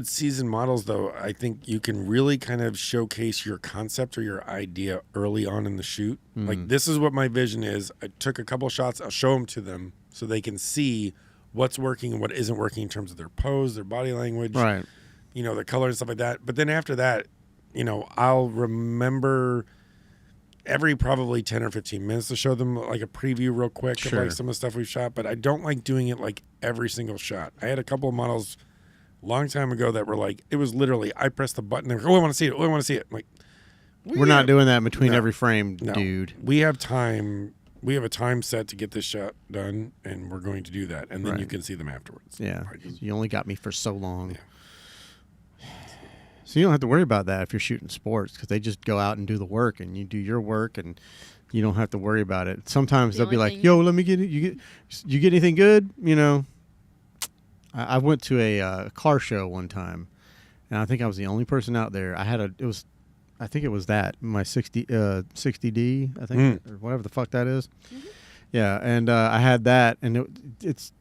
seasoned models though, I think you can really kind of showcase your concept or your idea early on in the shoot. Like, this is what my vision is. I took a couple shots. I'll show them to them so they can see what's working and what isn't working in terms of their pose, their body language, right. The color and stuff like that. But then after that, I'll remember every probably 10 or 15 minutes to show them like a preview real quick of Sure. like some of the stuff we've shot, but I don't like doing it like every single shot. I had a couple of models a long time ago that were like, it was literally, I pressed the button and I want to see it. Oh, I want to see it. I'm like, We're not doing that between No. every frame, no. dude. We have time. We have a time set to get this shot done, and we're going to do that. And then Right. you can see them afterwards. Yeah, I just- you only got me for so long. Yeah. So you don't have to worry about that if you're shooting sports because they just go out and do the work, and you do your work, and you don't have to worry about it. Sometimes The they'll be only like, thing- "Yo, let me get it. You get anything good?" I went to a car show one time, and I think I was the only person out there. I think it was my 60D, I think, or whatever the fuck that is. Yeah, and I had that, and it's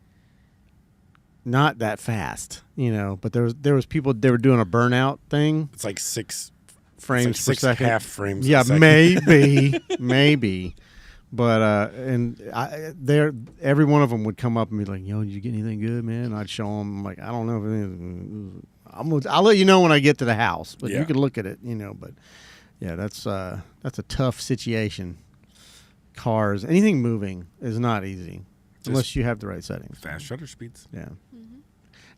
not that fast, but there was people, they were doing a burnout thing, It's like six frames it's per like 6 second. half frames. Yeah, a second. maybe. But every one of them would come up and be like, "Yo, did you get anything good, man?" And I'd show them, like, I don't know if anything. I'll let you know when I get to the house, but Yeah. you can look at it, But yeah, that's a tough situation. Cars, anything moving is not easy unless you have the right settings. Fast shutter speeds. Yeah.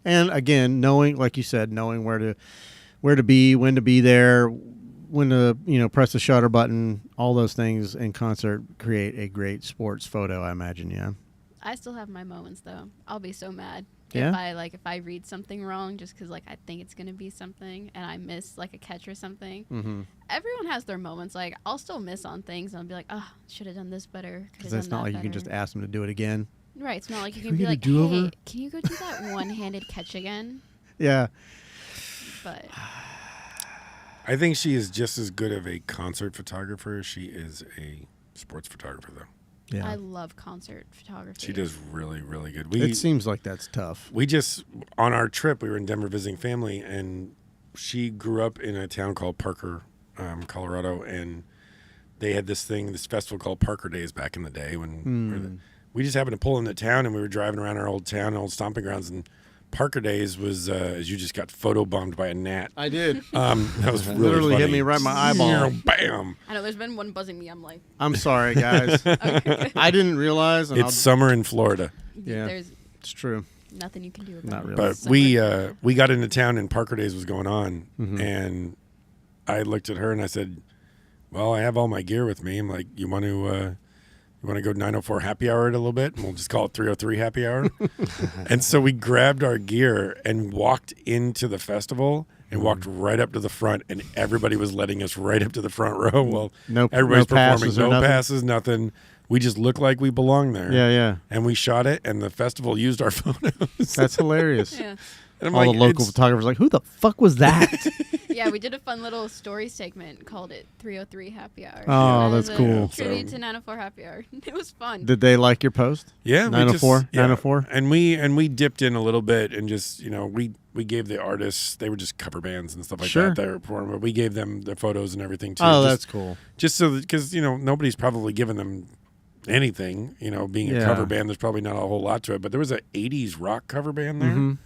And again, knowing, like you said, knowing where to be, when to be there, when to press the shutter button, all those things in concert create a great sports photo, I imagine. Yeah. I still have my moments though. I'll be so mad Yeah? if I read something wrong just because I think it's gonna be something and I miss like a catch or something. Mm-hmm. Everyone has their moments. Like I'll still miss on things and I'll be like, oh, should have done this better. Because it's not like you can just ask them to do it again. Right. It's not like you Can can we be get a like, do-over? hey, can you go do that one-handed catch again? Yeah. But I think she is just as good of a concert photographer as she is a sports photographer, though. Yeah. I love concert photography. She does really, really good. It seems like that's tough. We just, on our trip, we were in Denver visiting family, and she grew up in a town called Parker, Colorado, and they had this festival called Parker Days back in the day when we just happened to pull into town, and we were driving around our old town, old stomping grounds, and Parker Days was as you just got photobombed by a gnat. I did. That was really Literally hit funny. me right in my eyeball. Bam. I know there's been one buzzing me. I'm like, I'm sorry, guys. okay. I didn't realize. And It's summer in Florida. Yeah. There's it's true. nothing you can do about Not it. really. But Summer. we got into town and Parker Days was going on, Mhm. and I looked at her and I said, "Well, I have all my gear with me." I'm like, "You want to go 904 happy hour it a little bit, and we'll just call it 303 happy hour." And so we grabbed our gear and walked into the festival and walked right up to the front, and everybody was letting us right up to the front row. Well, No- everybody's no performing, passes or no nothing? passes, nothing. We just looked like we belonged there. Yeah, yeah. And we shot it, and the festival used our photos. That's hilarious. Yeah. And I'm All like, the local it's- photographers like, who the fuck was that? Yeah, we did a fun little story segment called it 303 Happy Hour. Oh, As that's a cool. Tribute to 904 Happy Hour. It was fun. Did they like your post? Yeah, we 904? just- yeah. 904? And we dipped in a little bit and just, we gave the artists, they were just cover bands and stuff like Sure. that they were performing, but we gave them the photos and everything too. Oh, just, that's cool. Just so that, because, nobody's probably given them anything, being a Yeah. cover band, there's probably not a whole lot to it, but there was an 80s rock cover band there. Mhm.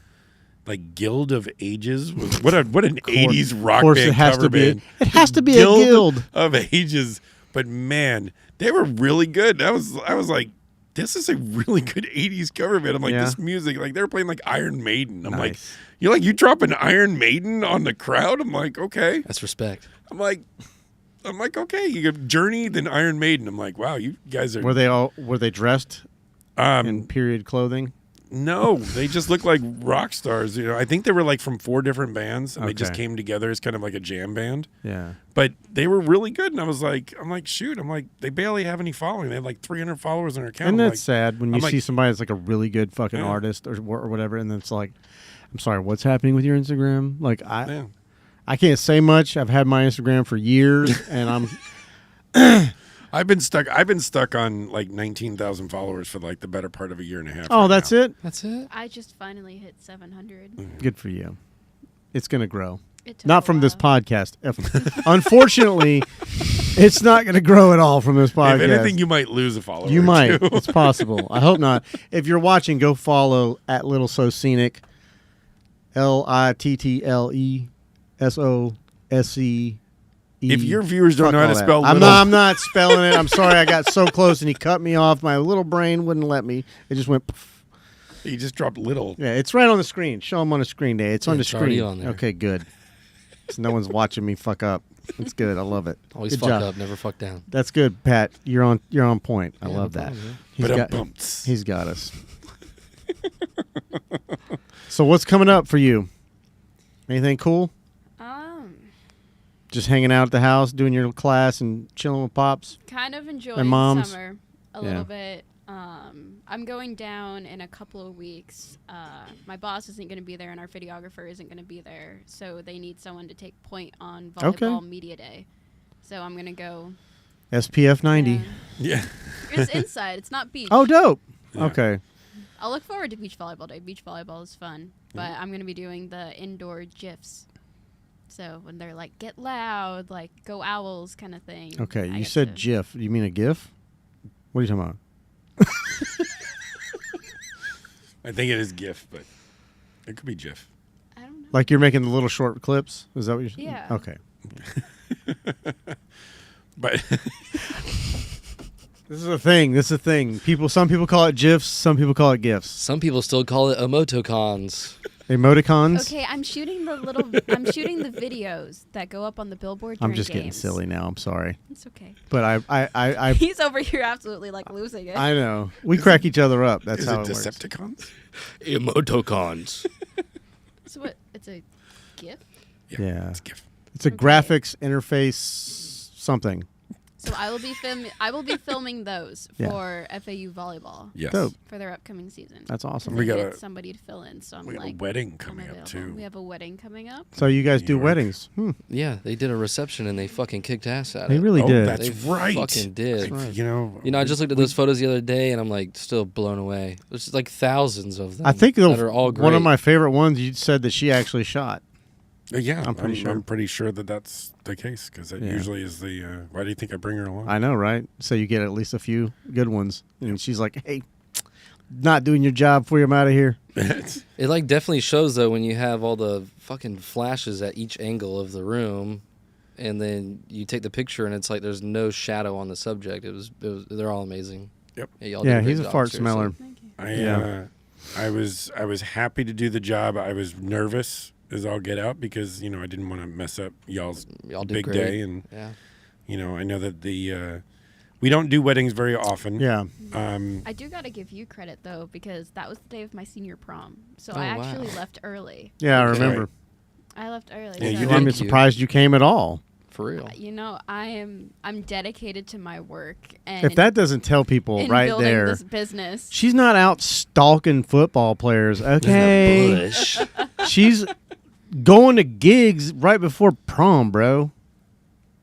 Like Guild of Ages. What an 80s rock Of course band it has cover to be. band. It has to be a guild. of Ages. But man, they were really good. I was like, this is a really good 80s cover band. I'm like, Yeah. this music, like they were playing like Iron Maiden. I'm like, Nice. you drop an Iron Maiden on the crowd? I'm like, okay. That's respect. I'm like, okay, you get Journey, then Iron Maiden. I'm like, wow, you guys are Were they dressed in period clothing? no, they just look like rock stars. I think they were like from 4 different bands and they just Okay. came together as kind of like a jam band. Yeah. But they were really good, and I'm like, shoot, they barely have any following. They have like 300 followers on their account. And I'm that's sad when you I'm like- see somebody that's like a really good fucking Yeah. artist or whatever, and then it's like, I'm sorry, what's happening with your Instagram? Like Yeah. I can't say much. I've had my Instagram for years, and I'm I've been stuck on like 19,000 followers for like the better part of a year and a half. oh, right that's now. it. That's it. I just finally hit 700. Good for you. It's gonna grow. It took Not a from this while. podcast. Unfortunately, it's not going to grow at all from this podcast. If anything, you might lose a follower. You or might. two. It's possible. I hope not. If you're watching, go follow at Little Soscenic, LITTLESOSCE. If your viewers don't know how to spell I'm little, not. I'm not spelling it. I'm sorry. I got so close and he cut me off. My little brain wouldn't let me. It just went. Poof. you just dropped little. Yeah, it's right on the screen. Show them on the screen, Day. It's on the It's already screen. on there. Okay, good. So no one's watching me fuck up. It's good. I love it. Always Good fuck job. up, never fuck down. That's good, Pat. You're on point. I Yeah, love no that. problem, He's got us. So what's coming up for you? Anything cool? Just hanging out at the house, doing your class, and chilling with pops. Kind of enjoying And moms. summer a Yeah. little bit. I'm going down in a couple of weeks. My boss isn't going to be there, and our videographer isn't going to be there, so they need someone to take point on volleyball media day. So I'm going to go. SPF 90. Yeah. It's inside. It's not beach. Oh, dope. Yeah. Okay. I'll look forward to beach volleyball day. Beach volleyball is fun, but I'm going to be doing the indoor GIFs. So when they're like, get loud, like go owls kind of thing. Okay. I You get said to- GIF. You mean a GIF? What are you talking about? I think it is GIF, but it could be GIF. I don't know. Like you're making the little short clips? Is that what you're saying? Yeah. Okay. But This is a thing. Some people call it GIFs. Some people call it GIFs. Some people still call it emotocons. Emoticons. Okay, I'm shooting the videos that go up on the billboard during I'm just getting games. silly now. I'm sorry. It's okay. But I He's over here absolutely like losing it. I know. We crack each other up. That's is how it it works. Decepticons? Emotocons. So what? It's a GIF? Yeah. It's GIF. It's a Okay. graphics interface something. So I will be filming those Yeah. for FAU volleyball Yes. Dope. for their upcoming season. That's awesome. We They got need a- somebody to fill in. So I'm We got like, a wedding I'm coming up available. too. We have a wedding coming up. So you guys New do York. weddings. Yeah, they did a reception and they fucking kicked ass at They it. really Oh, did. that's They right. fucking did. That's right. You know, I just looked at those photos the other day and I'm like still blown away. There's like thousands of them. I think that are all great. one of my favorite ones you said that she actually shot. Yeah, I'm pretty sure. I'm pretty sure that that's the case because that Yeah. usually is the. Why do you think I bring her along? I know, right? So you get at least a few good ones. And she's like, hey, not doing your job for you. I'm out of here. It like definitely shows though when you have all the fucking flashes at each angle of the room, and then you take the picture and it's like there's no shadow on the subject. It was they're all amazing. Yep. Y'all did Yeah, great he's a job, fart seriously. smeller. I was happy to do the job. I was nervous as all get out because I didn't want to mess up y'all's Y'all did big great. day, and Yeah. I know that we don't do weddings very often. Yeah. I do got to give you credit though, because that was the day of my senior prom. So Oh, I wow. actually left early. Yeah, I Okay. remember. I left early. Yeah, so you I'm did. surprised you came at all. For real. I'm dedicated to my work, and If that doesn't tell people in right building there, this business. she's not out stalking football players. Okay. Bush. She's going to gigs right before prom, bro.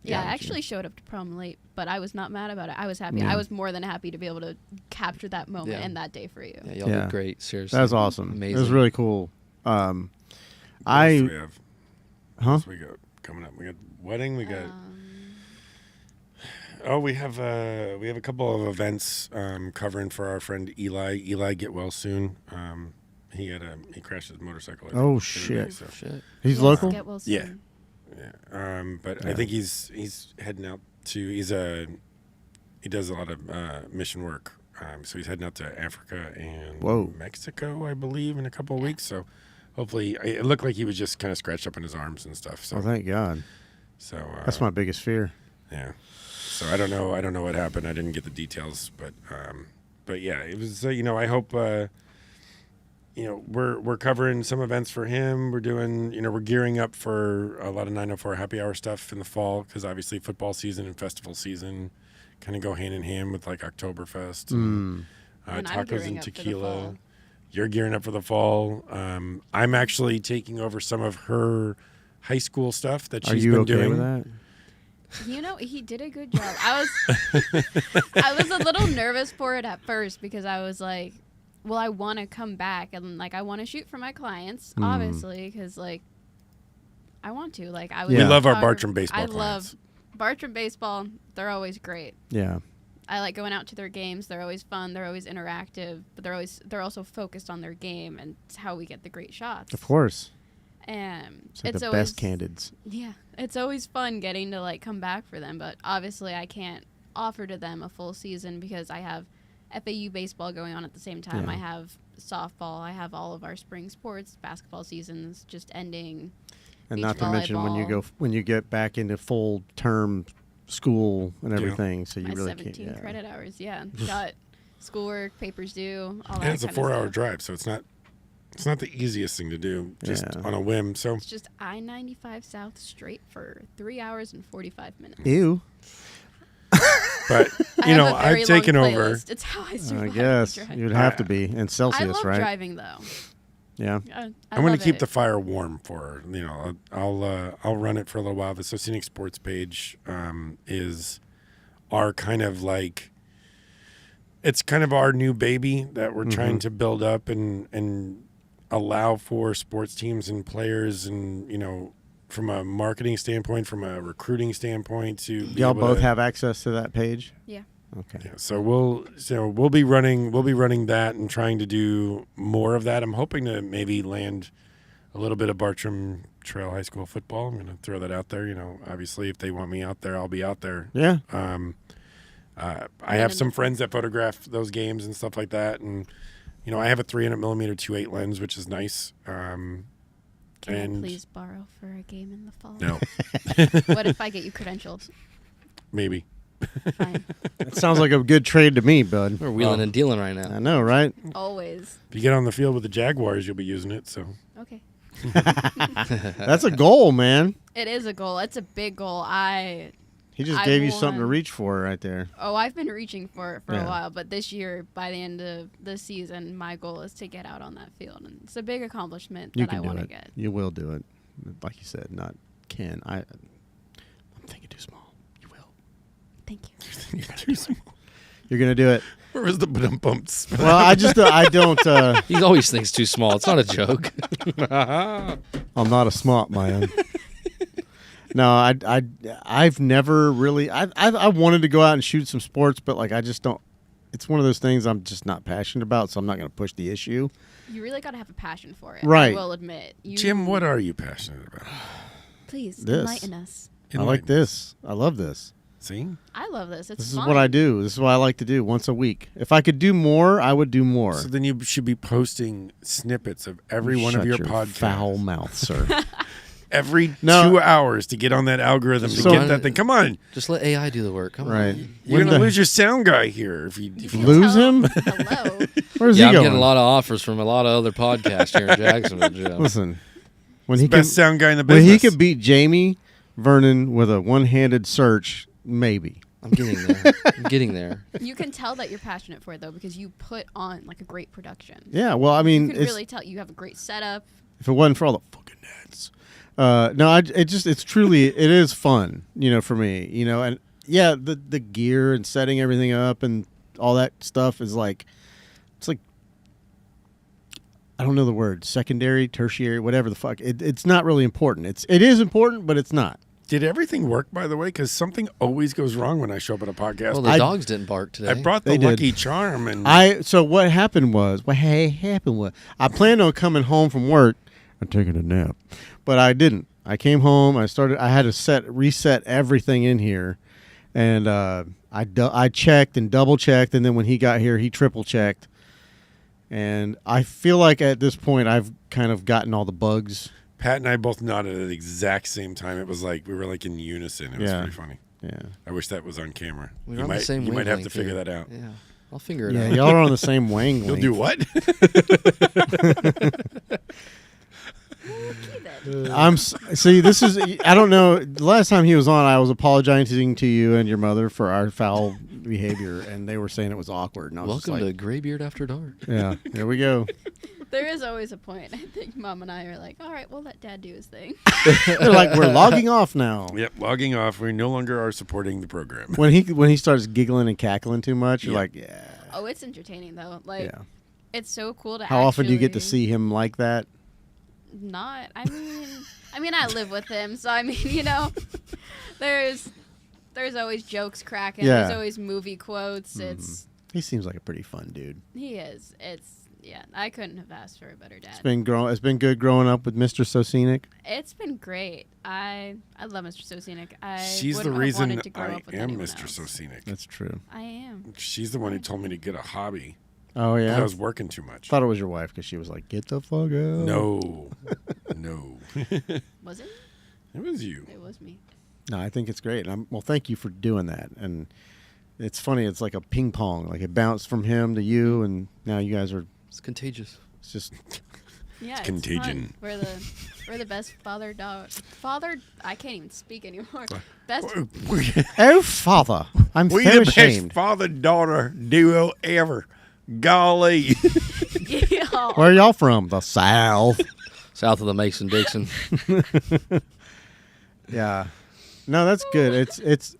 Yeah, I Yeah. actually showed up to prom late, but I was not mad about it. I was happy. Yeah. I was more than happy to be able to capture that moment Yeah. and that day for you. Yeah, y'all Yeah. did great. Seriously. That was awesome. Amazing. It was really cool. What else do we have? Huh? What else we got coming up? We got wedding. We got. We have a couple of events covering for our friend Eli. Eli, get well soon. He crashed his motorcycle. I think, Oh, the other shit. day, so, Shit. He's Yes, local? Get well Yeah. soon. yeah. But I Yeah. think he's heading out to. He does a lot of mission work. So he's heading out to Africa and Whoa. Mexico, I believe, in a couple of weeks. So hopefully, it looked like he was just kind of scratched up in his arms and stuff. So Oh, thank God. so That's my biggest fear. yeah. So I don't know what happened. I didn't get the details, but yeah, it was. I hope. We're covering some events for him. We're doing. We're gearing up for a lot of 904 happy hour stuff in the fall because obviously football season and festival season kind of go hand in hand with like Oktoberfest and And I'm tacos gearing and up for the tequila. fall. You're gearing up for the fall. I'm actually taking over some of her high school stuff that Are she's you been okay doing. with that? He did a good job. I was a little nervous for it at first because I was like, well, I want to come back and like I want to shoot for my clients, obviously, because like I want to. Like I was. Yeah. We love our photog- Bartram baseball I clients. love Bartram baseball. They're always great. Yeah. I like going out to their games. They're always fun. They're always interactive, but they're also focused on their game, and it's how we get the great shots. Of course. And It's like it's the always best candidates. Yeah, it's always fun getting to like come back for them, but obviously I can't offer to them a full season because I have FAU baseball going on at the same time. Yeah. I have softball. I have all of our spring sports. Basketball season's just ending. And Beach not to mention volleyball. when you get back into full term school and Yeah. everything, so you My really 17 can't. Yeah. credit hours. Yeah, got schoolwork, papers due, all that. And it's a kind of 4-hour stuff. drive, so it's not the easiest thing to do just Yeah. on a whim. So It's just I-95 South straight for 3 hours and 45 minutes. Ew. but I have a very I've taken long over. playlist. It's how I survive. I the guess drive. you'd have to be in Celsius, I love right? driving though. Yeah. I'm going love to keep it. the fire warm for her. I'll run it for a little while. The Soscenic Sports page is our kind of like it's kind of our new baby that we're trying to build up and allow for sports teams and players and from a marketing standpoint, from a recruiting standpoint to be Y'all able both to- have access to that page? Yeah. Okay. Yeah, so we'll be running that and trying to do more of that. I'm hoping to maybe land a little bit of Bartram Trail High School football. I'm going to throw that out there. Obviously if they want me out there, I'll be out there. Yeah. I have some friends that photograph those games and stuff like that, and I have a 300 millimeter 2.8 lens, which is nice. Can and I please borrow for a game in the fall? no, What if I get you credentialed? maybe. Fine. That sounds like a good trade to me, bud. We're wheeling and dealing right now. I know, right? Always. If you get on the field with the Jaguars, you'll be using it. So Okay. That's a goal, man. It is a goal. It's a big goal. He just I gave you something to won. reach for right there. I've been reaching for it for Yeah. a while, but this year, by the end of the season, my goal is to get out on that field, and it's a big accomplishment You that I can do want to it. get. You will do it. Like you said, not can. I'm thinking too small. You will. Thank you. You're gonna do it. where was the bumps? Well, I don't. He always thinks too small. It's not a joke. I'm not a smart man. No, I've never really. I wanted to go out and shoot some sports, but like I just don't. it's one of those things I'm just not passionate about, so I'm not going to push the issue. You really got to have a passion for it. Right. I will admit. Jim, what are you passionate about? Please This. enlighten us. I like this. I love this. See? I love this. It's This is fun. what I do. This is what I like to do once a week. If I could do more, I would do more. So then you should be posting snippets of every one of Shut your your podcasts. foul mouth, sir. Every No. 2 hours to get on that algorithm to So- get that thing. Come on. Just let AI do the work. Come Right. on. You're going to lose your sound guy here if you Lose him? Hello. Where's Yeah, he I'm going? getting a lot of offers from a lot of other podcasts here in Jacksonville, Jim. Listen, when He's he the best sound guy in the when business. he could beat Jamie Vernon with a one-handed search, maybe. I'm getting there. I'm getting there. You can tell that you're passionate for it though because you put on like a great production. Yeah. Well, I mean, You can it's, really tell you have a great setup. if it wasn't for all the fucking nets, no, it's truly it is fun, for me, and yeah, the gear and setting everything up and all that stuff is like, it's like, I don't know the word, secondary, tertiary, whatever the fuck. It's not really important. It is important, but it's not. Did everything work, by the way? Because something always goes wrong when I show up at a podcast. Well, the dogs didn't bark today. I brought the They did. Lucky Charm, and So what happened was, I planned on coming home from work and taking a nap, but I didn't. I came home. I had to reset everything in here, and I checked and double checked, and then when he got here, he triple checked, and I feel like at this point I've kind of gotten all the bugs. Pat and I both nodded at the exact same time. It was like we were like in unison. It was Yeah. pretty funny. Yeah. I wish that was on camera. We're you on might, the same you might have to wavelength figure here. that out. Yeah, I'll figure it Yeah, out. y'all are on the same wavelength. You'll do what? See, this is, I don't know. The last time he was on, I was apologizing to you and your mother for our foul behavior, and they were saying it was awkward. And I was Welcome just to like, Graybeard After Dark. yeah, there we go. There is always a point. I think Mom and I are like, all right, we'll let Dad do his thing. They're like, we're logging off now. Yep, logging off. We no longer are supporting the program. When he starts giggling and cackling too much, you're Yeah. like, yeah. Oh, it's entertaining though. Like, Yeah. it's so cool to. How often do you get to actually- see him like that? Not. I mean, I live with him, so I mean, there's always jokes cracking. Yeah. There's always movie quotes. He seems like a pretty fun dude. He is. Yeah. I couldn't have asked for a better dad. It's been good growing up with Mr. Soscenic. It's been great. I love Mr. Soscenic. She's the wouldn't have reason wanted to grow I up with am anyone Mr. else. Soscenic. That's true. I am. She's the one who told me to get a hobby. Oh yeah. I was working too much. Thought it was your wife because she was like, "Get the fuck out." No, no. Was it? It was you. It was me. No, I think it's great. Well, thank you for doing that. And it's funny. It's like a ping pong. Like it bounced from him to you, and now you guys are. It's contagious. It's just. Yeah, it's contagion. fun. We're the best father. I can't even speak anymore. Best. Oh, father! I'm We very the best ashamed. father-daughter duo ever. Golly. Yeah. Where are y'all from? The South. South of the Mason-Dixon. Yeah. No, that's good. It's.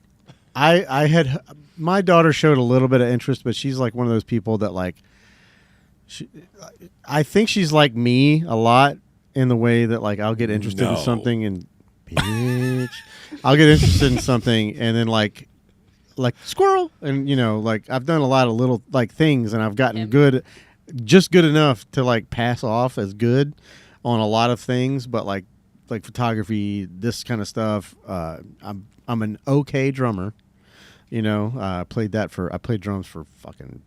I had my daughter showed a little bit of interest, but she's like one of those people that like. I think she's like me a lot in the way that like I'll get interested in No. something and bitch, I'll get interested in something and then like squirrel and like I've done a lot of little like things and I've gotten good, just good enough to like pass off as good on a lot of things, but like photography, this kind of stuff. I'm an okay drummer, I played drums for fucking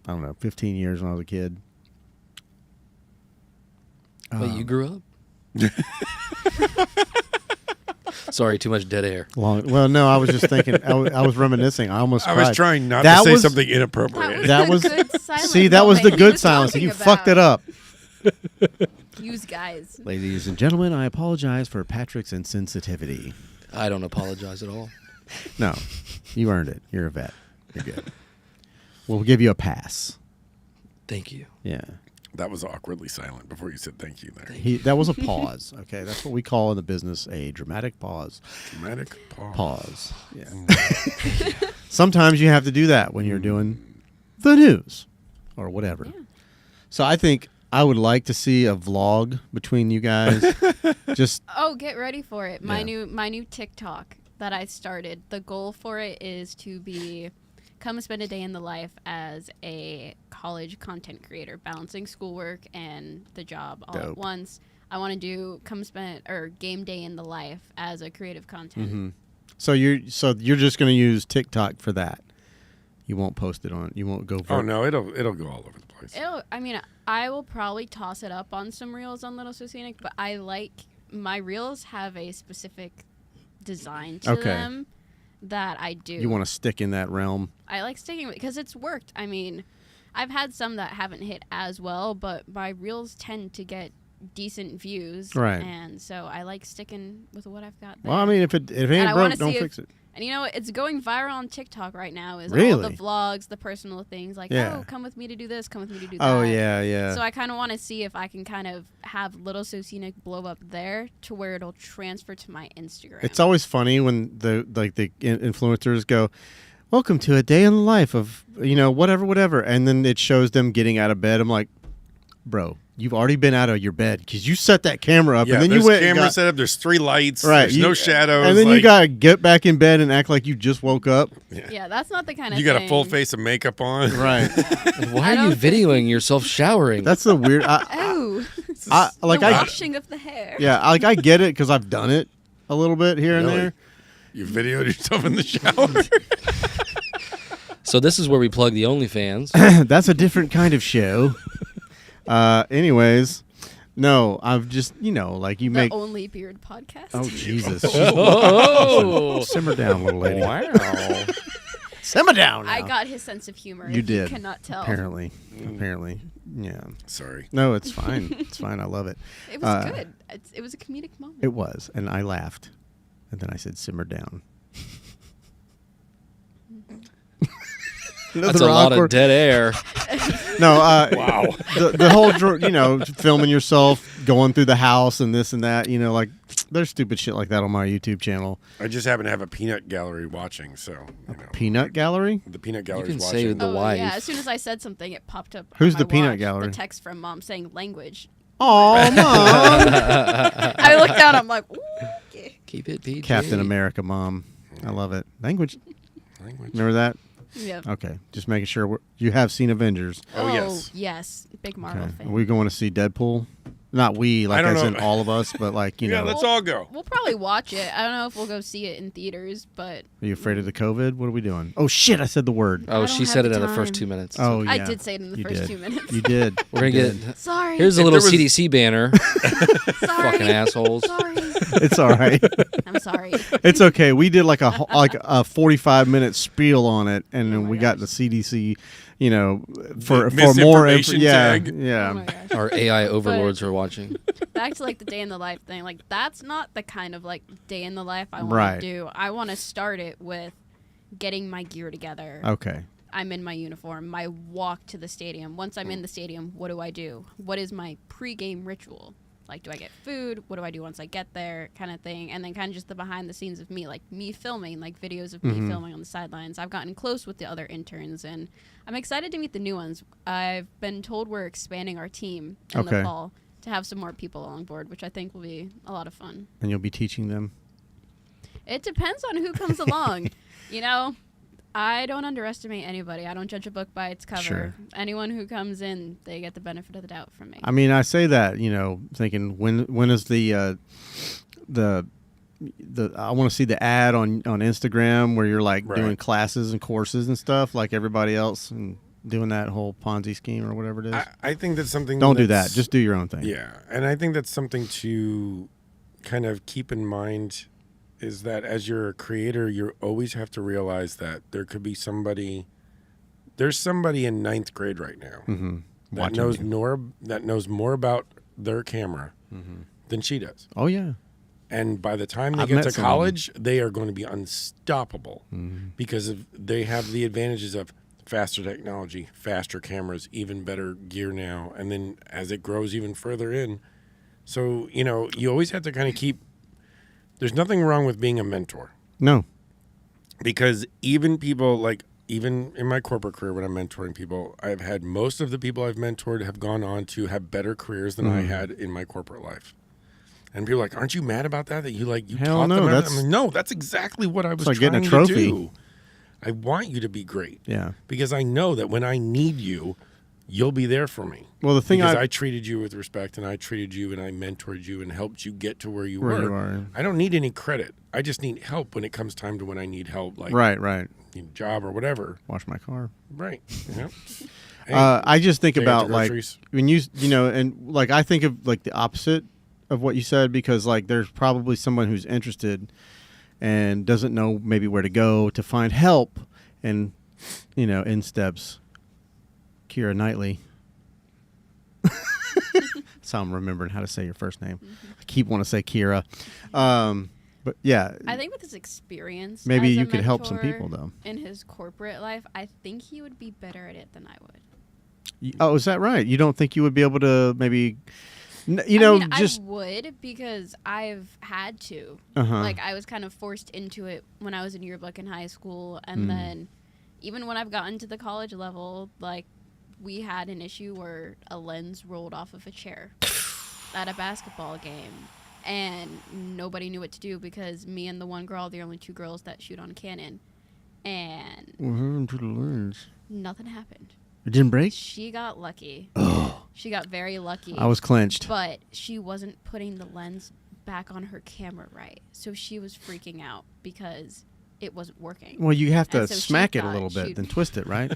I don't know 15 years when I was a kid. Wait, you grew up? Sorry, too much dead air. Well, no, I was just thinking. I was reminiscing. I almost. I was cried. trying not That to say was- something inappropriate. That was. good silent See, that was the moment he good was silence. talking You fucked it about. up. Use guys. Ladies and gentlemen, I apologize for Patrick's insensitivity. I don't apologize at all. No, you earned it. You're a vet. You're good. We'll give you a pass. Thank you. Yeah. That was awkwardly silent before you said thank you there. That was a pause. Okay, that's what we call in the business a dramatic pause. Dramatic pause. Pause. Yeah. Sometimes you have to do that when you're doing the news or whatever. Yeah. So I think I would like to see a vlog between you guys. Just Oh, get ready for it. My Yeah. new TikTok that I started. The goal for it is to be come spend a day in the life as a college content creator, balancing schoolwork and the job all at Dope. once. I want to do come spend or game day in the life as a creative content. Mm-hmm. So you're just going to use TikTok for that. You won't post it on. You won't go. Oh no, it'll go all over the place. I will probably toss it up on some reels on Little Soscenic, but I like my reels have a specific design to them that I do. You want to stick in that realm. I like sticking with because it's worked. I mean, I've had some that haven't hit as well, but my reels tend to get decent views, Right. And so I like sticking with what I've got there. Well, I mean, if it ain't broke, don't fix it. And you know what? It's going viral on TikTok right now. Is all Really? the vlogs, the personal things, like, Yeah. oh, come with me to do this, come with me to do that. Oh yeah. So I kind of want to see if I can kind of have Little Soscenic blow up there to where it'll transfer to my Instagram. It's always funny when the influencers go, "Welcome to a day in the life of whatever," and then it shows them getting out of bed. I'm like, bro, you've already been out of your bed because you set that camera up, Yeah, and then there's you went camera set up. There's 3 lights. Right, There's no shadows. and then you gotta get back in bed and act like you just woke up. Yeah, that's not the kind of you thing. got a full face of makeup on. Right. Why are you videoing yourself showering? That's the weird. Oh, I the washing of the hair. Yeah, I get it because I've done it a little bit here and Really? there. You videoed yourself in the shower. So this is where we plug the OnlyFans. That's a different kind of show. Anyways, no, I've just like you The make. Only Beard podcast. Oh Jesus! Oh. Simmer down, little lady. Wow. Simmer down. I now. got his sense of humor. You if did. You cannot tell. Apparently, yeah. Sorry. No, it's fine. It's fine. I love it. It was good. It was a comedic moment. It was, and I laughed, and then I said, "Simmer down." That's a lot of dead air. No, Wow. The whole filming yourself going through the house and this and that. Like there's stupid shit like that on my YouTube channel. I just happen to have a peanut gallery watching, so Peanut gallery. the peanut You gallery's can watching. say the Oh, wife. yeah. As soon as I said something, it popped up. Who's on the my peanut watch, gallery? The text from mom saying language. Oh, mom. I looked down. I'm like, ooh, yeah. Keep it PG. Captain America, mom. I love it. Language. Language. Remember that? Yep. Okay, just making sure you have seen Avengers. Oh, yes. Yes. Big Marvel Okay. fan. Are we going to see Deadpool? Not we, like I don't as know. in all of us, but like Yeah, let's all go. We'll probably watch it. I don't know if we'll go see it in theaters, but Are you afraid of the COVID? What are we doing? Oh shit! I said the word. Oh, I she don't said have it the in the first time. 2 minutes. Oh yeah. I did say it in the You first did. 2 minutes. You did. We're gonna You get. did. Sorry. Here's a If little there was- CDC banner. Sorry. Fucking assholes. Sorry. It's all right. I'm sorry. It's okay. We did like a 45-minute spiel on it, and then my we got the gosh. CDC, for more misinformation yeah, tag. yeah. Oh my gosh. Our AI overlords are watching. Back to like the day in the life thing. Like that's not the kind of like day in the life I want Right. to do. I want to start it with getting my gear together. Okay. I'm in my uniform. My walk to the stadium. Once I'm in the stadium, what do? What is my pregame ritual? Like, do I get food? What do I do once I get there? Kind of thing. And then kind of just the behind the scenes of me, like me filming, like videos of me filming on the sidelines. I've gotten close with the other interns, and I'm excited to meet the new ones. I've been told we're expanding our team in the Okay. fall to have some more people on board, which I think will be a lot of fun. And you'll be teaching them. It depends on who comes along. I don't underestimate anybody. I don't judge a book by its cover. Sure. Anyone who comes in, they get the benefit of the doubt from me. I mean, I say that, thinking when is the I want to see the ad on Instagram where you're like Right. doing classes and courses and stuff like everybody else and doing that whole Ponzi scheme or whatever it is. I think that's something. Don't do that. that's- Just do your own thing. Yeah, and I think that's something to kind of keep in mind is that as you're a creator, you always have to realize that there could be somebody. There's somebody in 9th grade right now Mm-hmm. that knows more about their camera than she does. Oh yeah. And by the time they I've get met to some of them. college, they are going to be unstoppable Mm-hmm. because they have the advantages of faster technology, faster cameras, even better gear now. And then as it grows even further in, so, you always have to kind of keep, there's nothing wrong with being a mentor No. because even people even in my corporate career when I'm mentoring people, I've had most of the people I've mentored have gone on to have better careers than I had in my corporate life. And people are like, aren't you mad about that? That you Hell taught no, them? that's- I'm like, no, that's exactly what I was like trying getting a to trophy. do. I want you to be great. Yeah. Because I know that when I need you, you'll be there for me. Well, the thing because I treated you with respect, and I treated you, and I mentored you, and helped you get to where you were. I don't need any credit. I just need help when it comes time to when I need help, like right, need a job or whatever. Wash my car. Right. Yep. Hey, I just think take out about the like groceries. when you know, and like I think of like the opposite of what you said, because like there's probably someone who's interested and doesn't know maybe where to go to find help, and you know, in steps Keira Knightley. That's how I'm remembering how to say your first name. I keep wanting to say Keira. But yeah, I think with his experience, maybe as a you could help some mentor people though. in his corporate life. I think he would be better at it than I would. Oh, is that right? You don't think you would be able to maybe, I mean, I would, because I've had to. Like, I was kind of forced into it when I was in yearbook in high school, and then even when I've gotten to the college level, like, we had an issue where a lens rolled off of a chair at a basketball game, and nobody knew what to do because me and the one girl are the only two girls that shoot on Canon, and what happened to the lens? nothing happened. It didn't break? She got lucky. Oh. She got very lucky. I was clenched. But she wasn't putting the lens back on her camera right. So she was freaking out because it wasn't working. Well, you have to And so she smack it a thought little bit, she'd- then twist it, right?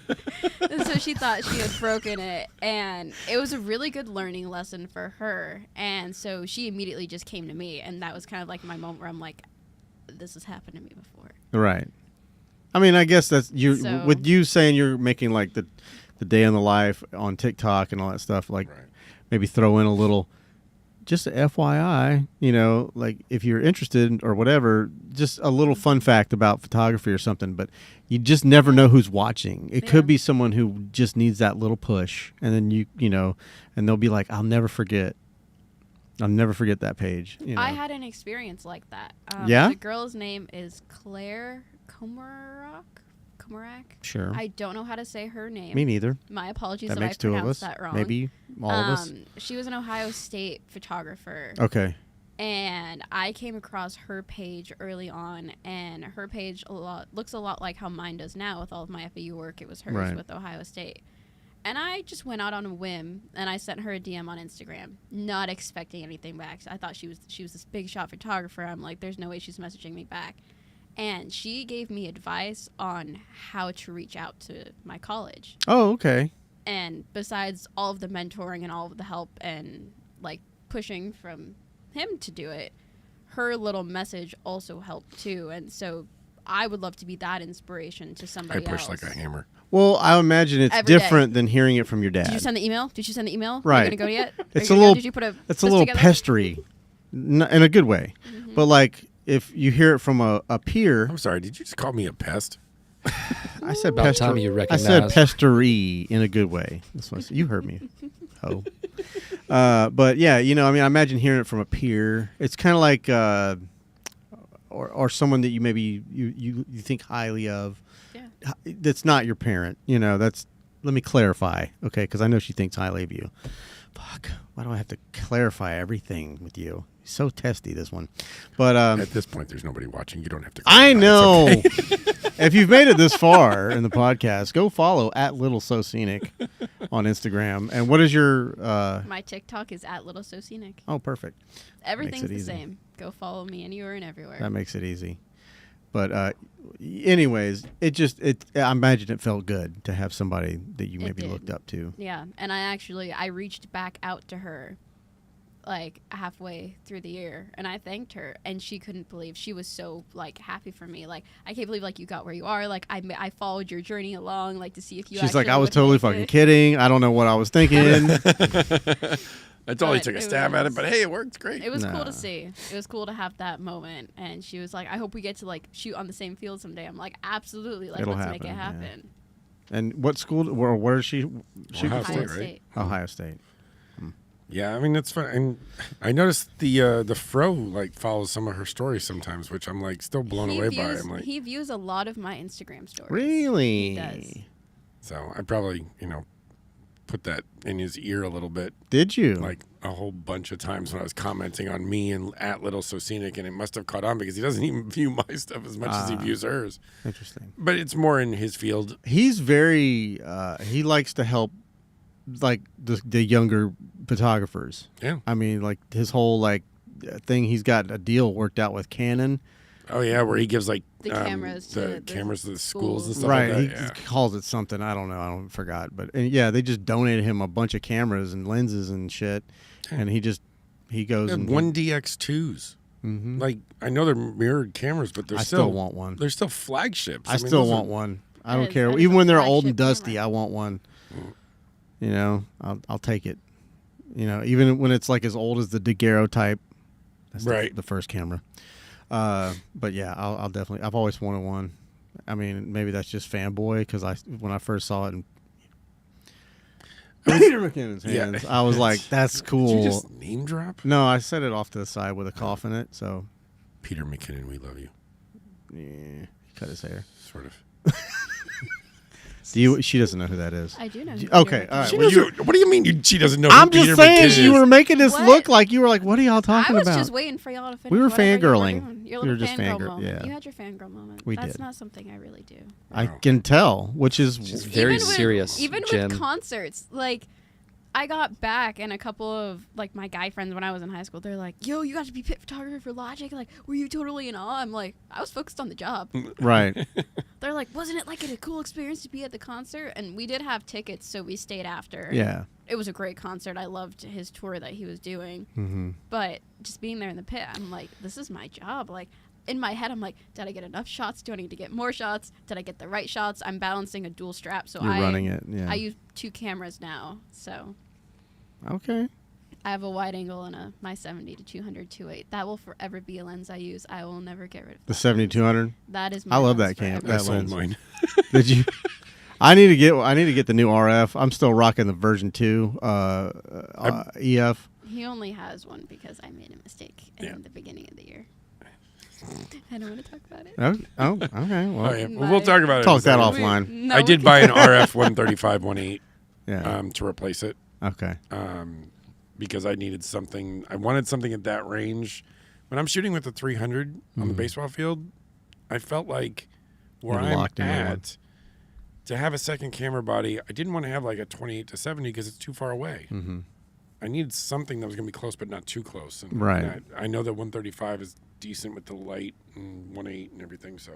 And so she thought she had broken it. And it was a really good learning lesson for her. And so she immediately just came to me. And that was kind of like my moment where I'm like, this has happened to me before. Right. I mean, I guess that's you. So- With you saying you're making like the day in the life on TikTok and all that stuff, like maybe throw in a little, just a FYI, you know, like if you're interested or whatever, just a little fun fact about photography or something. But you just never know who's watching. It could be someone who just needs that little push, and then you know, and they'll be like, I'll never forget that page. You know? I had an experience like that. Yeah? The girl's name is Claire Komarak. Sure. I don't know how to say her name. Me neither. My apologies That if makes I two of pronounced us. that wrong. Maybe all of us. She was an Ohio State photographer. Okay. And I came across her page early on, and her page looks a lot like how mine does now with all of my FAU work. It was hers with Ohio State. And I just went out on a whim, and I sent her a DM on Instagram, not expecting anything back. So I thought she was this big shot photographer. I'm like, there's no way she's messaging me back. And she gave me advice on how to reach out to my college. Oh, okay. And besides all of the mentoring and all of the help and like pushing from him to do it, her little message also helped too. And so I would love to be that inspiration to somebody else. I push like a hammer. Well, I imagine it's Every day. different than hearing it from your dad. Did you send the email? Right. Are you gonna go yet? It's a little. Did you put a It's a list little together? pestery, in a good way. Mm-hmm. But like, if you hear it from a peer, I'm sorry, did you just call me a pest? I said About time you I said recognize. pestery in a good way. That's what I said. You heard me. Oh. But yeah, you know, I mean, I imagine hearing it from a peer. It's kind of like, or someone that you maybe you think highly of. Yeah. That's not your parent. You know, that's. Let me clarify, okay? Because I know she thinks highly of you. Fuck. Why do I have to clarify everything with you? So testy, this one. But At this point, there's nobody watching. You don't have to. I clarify. know. It's okay. If you've made it this far in the podcast, go follow @LittleSoscenic on Instagram. And what is your? My TikTok is @LittleSoscenic. Oh, perfect. Everything's it the easy. same. Go follow me anywhere and everywhere. That makes it easy. But anyways, I imagine it felt good to have somebody that you It maybe did. looked up to. Yeah, and I reached back out to her like halfway through the year, and I thanked her, and she couldn't believe. She was so like happy for me. Like, I can't believe like you got where you are. Like, I followed your journey along, like to see if you. She's like, actually I was would totally make fucking it." kidding. I don't know what I was thinking. I totally But took a it stab at it, was- but hey, it worked great. It was cool Nah. to see. It was cool to have that moment, and she was like, I hope we get to like shoot on the same field someday. I'm like, absolutely. Like, It'll let's make it happen, yeah. happen. And what school? Where is she? Ohio Ohio State, right? State. Ohio State. Yeah, I mean it's fun. And I noticed the fro like follows some of her stories sometimes, which I'm like still blown away by. I'm like, He views a lot of my Instagram stories. Really? He does. so I probably put that in his ear a little bit. Did you? Like a whole bunch of times when I was commenting on me and at Little Soscenic, and it must have caught on because he doesn't even view my stuff as much as he views hers. Interesting. But it's more in his field. He's very. He likes to help, like the younger photographers. Yeah. I mean, like his whole thing. He's got a deal worked out with Canon. Oh yeah, where he gives like The cameras to the cameras to the schools and stuff Right, like he that. calls it something. I don't know. I don't forgot. But yeah, they just donated him a bunch of cameras and lenses and shit, and he goes and 1DX2s. Mm-hmm. Like I know they're mirrored cameras, but they're I still want one. They're still flagships. I mean, still those want are- one. I That don't is- care. that is Even a when they're old and flagship dusty, camera. I want one. You know, I'll take it. You know, even when it's like as old as the daguerreotype. That's Right. the first camera. But yeah, I'll definitely. I've always wanted one. I mean, maybe that's just fanboy because when I first saw it in Peter McKinnon's Yeah. hands, I was like, "That's cool." Did you just name drop? No, I set it off to the side with a cough in it. So Peter McKinnon, we love you. yeah, he cut his hair. Sort of. She doesn't know who that is. I do know. who Okay, Peter all right. McKinnon She well, doesn't- what do you mean she doesn't know? I'm who just Peter saying McKinnon you is? were making this What? look like you were like, what are y'all talking I was about? just waiting for y'all to finish. We were whatever you fangirling. doing. We Your were little just fangirl fangirl- moment. yeah. You had your fangirl moment. We That's did. not something I really do. I can tell, which is She's very Even with- serious. Even Jim. with concerts, like I got back and a couple of like my guy friends when I was in high school, they're like, "Yo, you got to be pit photographer for Logic. Like, were you totally in awe?" I'm like, I was focused on the job. right. They're like, "Wasn't it like a cool experience to be at the concert?" And we did have tickets, so we stayed after. Yeah. It was a great concert. I loved his tour that he was doing. Mm-hmm. But just being there in the pit, I'm like, this is my job. Like, in my head, I'm like, did I get enough shots? Do I need to get more shots? Did I get the right shots? I'm balancing a dual strap, so You're running it. Yeah. I use 2 cameras now, so Okay. I have a wide angle and my 70 to 200 2.8. That will forever be a lens I use. I will never get rid of The that 7200. lens. That is my I love lens that cam. forever. That I sold lens. mine. Did you? I need to get the new RF. I'm still rocking the version 2 EF. He only has one because I made a mistake in the beginning of the year. I don't want to talk about it. Okay. Well, Oh, yeah. Well, we'll talk about it. talk in a that second. offline. No, I we did can- buy an RF 135 1.8 Yeah. to replace it Okay. because I needed something. I wanted something at that range. When I'm shooting with the 300 on the baseball field, I felt like where You're I'm locked into one. at to have a second camera body, I didn't want to have like a 28 to 70 because it's too far away. Mm-hmm. I needed something that was going to be close but not too close. And Right. and I know that 135 is decent with the light and 1.8 and everything, so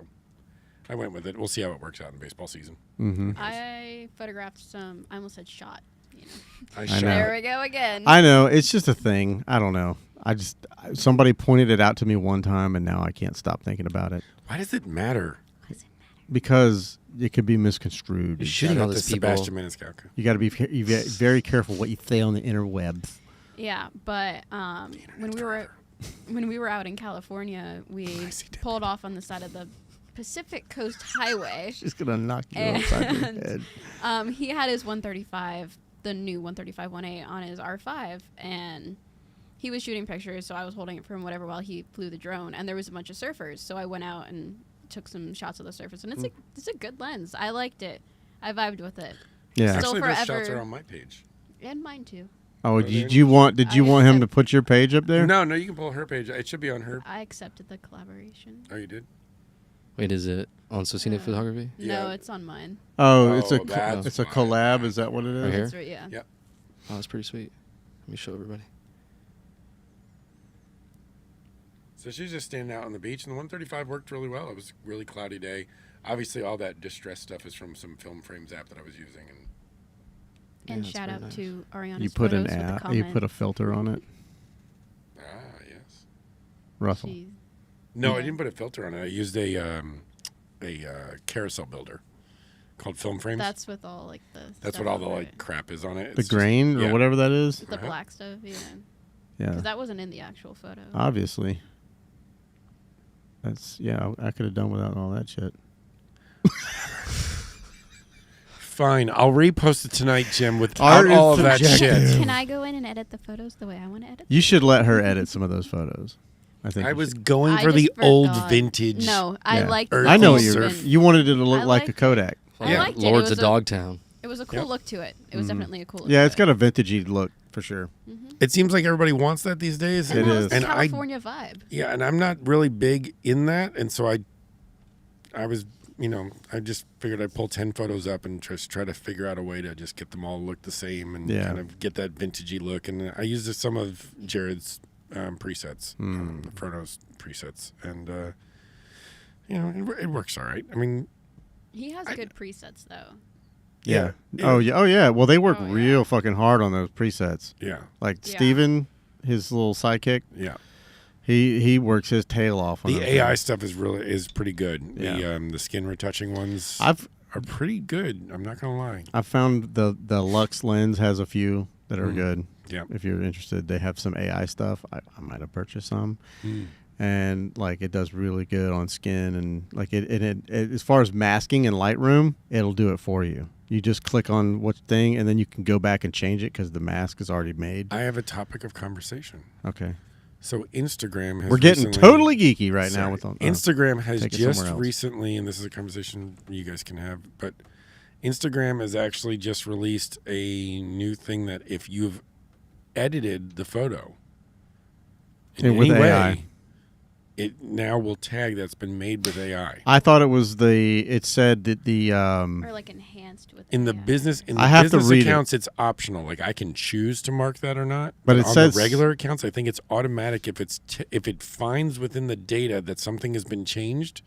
I went with it. We'll see how it works out in baseball season. Mm-hmm. I photographed some. I almost said shot. You know. I shot- know. There we go again. I know. It's just a thing. I don't know. Somebody pointed it out to me one time, and now I can't stop thinking about it Why does it matter? because it could be misconstrued. You're shooting Shout all out this to people. Sebastian Maniscalco. You got to be very careful what you say on the interwebs. Yeah, but when we were out in California, we pulled off on the side of the Pacific Coast Highway. She's gonna knock you upside your And head. he had his 135, the new 135 1.8 on his R5, and he was shooting pictures, so I was holding it for him, whatever, while he flew the drone. And there was a bunch of surfers, so I went out and took some shots of the surfers, and it's a good lens. I liked it. I vibed with it. Yeah. Still Actually, those shots forever. are on my page. And mine too. Oh, they- did you want I him accept- to put your page up there? No, you can pull her page. It should be on her. I accepted the collaboration. Oh, you did? Wait, is it on Soscenic Photography? No, Yeah. it's on mine. Oh, Oh, it's a that's it's a fine. collab. Is that what it is? Right here? That's right, yeah. Yep. Oh, that's pretty sweet. Let me show everybody. So she's just standing out on the beach, and the 135 worked really well. It was a really cloudy day. Obviously, all that distress stuff is from some film frames app that I was using. And that's shout very out nice. to Ariana's You put an photos with the app. comment. You put a filter on it, Yes. Russell. She- No, I Yeah. didn't put a filter on it. I used a carousel builder called Film Frames. That's with all like the. That's stuff what all the over like it. crap is on it. The It's just- grain yeah. or whatever that is. The Uh-huh. black stuff, yeah. Yeah, Because that wasn't in the actual photo. obviously. That's I could have done without all that shit. Fine, I'll repost it tonight, Jim, without Art is all of that subjective. shit. Can I go in and edit the photos the way I want to edit? You should let her edit some of those photos. I think I you was should. going I for the just old forgot. vintage. No, I Yeah. liked. Earthy I know what the you're. surf. open- You wanted it to look I like a liked it. Kodak. I Yeah. liked it. Lords It of was Dogtown. It was a cool Yep. look to it. It was definitely a cool look. Yeah, to it's it. got a vintagey look for sure. It seems like everybody wants that these days. And It that was is. the And I California vibe. Yeah, and I'm not really big in that, and so I was, I just figured I'd pull 10 photos up and just try to figure out a way to just get them all look the same and Yeah. kind of get that vintagey look. And I used some of Jared's presets, the Frono's presets, and it works all right. I mean, He has good presets though. Yeah. Yeah. Oh yeah. Oh yeah. Well, they work Oh, yeah. real fucking hard on those presets. yeah, Like Yeah. Steven, his little sidekick, yeah. he works his tail off on The those AI things. stuff is pretty good. Yeah. The skin retouching ones I've are pretty good. I'm not gonna lie. I found the Lux lens has a few that are good. Yeah. If you're interested, they have some AI stuff. I might have purchased some. And like it does really good on skin, and like it as far as masking in Lightroom, it'll do it for you. You just click on what thing, and then you can go back and change it because the mask is already made. I have a topic of conversation. Okay, So Instagram has we're getting recently- totally geeky right now Sorry. with Instagram has take it just somewhere else. recently, and this is a conversation you guys can have, but Instagram has actually just released a new thing that if you've edited the photo in And with any AI. way, it now will tag that's been made with AI. I thought it was it said that the Or like enhanced with In the AI. business, in I the have to business read it. accounts, it's optional. Like I can choose to mark that or not. But it on says- the regular accounts, I think it's automatic if if it finds within the data that something has been changed,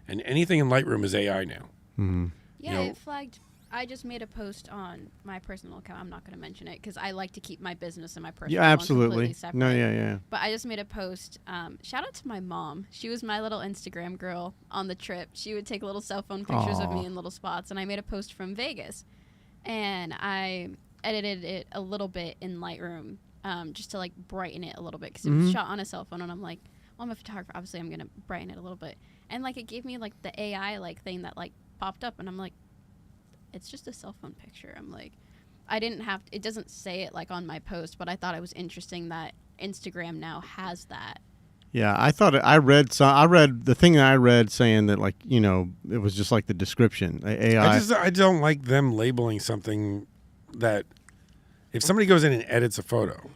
and anything in Lightroom is AI now. Yeah, you know- it flagged. I just made a post on my personal account. I'm not going to mention it because I like to keep my business and my personal yeah, one absolutely. completely separate. No, yeah. But I just made a post. Shout out to my mom. She was my little Instagram girl on the trip. She would take little cell phone pictures of Aw. me in little spots. And I made a post from Vegas. And I edited it a little bit in Lightroom just to like brighten it a little bit because it was shot on a cell phone. And I'm like, well, I'm a photographer. Obviously, I'm going to brighten it a little bit. And like it gave me like the AI like thing that like popped up. And I'm like, it's just a cell phone picture. I'm like, I didn't have it doesn't say it like on my post, but I thought it was interesting that Instagram now has that. Yeah, I thought I read the thing that I read saying that like it was just like the description AI. I don't like them labeling something that if somebody goes in and edits a photo,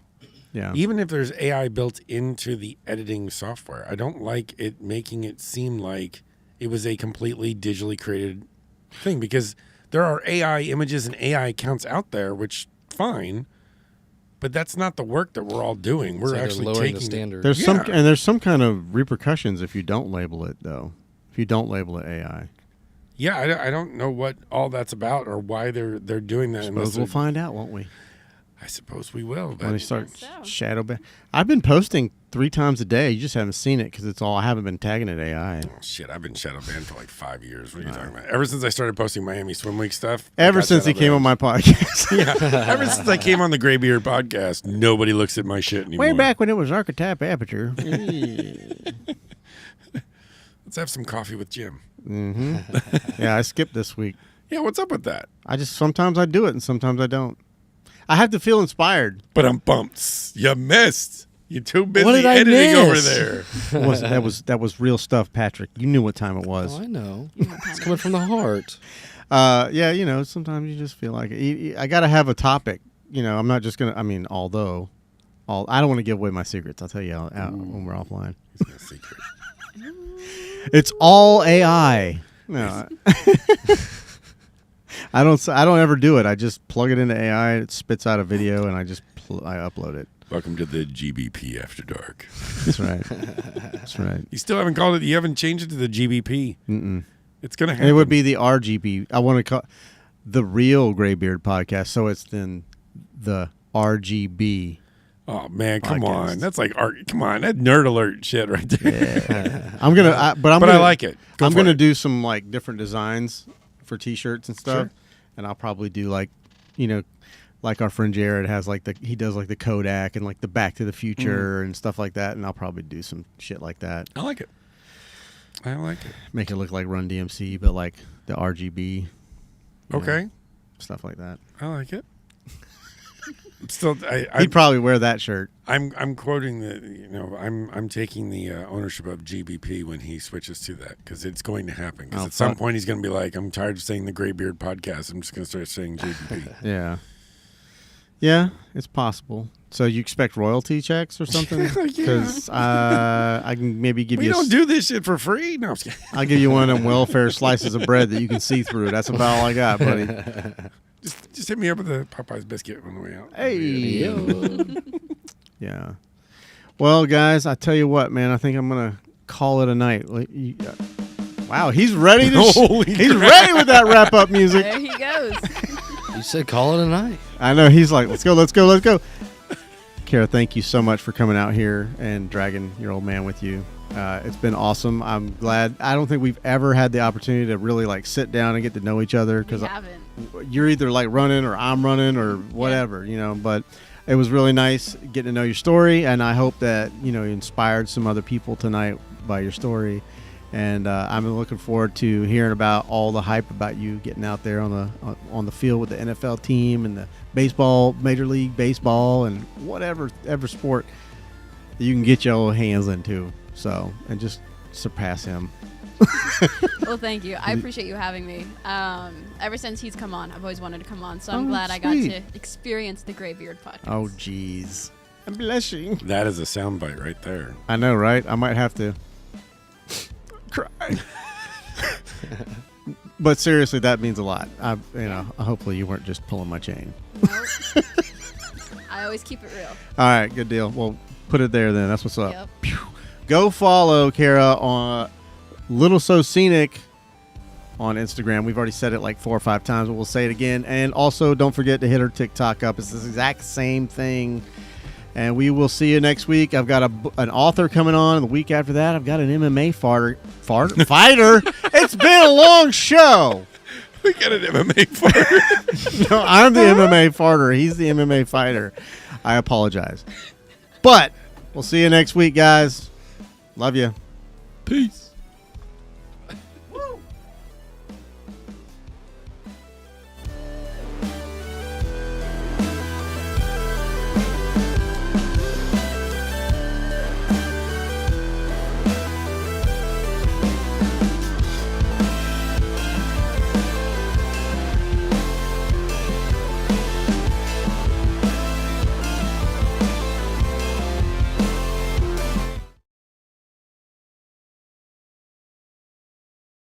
Yeah, even if there's AI built into the editing software, I don't like it making it seem like it was a completely digitally created thing because there are AI images and AI accounts out there, which fine, but that's not the work that we're all doing. We're So they're actually lowering taking the standard. there's Yeah. there's some kind of repercussions if you don't label it though. If you don't label it AI, Yeah, I don't know what all that's about or why they're doing that. unless suppose we'll they're- find out, won't we? I suppose we will. When they But start guess so. shadow ban. I've been posting 3 times a day. You just haven't seen it because it's all I haven't been tagging it AI. oh, shit, I've been shadow banned for like 5 years. What are you talking about? Ever since I started posting Miami Swim Week stuff. I Ever got since he shadow came on banned. my podcast. Yeah, ever since I came on the Graybeard podcast, nobody looks at my shit anymore. Way back when it was Archetype Aperture. Let's have some coffee with Jim. Yeah, I skipped this week. Yeah, what's up with that? Sometimes I do it and sometimes I don't. I have to feel inspired. But I'm bumps. You missed. You're too busy What did I editing over miss? there. That was real stuff, Patrick. You knew what time it was. Oh, I know. You know what time It's it coming is. from the heart. Yeah, sometimes you just feel like it. I got to have a topic. I'm not just going to, I don't want to give away my secrets. I'll tell you out when we're offline. It's no secret. It's all AI. No. I don't ever do it. I just plug it into AI, it spits out a video, and I just I upload it. Welcome to the GBP After Dark. That's right. That's right. You still haven't called it. You haven't changed it to the GBP. Mm-mm. It's gonna happen. It would be the RGB. I want to call the real Graybeard podcast. So it's then the RGB. Oh man, come podcast. on. That's like art. Come on, that nerd alert shit right there. Yeah. I'm gonna, but I like it. Go I'm for gonna it. do some like different designs for T-shirts and stuff, Sure. and I'll probably do like, like our friend Jared has like he does like the Kodak and like the Back to the Future and stuff like that, and I'll probably do some shit like that. I like it. I like it. Make it look like Run DMC, but like the RGB. Okay, Stuff like that. I like it. Still, He'd probably wear that shirt. I'm quoting I'm taking the ownership of GBP when he switches to that because it's going to happen. Because at some point he's going to be like, I'm tired of saying the Graybeard podcast. I'm just going to start saying GBP. Yeah. Yeah, it's possible. So you expect royalty checks or something? Because I can maybe give you. We don't do this shit for free. No, I'm just kidding. I'll give you one of them welfare slices of bread that you can see through. That's about all I got, buddy. Just hit me up with a Popeye's biscuit on the way out. Hey. Yeah. Well, guys, I tell you what, man. I think I'm gonna call it a night. Wow, he's ready to. He's ready with that wrap up music. There he goes. You said call it a night. I know. He's like, let's go, let's go, let's go. Keira, thank you so much for coming out here and dragging your old man with you. It's been awesome. I'm glad. I don't think we've ever had the opportunity to really like sit down and get to know each other because you're either like running or I'm running or whatever, But it was really nice getting to know your story, and I hope that you inspired some other people tonight by your story. And I'm looking forward to hearing about all the hype about you getting out there on the field with the NFL team and the baseball, Major League Baseball, and whatever sport that you can get your hands into. So, and just surpass him. Well, thank you. I appreciate you having me. Ever since he's come on, I've always wanted to come on, so I'm glad I got to experience the Graybeard podcast. Oh, jeez. I'm blushing. That is a soundbite right there. I know, right? I might have to cry. But seriously, that means a lot. Hopefully you weren't just pulling my chain. Nope. I always keep it real. All right, good deal. Well, put it there then. That's what's up. Yep. Go follow Keira on Little Soscenic on Instagram. We've already said it like 4 or 5 times, but we'll say it again. And also, don't forget to hit her TikTok up. It's the exact same thing. And we will see you next week. I've got an author coming on. And the week after that, I've got an MMA fighter. It's been a long show. We got an MMA fighter. No, I'm the MMA fighter. He's the MMA fighter. I apologize. But we'll see you next week, guys. Love you. Peace.